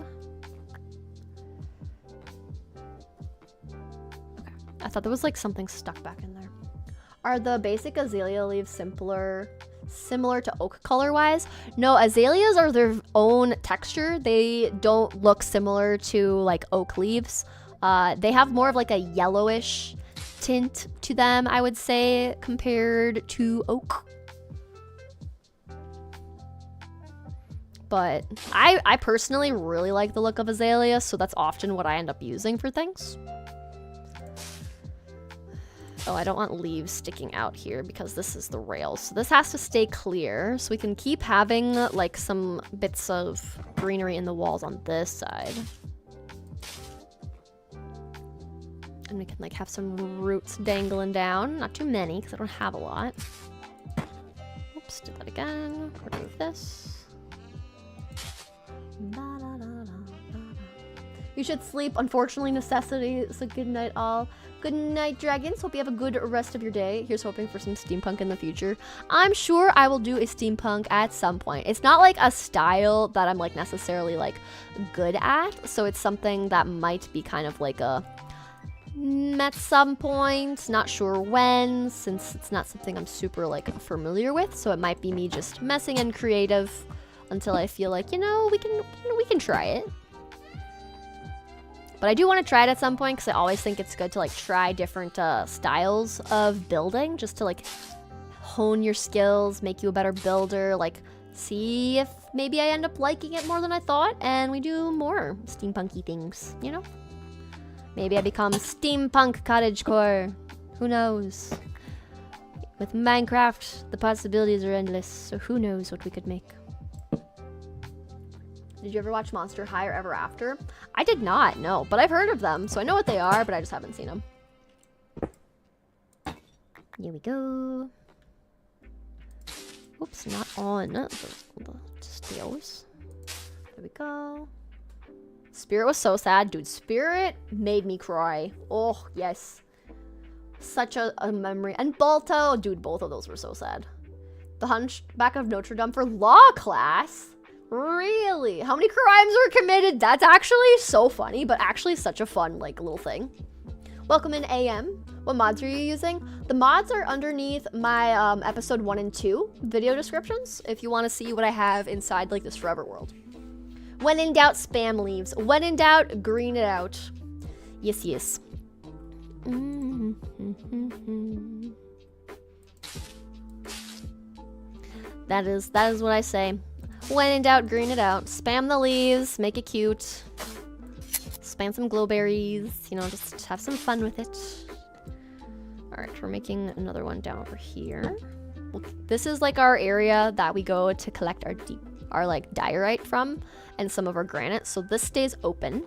Okay, I thought there was like something stuck back in there. Are the basic azalea leaves similar to oak color-wise? No, azaleas are their own texture. They don't look similar to like oak leaves. They have more of like a yellowish tint to them, I would say, compared to oak. But I personally really like the look of azalea, so that's often what I end up using for things. Oh, I don't want leaves sticking out here because this is the rail. So this has to stay clear so we can keep having like some bits of greenery in the walls on this side. And we can like have some roots dangling down. Not too many because I don't have a lot. Oops, did that again. Remove this. You should sleep. Unfortunately, necessity. So good night, all. Good night, dragons. Hope you have a good rest of your day. Here's hoping for some steampunk in the future. I'm sure I will do a steampunk at some point. It's not like a style that I'm like necessarily like good at. So it's something that might be kind of like a at some point. Not sure when, since it's not something I'm super like familiar with. So it might be me just messing in creative until I feel like, we can try it. But I do want to try it at some point because I always think it's good to like try different styles of building just to like hone your skills, make you a better builder, like see if maybe I end up liking it more than I thought and we do more steampunky things, Maybe I become steampunk cottagecore. Who knows? With Minecraft, the possibilities are endless, so who knows what we could make. Did you ever watch Monster High or Ever After? I did not, no, but I've heard of them, so I know what they are, but I just haven't seen them. Here we go. Oops, not on the stills. There we go. Spirit was so sad. Dude, Spirit made me cry. Oh, yes. Such a memory. And Balto. Dude, both of those were so sad. The Hunchback of Notre Dame for law class? Really? How many crimes were committed? That's actually so funny, but actually such a fun, like, little thing. Welcome in, AM. What mods are you using? The mods are underneath my episode 1 and 2 video descriptions, if you want to see what I have inside, like, this forever world. When in doubt, spam leaves. When in doubt, green it out. Yes, yes. That is what I say. When in doubt, green it out. Spam the leaves, make it cute. Spam some glowberries, just have some fun with it. Alright, we're making another one down over here. This is like our area that we go to collect our like diorite from and some of our granite, so this stays open.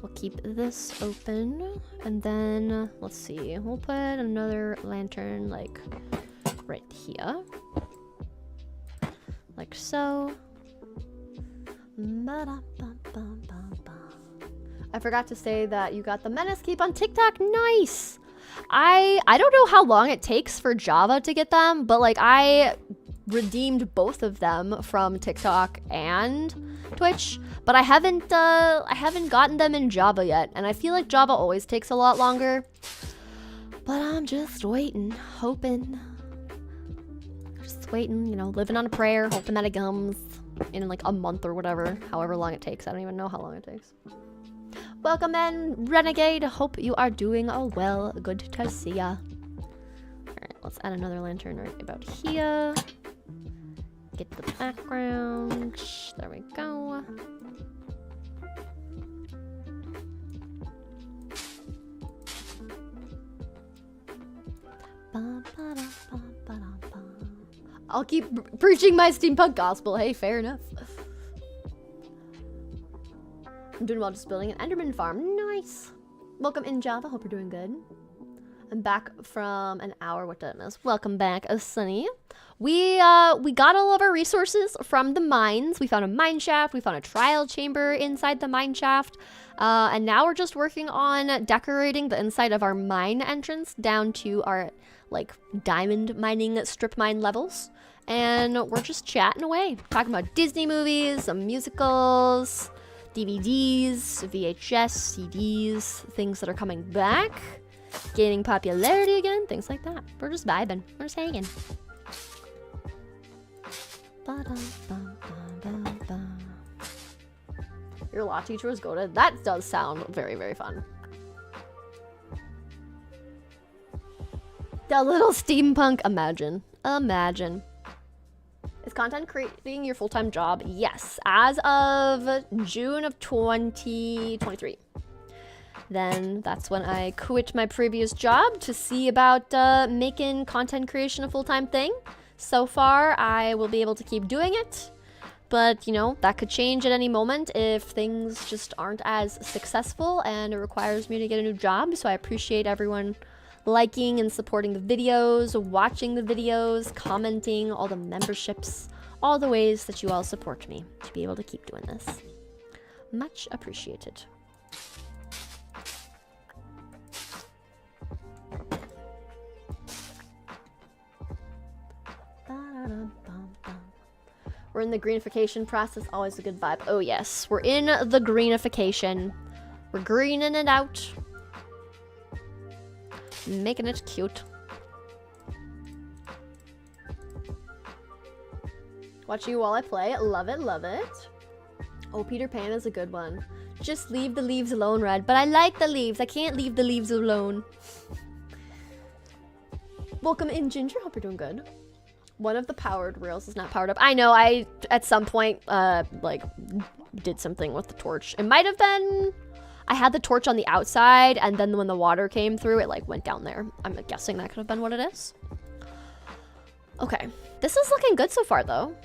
We'll keep this open, and then let's see, we'll put another lantern like right here. Like so. I forgot to say that you got the Menace Keep on TikTok. Nice! I don't know how long it takes for Java to get them, but like I redeemed both of them from TikTok and Twitch, but I haven't gotten them in Java yet, and I feel like Java always takes a lot longer. But I'm just waiting, hoping. Just waiting, living on a prayer, hoping that it comes in like a month or whatever, however long it takes. I don't even know how long it takes. Welcome in, Renegade. Hope you are doing well. Good to see ya. Alright, let's add another lantern right about here. Get the background. There we go. I'll keep preaching my steampunk gospel. Hey, fair enough. I'm doing well just building an Enderman farm. Nice. Welcome in, Java. Hope you're doing good. I'm back from an hour. What did I miss? Welcome back, Sunny. We got all of our resources from the mines. We found a mine shaft. We found a trial chamber inside the mine shaft. And now we're just working on decorating the inside of our mine entrance down to our, like, diamond mining strip mine levels. And we're just chatting away, talking about Disney movies, some musicals, DVDs, VHS, CDs, things that are coming back, gaining popularity again, things like that. We're just vibing. We're just hanging. Your law teacher was goated. That does sound very, very fun. The little steampunk. Imagine. Imagine. Is content creating your full-time job? Yes. As of June of 2023. Then that's when I quit my previous job to see about making content creation a full-time thing. So far, I will be able to keep doing it. But, you know, that could change at any moment if things just aren't as successful and it requires me to get a new job. So I appreciate everyone liking and supporting the videos, watching the videos, commenting, all the memberships, all the ways that you all support me to be able to keep doing this. Much appreciated. We're in the greenification process, always a good vibe. Oh yes, we're in the greenification. We're greening it out. Making it cute. Watching you while I play. Love it, love it. Oh, Peter Pan is a good one. Just leave the leaves alone, Red. But I like the leaves. I can't leave the leaves alone. Welcome in, Ginger. Hope you're doing good. One of the powered rails is not powered up. I know, I, at some point, like, did something with the torch. It might have been... I had the torch on the outside, and then when the water came through, it, like, went down there. I'm guessing that could have been what it is. Okay. This is looking good so far, though.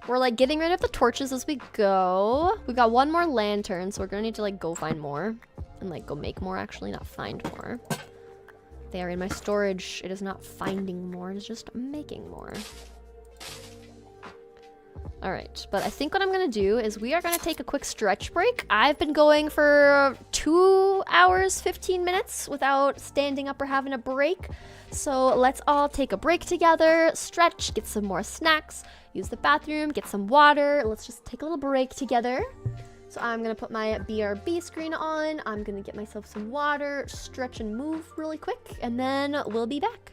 We're, like, getting rid of the torches as we go. We got one more lantern, so we're gonna need to, like, go find more. And, like, go make more, actually, not find more. They are in my storage. It is not finding more, it is just making more. Alright, but I think what I'm gonna do is we are gonna take a quick stretch break. I've been going for 2 hours, 15 minutes without standing up or having a break. So let's all take a break together, stretch, get some more snacks, use the bathroom, get some water. Let's just take a little break together. So I'm gonna put my BRB screen on. I'm gonna get myself some water, stretch and move really quick, and then we'll be back.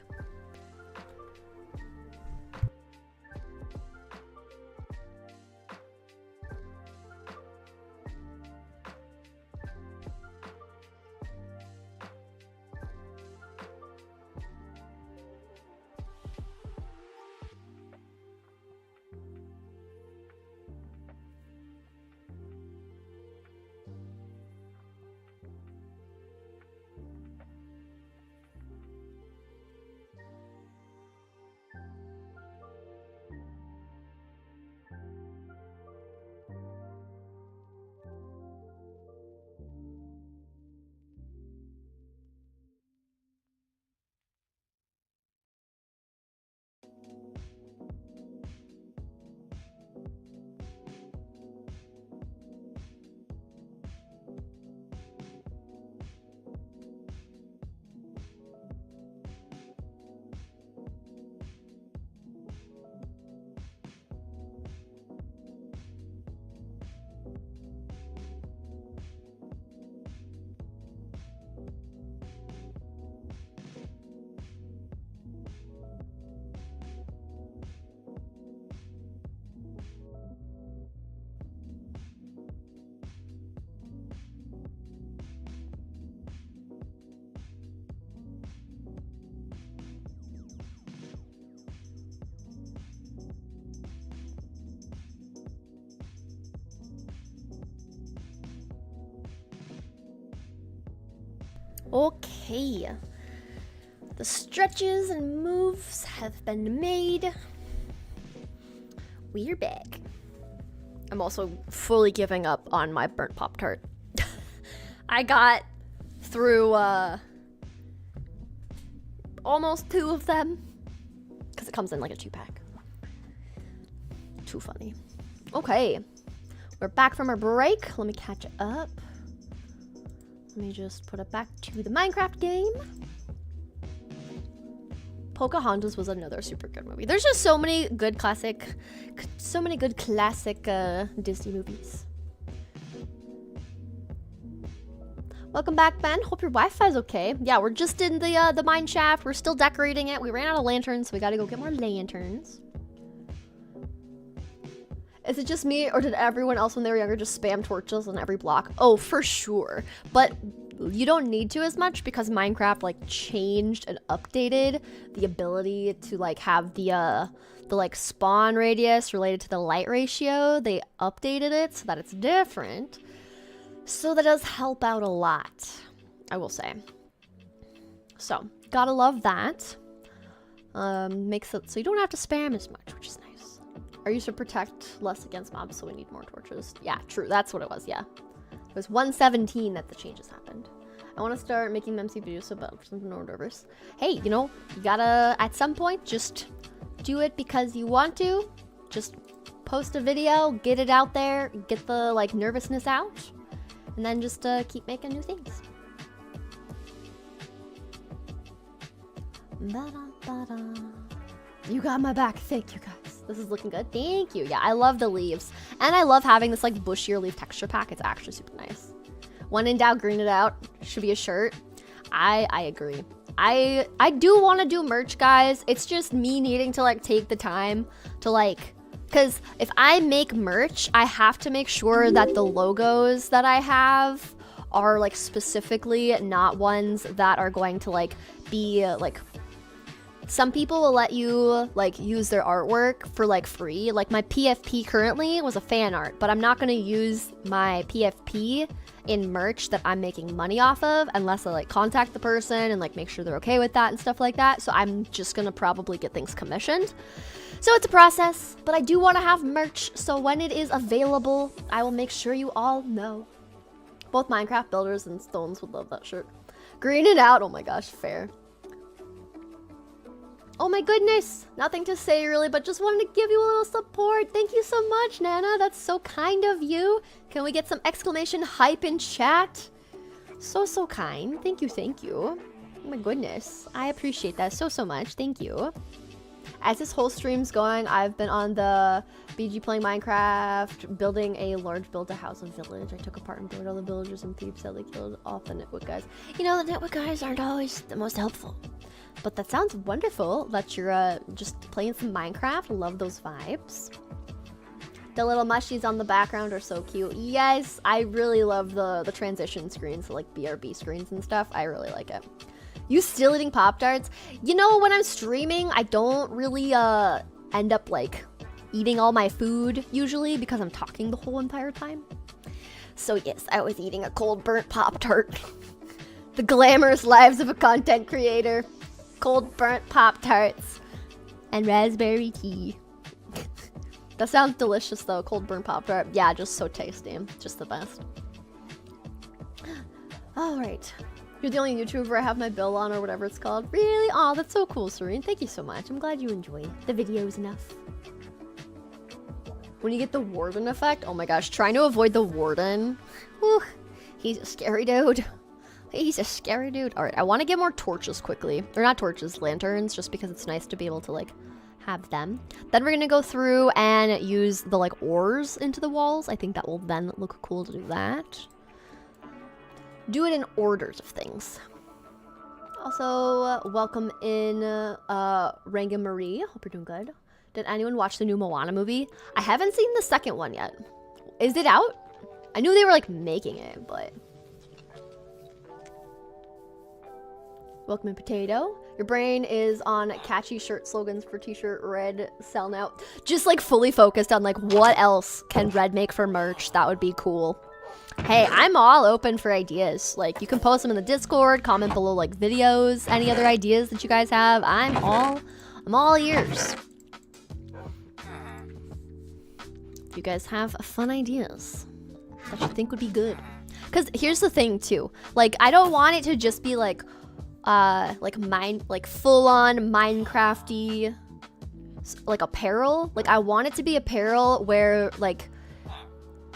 Okay, the stretches and moves have been made. We're back. I'm also fully giving up on my burnt Pop-Tart. I got through almost 2 of them. Because it comes in like a 2-pack. Too funny. Okay. We're back from our break. Let me catch up. Let me just put it back to the Minecraft game. Pocahontas was another super good movie. There's just so many good classic Disney movies. Welcome back, Ben. Hope your Wi-Fi's okay. Yeah, we're just in the mine shaft. We're still decorating it. We ran out of lanterns, so we gotta go get more lanterns. Is it just me, or did everyone else when they were younger just spam torches on every block? Oh, for sure. But you don't need to as much because Minecraft like changed and updated the ability to like have the like spawn radius related to the light ratio. They updated it so that it's different. So that does help out a lot, I will say. So, gotta love that. Makes it so you don't have to spam as much, which is nice. Are used to protect less against mobs, so we need more torches. Yeah, true. That's what it was, yeah. It was 117 that the changes happened. I want to start making MC videos so about some orders. Hey, you know, you gotta, at some point, just do it because you want to. Just post a video, get it out there, get the, like, nervousness out, and then just keep making new things. You got my back. Thank you, guys. This is looking good. Thank you. Yeah, I love the leaves. And I love having this, like, bushier leaf texture pack. It's actually super nice. When in doubt, green it out. Should be a shirt. I agree. I do want to do merch, guys. It's just me needing to, like, take the time to, like... Because if I make merch, I have to make sure that the logos that I have are, like, specifically not ones that are going to, like, be, like... Some people will let you, like, use their artwork for, like, free. Like, my PFP currently was a fan art, but I'm not going to use my PFP in merch that I'm making money off of unless I, like, contact the person and, like, make sure they're okay with that and stuff like that. So I'm just going to probably get things commissioned. So it's a process, but I do want to have merch. So when it is available, I will make sure you all know. Both Minecraft builders and Stones would love that shirt. Green it out. Oh my gosh, fair. Oh my goodness, nothing to say really, but just wanted to give you a little support. Thank you so much, Nana. That's so kind of you. Can we get some exclamation hype in chat? So kind. Thank you, thank you. Oh my goodness, I appreciate that so much. Thank you. As this whole stream's going, I've been on the BG playing Minecraft, building a large build-a-house and village. I took apart and burned all the villagers and thieves that they killed off the network guys. You know, the network guys aren't always the most helpful. But that sounds wonderful that you're just playing some Minecraft. Love those vibes. The little mushies on the background are so cute. Yes, I really love the transition screens, like BRB screens and stuff. I really like it. You still eating Pop-Tarts? You know, when I'm streaming, I don't really end up like eating all my food usually because I'm talking the whole entire time. So yes, I was eating a cold burnt Pop-Tart. The glamorous lives of a content creator. Cold burnt Pop-Tarts and raspberry tea. That sounds delicious though, cold burnt Pop-Tart. Yeah, just so tasty. Just the best. Alright. You're the only YouTuber I have my bill on or whatever it's called. Really? Aw, that's so cool, Serene. Thank you so much. I'm glad you enjoy the videos enough. When you get the warden effect, oh my gosh, trying to avoid the warden. Whew, he's a scary dude. He's a scary dude. All right, I want to get more torches quickly. Or not torches, lanterns, just because it's nice to be able to, like, have them. Then we're going to go through and use the, like, ores into the walls. I think that will then look cool to do that. Do it in orders of things. Also, welcome in Ranga Marie. Hope you're doing good. Did anyone watch the new Moana movie? I haven't seen the second one yet. Is it out? I knew they were, like, making it, but... Welcome in Potato. Your brain is on catchy shirt slogans for t-shirt Red sell now. Just like fully focused on like what else can Red make for merch. That would be cool. Hey, I'm all open for ideas. Like you can post them in the Discord, comment below like videos, any other ideas that you guys have. I'm all ears. If you guys have fun ideas that you think would be good. Because here's the thing too. Like I don't want it to just be like like full-on Minecrafty like apparel. Like I want it to be apparel where like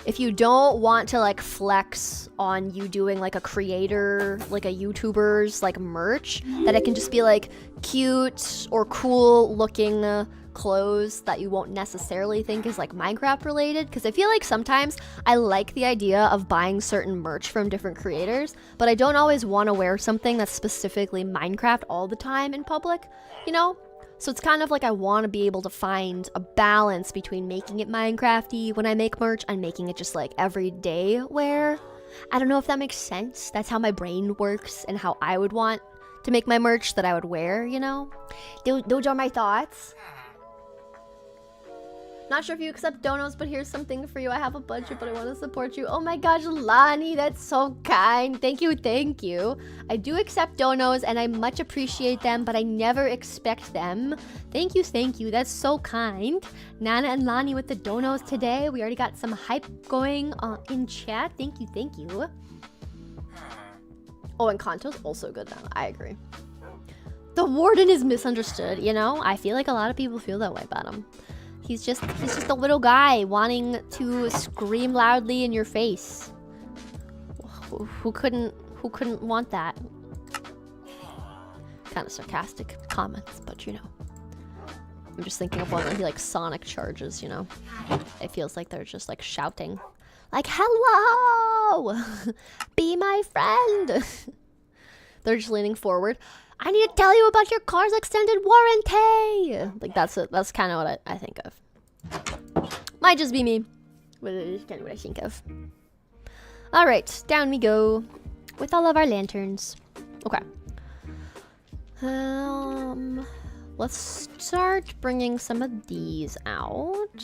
if you don't want to like flex on you doing like a creator, like a YouTuber's like merch, that it can just be like cute or cool looking clothes that you won't necessarily think is like Minecraft related. Because I feel like sometimes I like the idea of buying certain merch from different creators, but I don't always want to wear something that's specifically Minecraft all the time in public, you know? So it's kind of like I want to be able to find a balance between making it Minecrafty when I make merch and making it just like everyday wear. I don't know if that makes sense. That's how my brain works and how I would want to make my merch that I would wear, you know? Those are my thoughts. Not sure if you accept donos, but here's something for you. I have a budget, but I want to support you. Oh my gosh, Lani, that's so kind. Thank you, thank you. I do accept donos, and I much appreciate them, but I never expect them. Thank you, thank you. That's so kind. Nana and Lani with the donos today. We already got some hype going in chat. Thank you, thank you. Oh, and Kanto's also good now. I agree. The warden is misunderstood, you know? I feel like a lot of people feel that way about him. He's just a little guy wanting to scream loudly in your face. Who couldn't want that? Kind of sarcastic comments, but you know. I'm just thinking of when he like Sonic charges, you know. It feels like they're just like shouting. Like, hello! Be my friend! They're just leaning forward. I need to tell you about your car's extended warranty. Like that's kind of what I think of. Might just be me, but it is kind of what I think of. All right, down we go with all of our lanterns. Okay. Let's start bringing some of these out.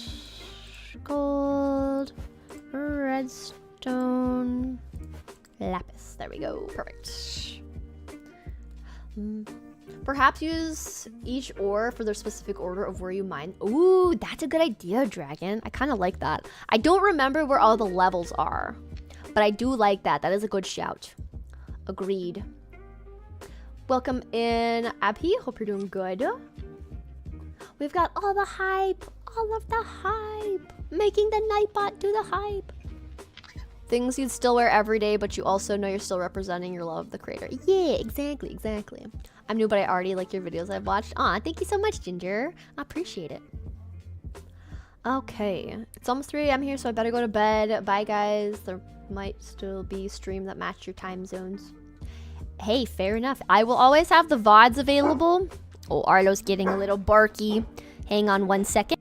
Gold, redstone, lapis. There we go. Perfect. Perhaps use each ore for their specific order of where you mine. Ooh, that's a good idea, Dragon. I kind of like that. I don't remember where all the levels are, but I do like that. That is a good shout. Agreed. Welcome in, Abhi. Hope you're doing good. We've got all the hype. All of the hype. Making the Nightbot do the hype. Things you'd still wear every day, but you also know you're still representing your love of the creator. Yeah, exactly, exactly. I'm new, but I already like your videos I've watched. Aw, thank you so much, Ginger. I appreciate it. Okay, it's almost 3 AM here, so I better go to bed. Bye, guys. There might still be stream that match your time zones. Hey, fair enough. I will always have the VODs available. Oh, Arlo's getting a little barky. Hang on 1 second.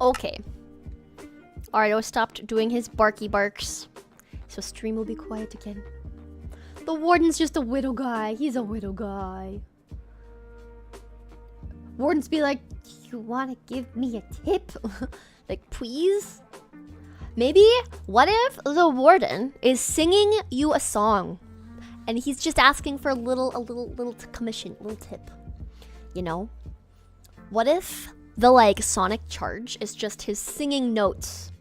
Okay. Arlo stopped doing his barky barks, so stream will be quiet again. The warden's just a widow guy. He's a widow guy. Wardens be like, you want to give me a tip? Like, please? Maybe, what if the warden is singing you a song and he's just asking for a little commission, a little tip, you know? What if the like sonic charge is just his singing notes?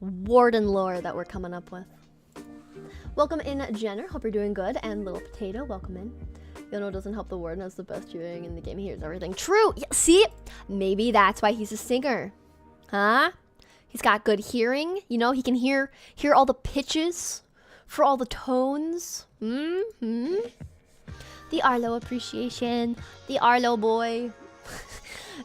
Warden lore that we're coming up with. Welcome in, Jenner. Hope you're doing good. And Little Potato, welcome in. Yono doesn't help the warden as the best hearing in the game. He hears everything. True. Yeah, see, maybe that's why he's a singer, huh? He's got good hearing. You know, he can hear all the pitches for all the tones. The Arlo appreciation. The Arlo boy.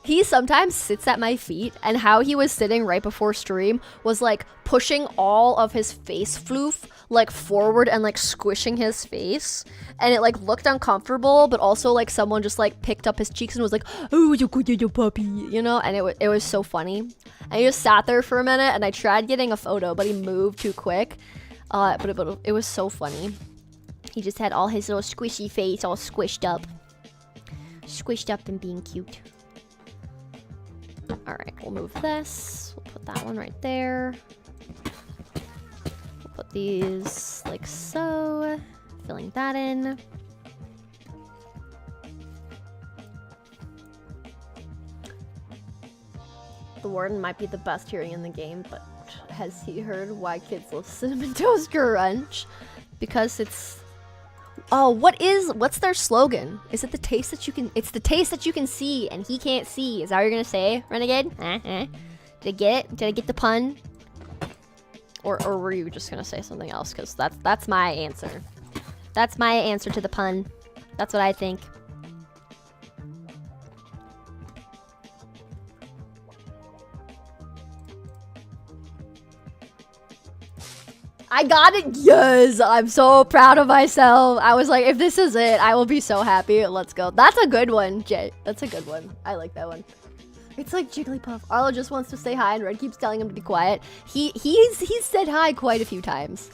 He sometimes sits at my feet, and how he was sitting right before stream was like pushing all of his face floof like forward and like squishing his face, and it like looked uncomfortable, but also like someone just like picked up his cheeks and was like, oh, you good little puppy, you know? And it was so funny. And he just sat there for a minute, and I tried getting a photo, but he moved too quick. But it was so funny. He just had all his little squishy face all squished up. Squished up and being cute. Alright, we'll move this. We'll put that one right there. We'll put these like so. Filling that in. The warden might be the best hearing in the game, but has he heard why kids love Cinnamon Toast Crunch? Because it's... Oh, what's their slogan? Is it the taste that you can... It's the taste that you can see and he can't see. Is that what you're gonna say, Renegade? Did I get it? Did I get the pun? Or were you just gonna say something else? Because that's my answer. That's my answer to the pun. That's what I think. I got it. Yes, I'm so proud of myself. I was like, if this is it, I will be so happy. Let's go. That's a good one, Jay. That's a good one. I like that one. It's like Jigglypuff. Arlo just wants to say hi, and Red keeps telling him to be quiet. He's said hi quite a few times.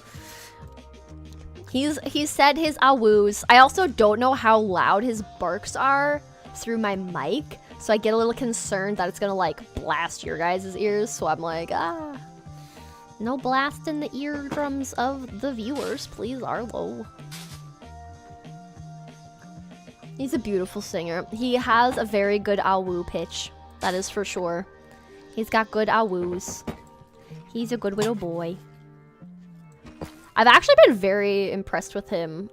He's said his awoos. I also don't know how loud his barks are through my mic, so I get a little concerned that it's gonna like blast your guys' ears. So I'm like, no blast in the eardrums of the viewers, please, Arlo. He's a beautiful singer. He has a very good awoo pitch. That is for sure. He's got good awoos. He's a good little boy. I've actually been very impressed with him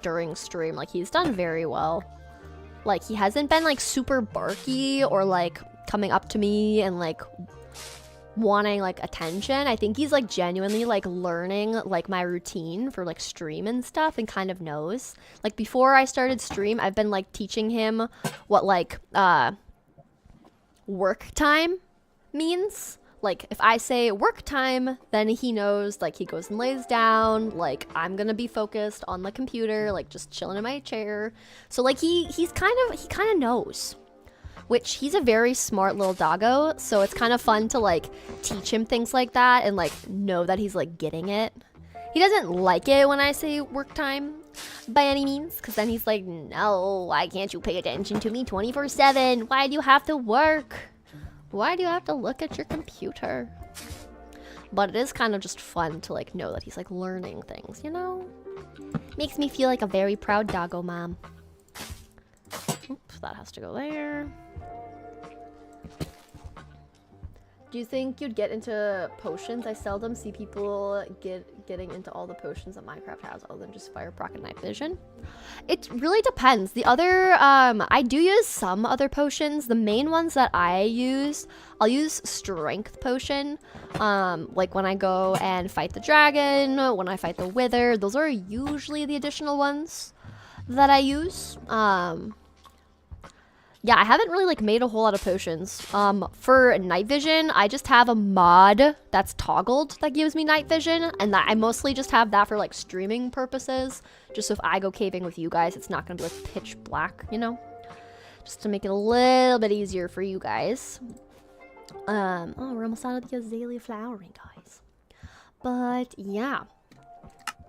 during stream. Like, he's done very well. Like, he hasn't been, like, super barky or, like, coming up to me and, like, wanting, like, attention. I think he's, like, genuinely, like, learning, like, my routine for, like, stream and stuff and kind of knows. Like, before I started stream, I've been, like, teaching him what, like, work time means. Like, if I say work time, then he knows, like, he goes and lays down, like, I'm gonna be focused on the computer, like, just chilling in my chair. So, like, he kind of knows. Which, he's a very smart little doggo, so it's kind of fun to, like, teach him things like that and, like, know that he's, like, getting it. He doesn't like it when I say work time, by any means, because then he's like, no, why can't you pay attention to me 24/7? Why do you have to work? Why do you have to look at your computer? But it is kind of just fun to, like, know that he's, like, learning things, you know? Makes me feel like a very proud doggo mom. Oops, that has to go there. Do you think you'd get into potions? I seldom see people getting into all the potions that Minecraft has other than just fire, proc, and night vision. It really depends. The other, I do use some other potions. The main ones that I use, I'll use strength potion. Like when I go and fight the dragon, when I fight the wither, those are usually the additional ones that I use. Yeah, I haven't really, like, made a whole lot of potions. For night vision, I just have a mod that's toggled that gives me night vision, and that I mostly just have that for, like, streaming purposes. Just so if I go caving with you guys, it's not gonna be, like, pitch black, you know? Just to make it a little bit easier for you guys. Oh, we're almost out of the azalea flowering, guys. But, yeah.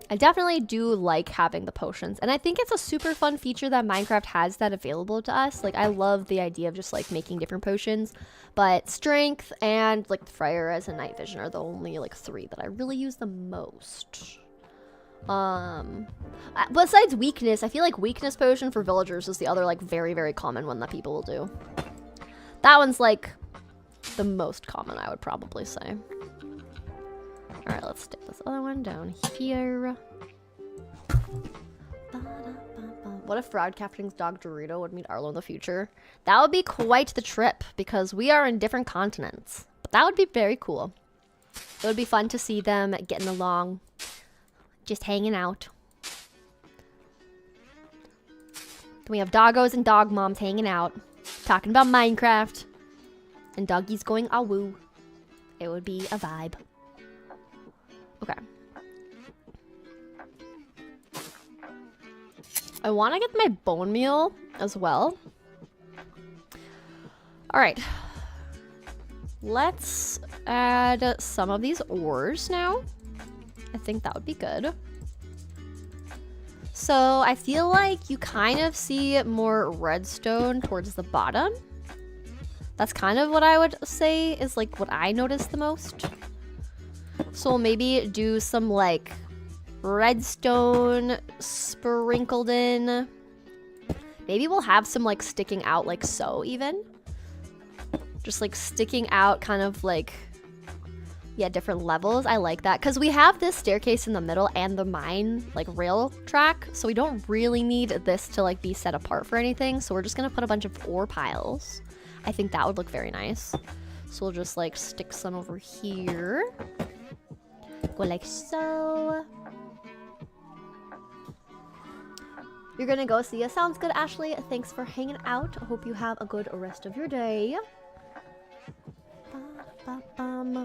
I definitely do like having the potions, and I think it's a super fun feature that Minecraft has that available to us. Like, I love the idea of just, like, making different potions, but strength and, like, fire as a night vision are the only, like, 3 that I really use the most. Besides weakness, I feel like weakness potion for villagers is the other, like, very, very common one that people will do. That one's, like, the most common, I would probably say. Alright, let's stick this other one down here. What if Broadcasting's dog Dorito would meet Arlo in the future? That would be quite the trip, because we are in different continents. But that would be very cool. It would be fun to see them getting along, just hanging out. Then we have doggos and dog moms hanging out, talking about Minecraft, and doggies going awoo. It would be a vibe. Okay. I want to get my bone meal as well. Alright. Let's add some of these ores now. I think that would be good. So I feel like you kind of see more redstone towards the bottom. That's kind of what I would say is like what I notice the most. So we'll maybe do some like redstone sprinkled in. Maybe we'll have some like sticking out like so even. Just like sticking out kind of like, yeah, different levels. I like that because we have this staircase in the middle and the mine like rail track. So we don't really need this to like be set apart for anything. So we're just gonna put a bunch of ore piles. I think that would look very nice. So we'll just like stick some over here. Go like so. You're gonna go see us. Sounds good, Ashley. Thanks for hanging out. I hope you have a good rest of your day.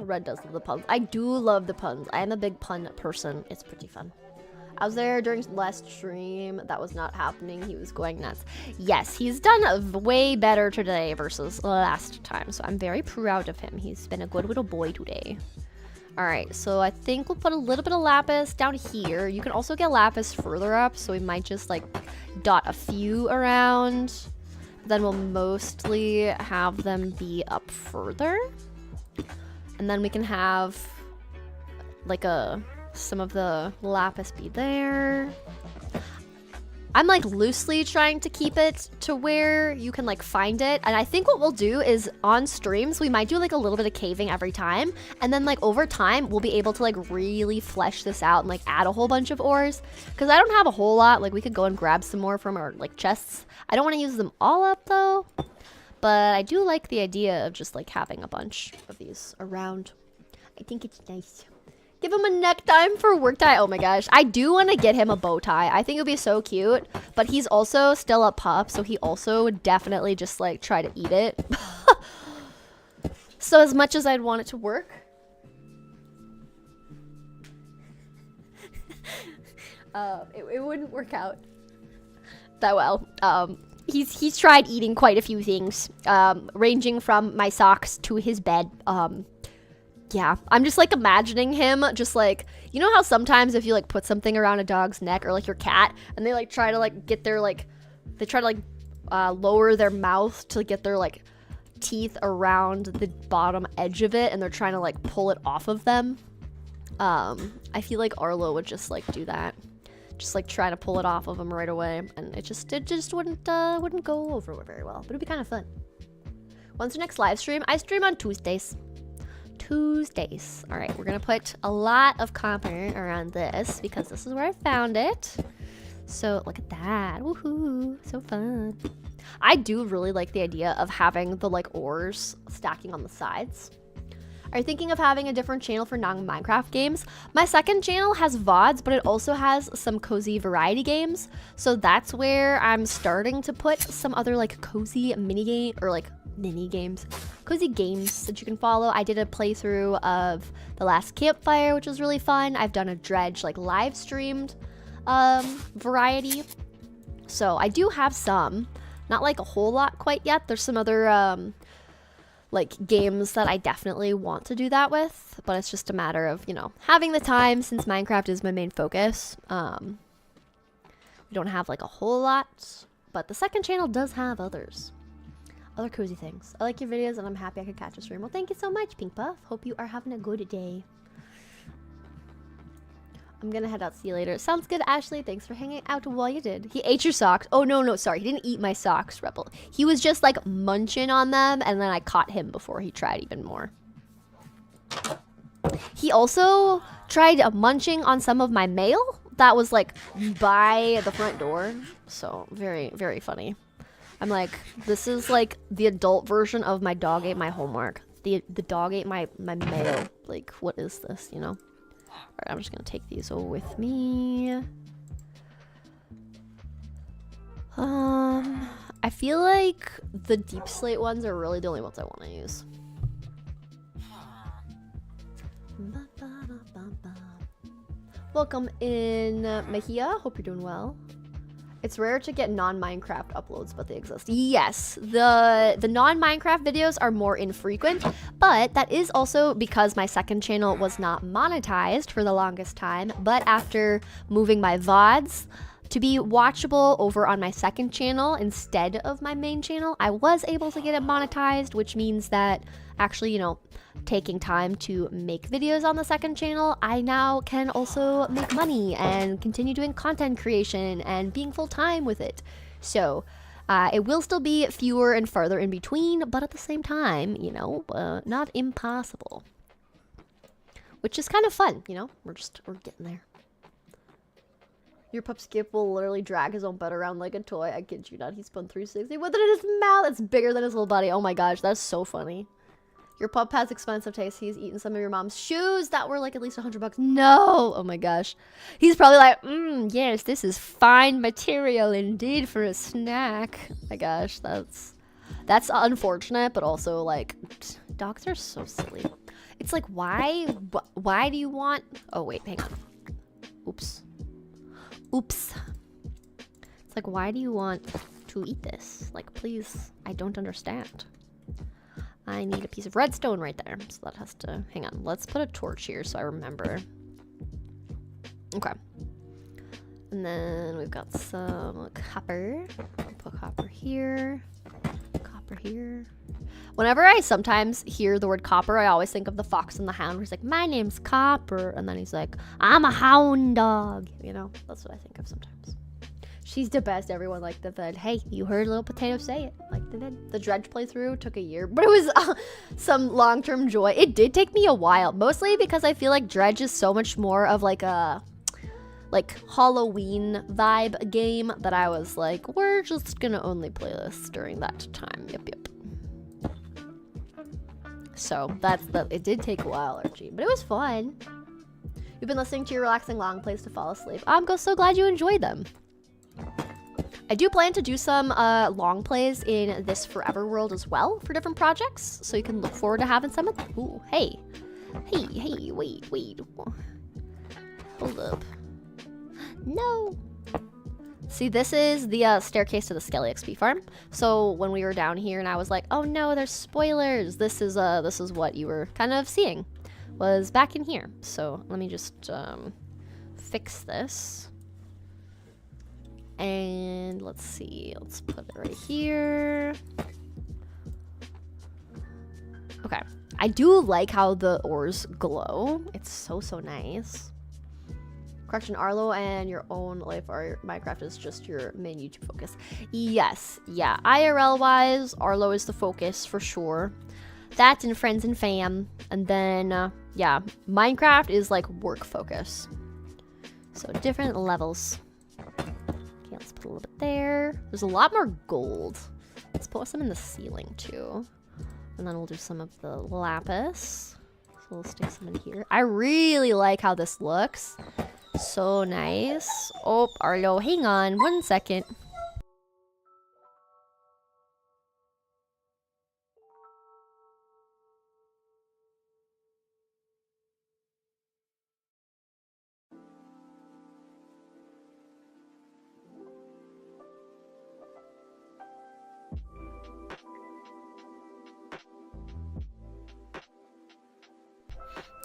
Red does love the puns. I do love the puns. I am a big pun person. It's pretty fun. I was there during last stream. That was not happening. He was going nuts. Yes, he's done way better today versus last time. So I'm very proud of him. He's been a good little boy today. All right, so I think we'll put a little bit of lapis down here. You can also get lapis further up. So we might just like dot a few around. Then we'll mostly have them be up further. And then we can have like some of the lapis be there. I'm like loosely trying to keep it to where you can like find it. And I think what we'll do is on streams, we might do like a little bit of caving every time. And then like over time, we'll be able to like really flesh this out and like add a whole bunch of ores. Because I don't have a whole lot. Like we could go and grab some more from our like chests. I don't want to use them all up though. But I do like the idea of just like having a bunch of these around. I think it's nice. Give him a necktie for work tie. Oh my gosh. I do want to get him a bow tie. I think it would be so cute. But he's also still a pup. So he also would definitely just like try to eat it. So as much as I'd want it to work. It wouldn't work out that well. He's tried eating quite a few things, ranging from my socks to his bed. Yeah, I'm just like imagining him just like, you know how sometimes if you like put something around a dog's neck or like your cat and they like try to like get their like, they try to like lower their mouth to get their like teeth around the bottom edge of it and they're trying to like pull it off of them. I feel like Arlo would just like do that. Just like try to pull it off of him right away, and it just wouldn't go over very well, but it'd be kind of fun. When's the next live stream? I stream on Tuesdays. All right, we're gonna put a lot of copper around this because this is where I found it. So look at that. Woohoo, so fun. I do really like the idea of having the like ores stacking on the sides. Are you thinking of having a different channel for non-Minecraft games? My second channel has VODs, but it also has some cozy variety games. So that's where I'm starting to put some other like cozy mini games, cozy games that you can follow. I did a playthrough of The Last Campfire, which was really fun. I've done a Dredge like live streamed variety. So I do have some, not like a whole lot quite yet. There's some other like games that I definitely want to do that with, but it's just a matter of, you know, having the time since Minecraft is my main focus. We don't have like a whole lot, but the second channel does have other cozy things. I like your videos and I'm happy I could catch a stream. Well, thank you so much, Pink Puff. Hope you are having a good day. I'm gonna head out. See you later. Sounds good, Ashley. Thanks for hanging out while you did. He ate your socks. Oh, no, sorry. He didn't eat my socks, Rebel. He was just like munching on them, and then I caught him before he tried even more. He also tried munching on some of my mail that was like by the front door. So very, very funny. I'm like, this is like the adult version of my dog ate my homework. The dog ate my mail. Like, what is this, you know? Alright, I'm just gonna take these with me. I feel like the deep slate ones are really the only ones I want to use. Welcome in, Mejia. Hope you're doing well. It's rare to get non-Minecraft uploads, but they exist. Yes, the non-Minecraft videos are more infrequent, but that is also because my second channel was not monetized for the longest time. But after moving my VODs to be watchable over on my second channel instead of my main channel. I was able to get it monetized, which means that actually, you know, taking time to make videos on the second channel, I now can also make money and continue doing content creation and being full-time with it. So it will still be fewer and farther in between, but at the same time, you know, not impossible. Which is kind of fun, you know? We're getting there. Your pup Skip will literally drag his own butt around like a toy. I kid you not. He spun 360 with it in his mouth. It's bigger than his little body. Oh my gosh, that's so funny. Your pup has expensive taste. He's eaten some of your mom's shoes that were like at least $100. No! Oh my gosh. He's probably like, yes, this is fine material indeed for a snack. Oh my gosh, that's unfortunate, but also like, dogs are so silly. It's like, why do you want... Oh, wait, hang on. Oops. It's like, why do you want to eat this? Like, please, I don't understand. I need a piece of redstone right there. So that has to... Hang on, let's put a torch here so I remember. Okay. And then we've got some copper. I'll put copper here. Copper here. Whenever I sometimes hear the word copper, I always think of the Fox and the Hound, where he's like, my name's Copper. And then he's like, I'm a hound dog. You know, that's what I think of sometimes. She's the best. Everyone liked the VOD. Hey, you heard Little Potato say it. Like they did. The Dredge playthrough took a year, but it was some long-term joy. It did take me a while, mostly because I feel like Dredge is so much more of like a Halloween vibe game that I was like, we're just gonna only play this during that time. Yep. So it did take a while, Archie, but it was fun. You've been listening to your relaxing long plays to fall asleep. I'm so glad you enjoyed them. I do plan to do some long plays in this Forever world as well for different projects, so you can look forward to having some of them. Ooh, hey, wait. Hold up. No. See, this is the staircase to the Skelly XP farm. So when we were down here and I was like, oh no, there's spoilers. This is what you were kind of seeing, was back in here. So let me just fix this. And let's see, let's put it right here. Okay, I do like how the ores glow. It's so nice. Correction, Arlo and your own life or Minecraft is just your main YouTube focus. Yes, yeah, IRL wise, Arlo is the focus for sure. That and friends and fam. And then, yeah, Minecraft is like work focus. So different levels. Okay, let's put a little bit there. There's a lot more gold. Let's put some in the ceiling too. And then we'll do some of the lapis. So we'll stick some in here. I really like how this looks. So nice. Oh, Arlo, hang on 1 second.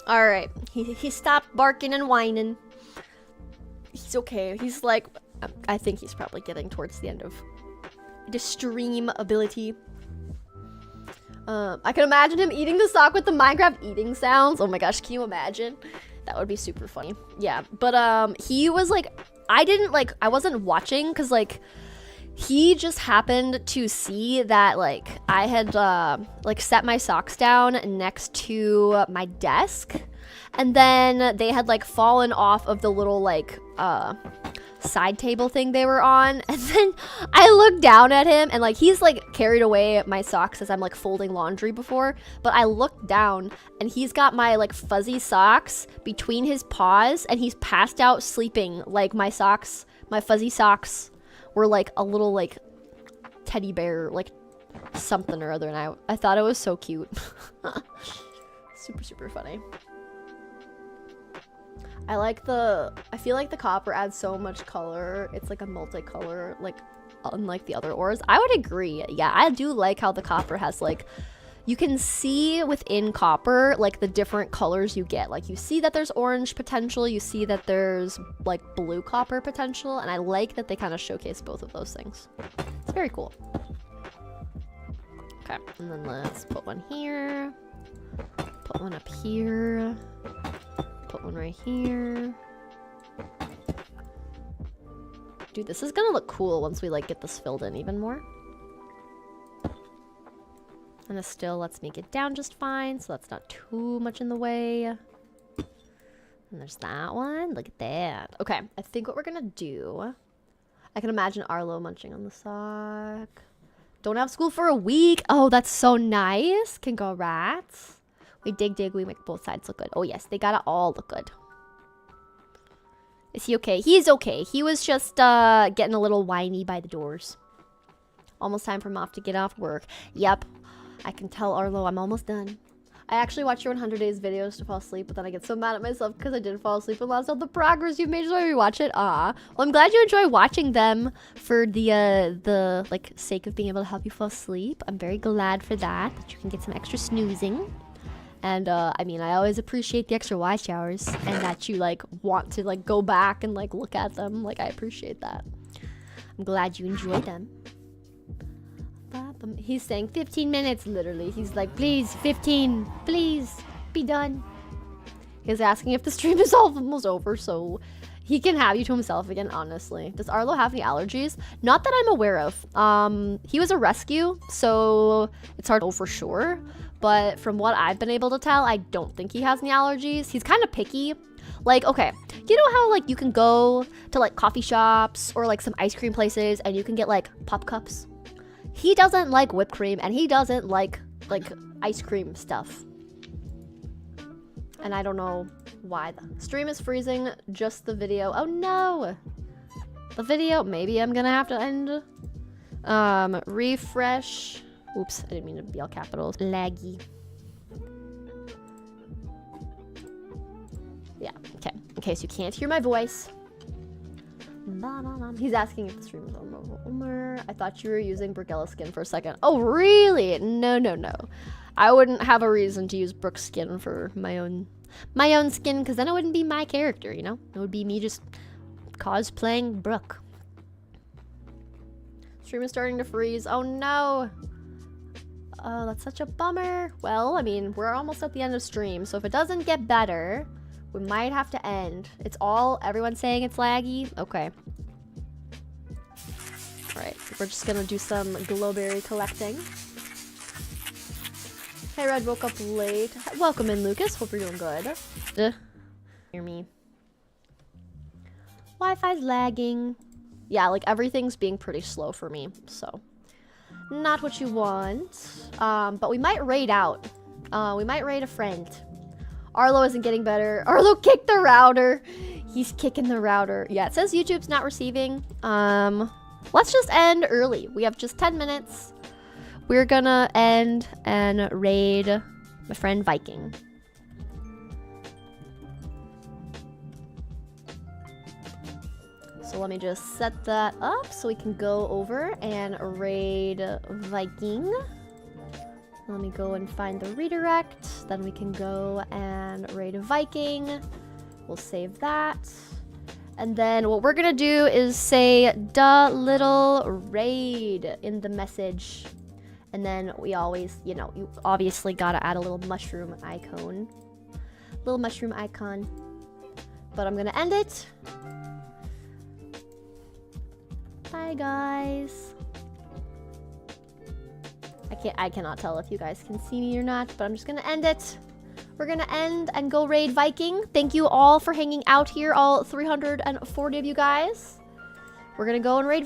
All right, he stopped barking and whining. He's okay. He's like, I think he's probably getting towards the end of the stream ability. I can imagine him eating the sock with the Minecraft eating sounds. Oh my gosh, can you imagine? That would be super funny. Yeah, but he was like, I wasn't watching because like he just happened to see that like I had like set my socks down next to my desk, and then they had like fallen off of the little like side table thing they were on, and then I looked down at him and like he's like carried away my socks as I'm like folding laundry before, but I looked down and he's got my like fuzzy socks between his paws and he's passed out sleeping. Like my fuzzy socks were like a little like teddy bear, like something or other, and I thought it was so cute. Super funny. I feel like the copper adds so much color. It's like a multicolor, like unlike the other ores. I would agree. Yeah, I do like how the copper has like, you can see within copper, like the different colors you get. Like you see that there's orange potential, you see that there's like blue copper potential, and I like that they kind of showcase both of those things. It's very cool. Okay, and then let's put one here, put one up here, put one right here. Dude, this is gonna look cool once we like get this filled in even more. And this still lets me get down just fine, so that's not too much in the way. And there's that one. Look at that. Okay, I think what we're gonna do... I can imagine Arlo munching on the sock. Don't have school for a week. Oh, that's so nice. Congrats. We dig, we make both sides look good. Oh yes, they gotta all look good. Is he okay? He's okay. He was just getting a little whiny by the doors. Almost time for Moff to get off work. Yep. I can tell Arlo I'm almost done. I actually watch your 100 days videos to fall asleep, but then I get so mad at myself because I didn't fall asleep and lost all the progress you've made. So I rewatch it. Well, I'm glad you enjoy watching them for the like sake of being able to help you fall asleep. I'm very glad for that you can get some extra snoozing. And I mean, I always appreciate the extra watch hours and that you like want to like go back and like look at them. Like I appreciate that. I'm glad you enjoy them. He's saying 15 minutes, literally. He's like, please, 15, please, be done. He's asking if the stream is almost over, so he can have you to himself again, honestly. Does Arlo have any allergies? Not that I'm aware of. He was a rescue, so it's hard to know for sure. But from what I've been able to tell, I don't think he has any allergies. He's kind of picky. Like, okay, you know how, like, you can go to, like, coffee shops or, like, some ice cream places and you can get, like, pop cups? He doesn't like whipped cream, and he doesn't like ice cream stuff. And I don't know why. The stream is freezing, just the video. Oh no! The video, maybe I'm gonna have to end. Refresh. Oops, I didn't mean to be all capitals. Laggy. Yeah, okay. In case you can't hear my voice. He's asking if the stream is over. I thought you were using Brigella skin for a second. Oh, really? No. I wouldn't have a reason to use Brooke's skin for my own skin, because then it wouldn't be my character, you know? It would be me just cosplaying Brooke. Stream is starting to freeze. Oh, no. Oh, that's such a bummer. Well, I mean, we're almost at the end of stream, so if it doesn't get better... we might have to end. Everyone's saying it's laggy? Okay. Alright, we're just gonna do some glowberry collecting. Hey Red, woke up late. Welcome in, Lucas. Hope you're doing good. Hear me. Wi-Fi's lagging. Yeah, like everything's being pretty slow for me, so. Not what you want. But we might raid out. We might raid a friend. Arlo isn't getting better. Arlo kicked the router. He's kicking the router. Yeah, it says YouTube's not receiving. Let's just end early. We have just 10 minutes. We're gonna end and raid my friend Viking. So let me just set that up so we can go over and raid Viking. Let me go and find the redirect. Then we can go and raid a Viking. We'll save that. And then what we're gonna do is say "da little raid" in the message. And then we always, you know, you obviously gotta add a little mushroom icon. Little mushroom icon. But I'm gonna end it. Bye, guys. I cannot tell if you guys can see me or not, but I'm just gonna end it. We're gonna end and go raid Viking. Thank you all for hanging out here, all 340 of you guys. We're gonna go and raid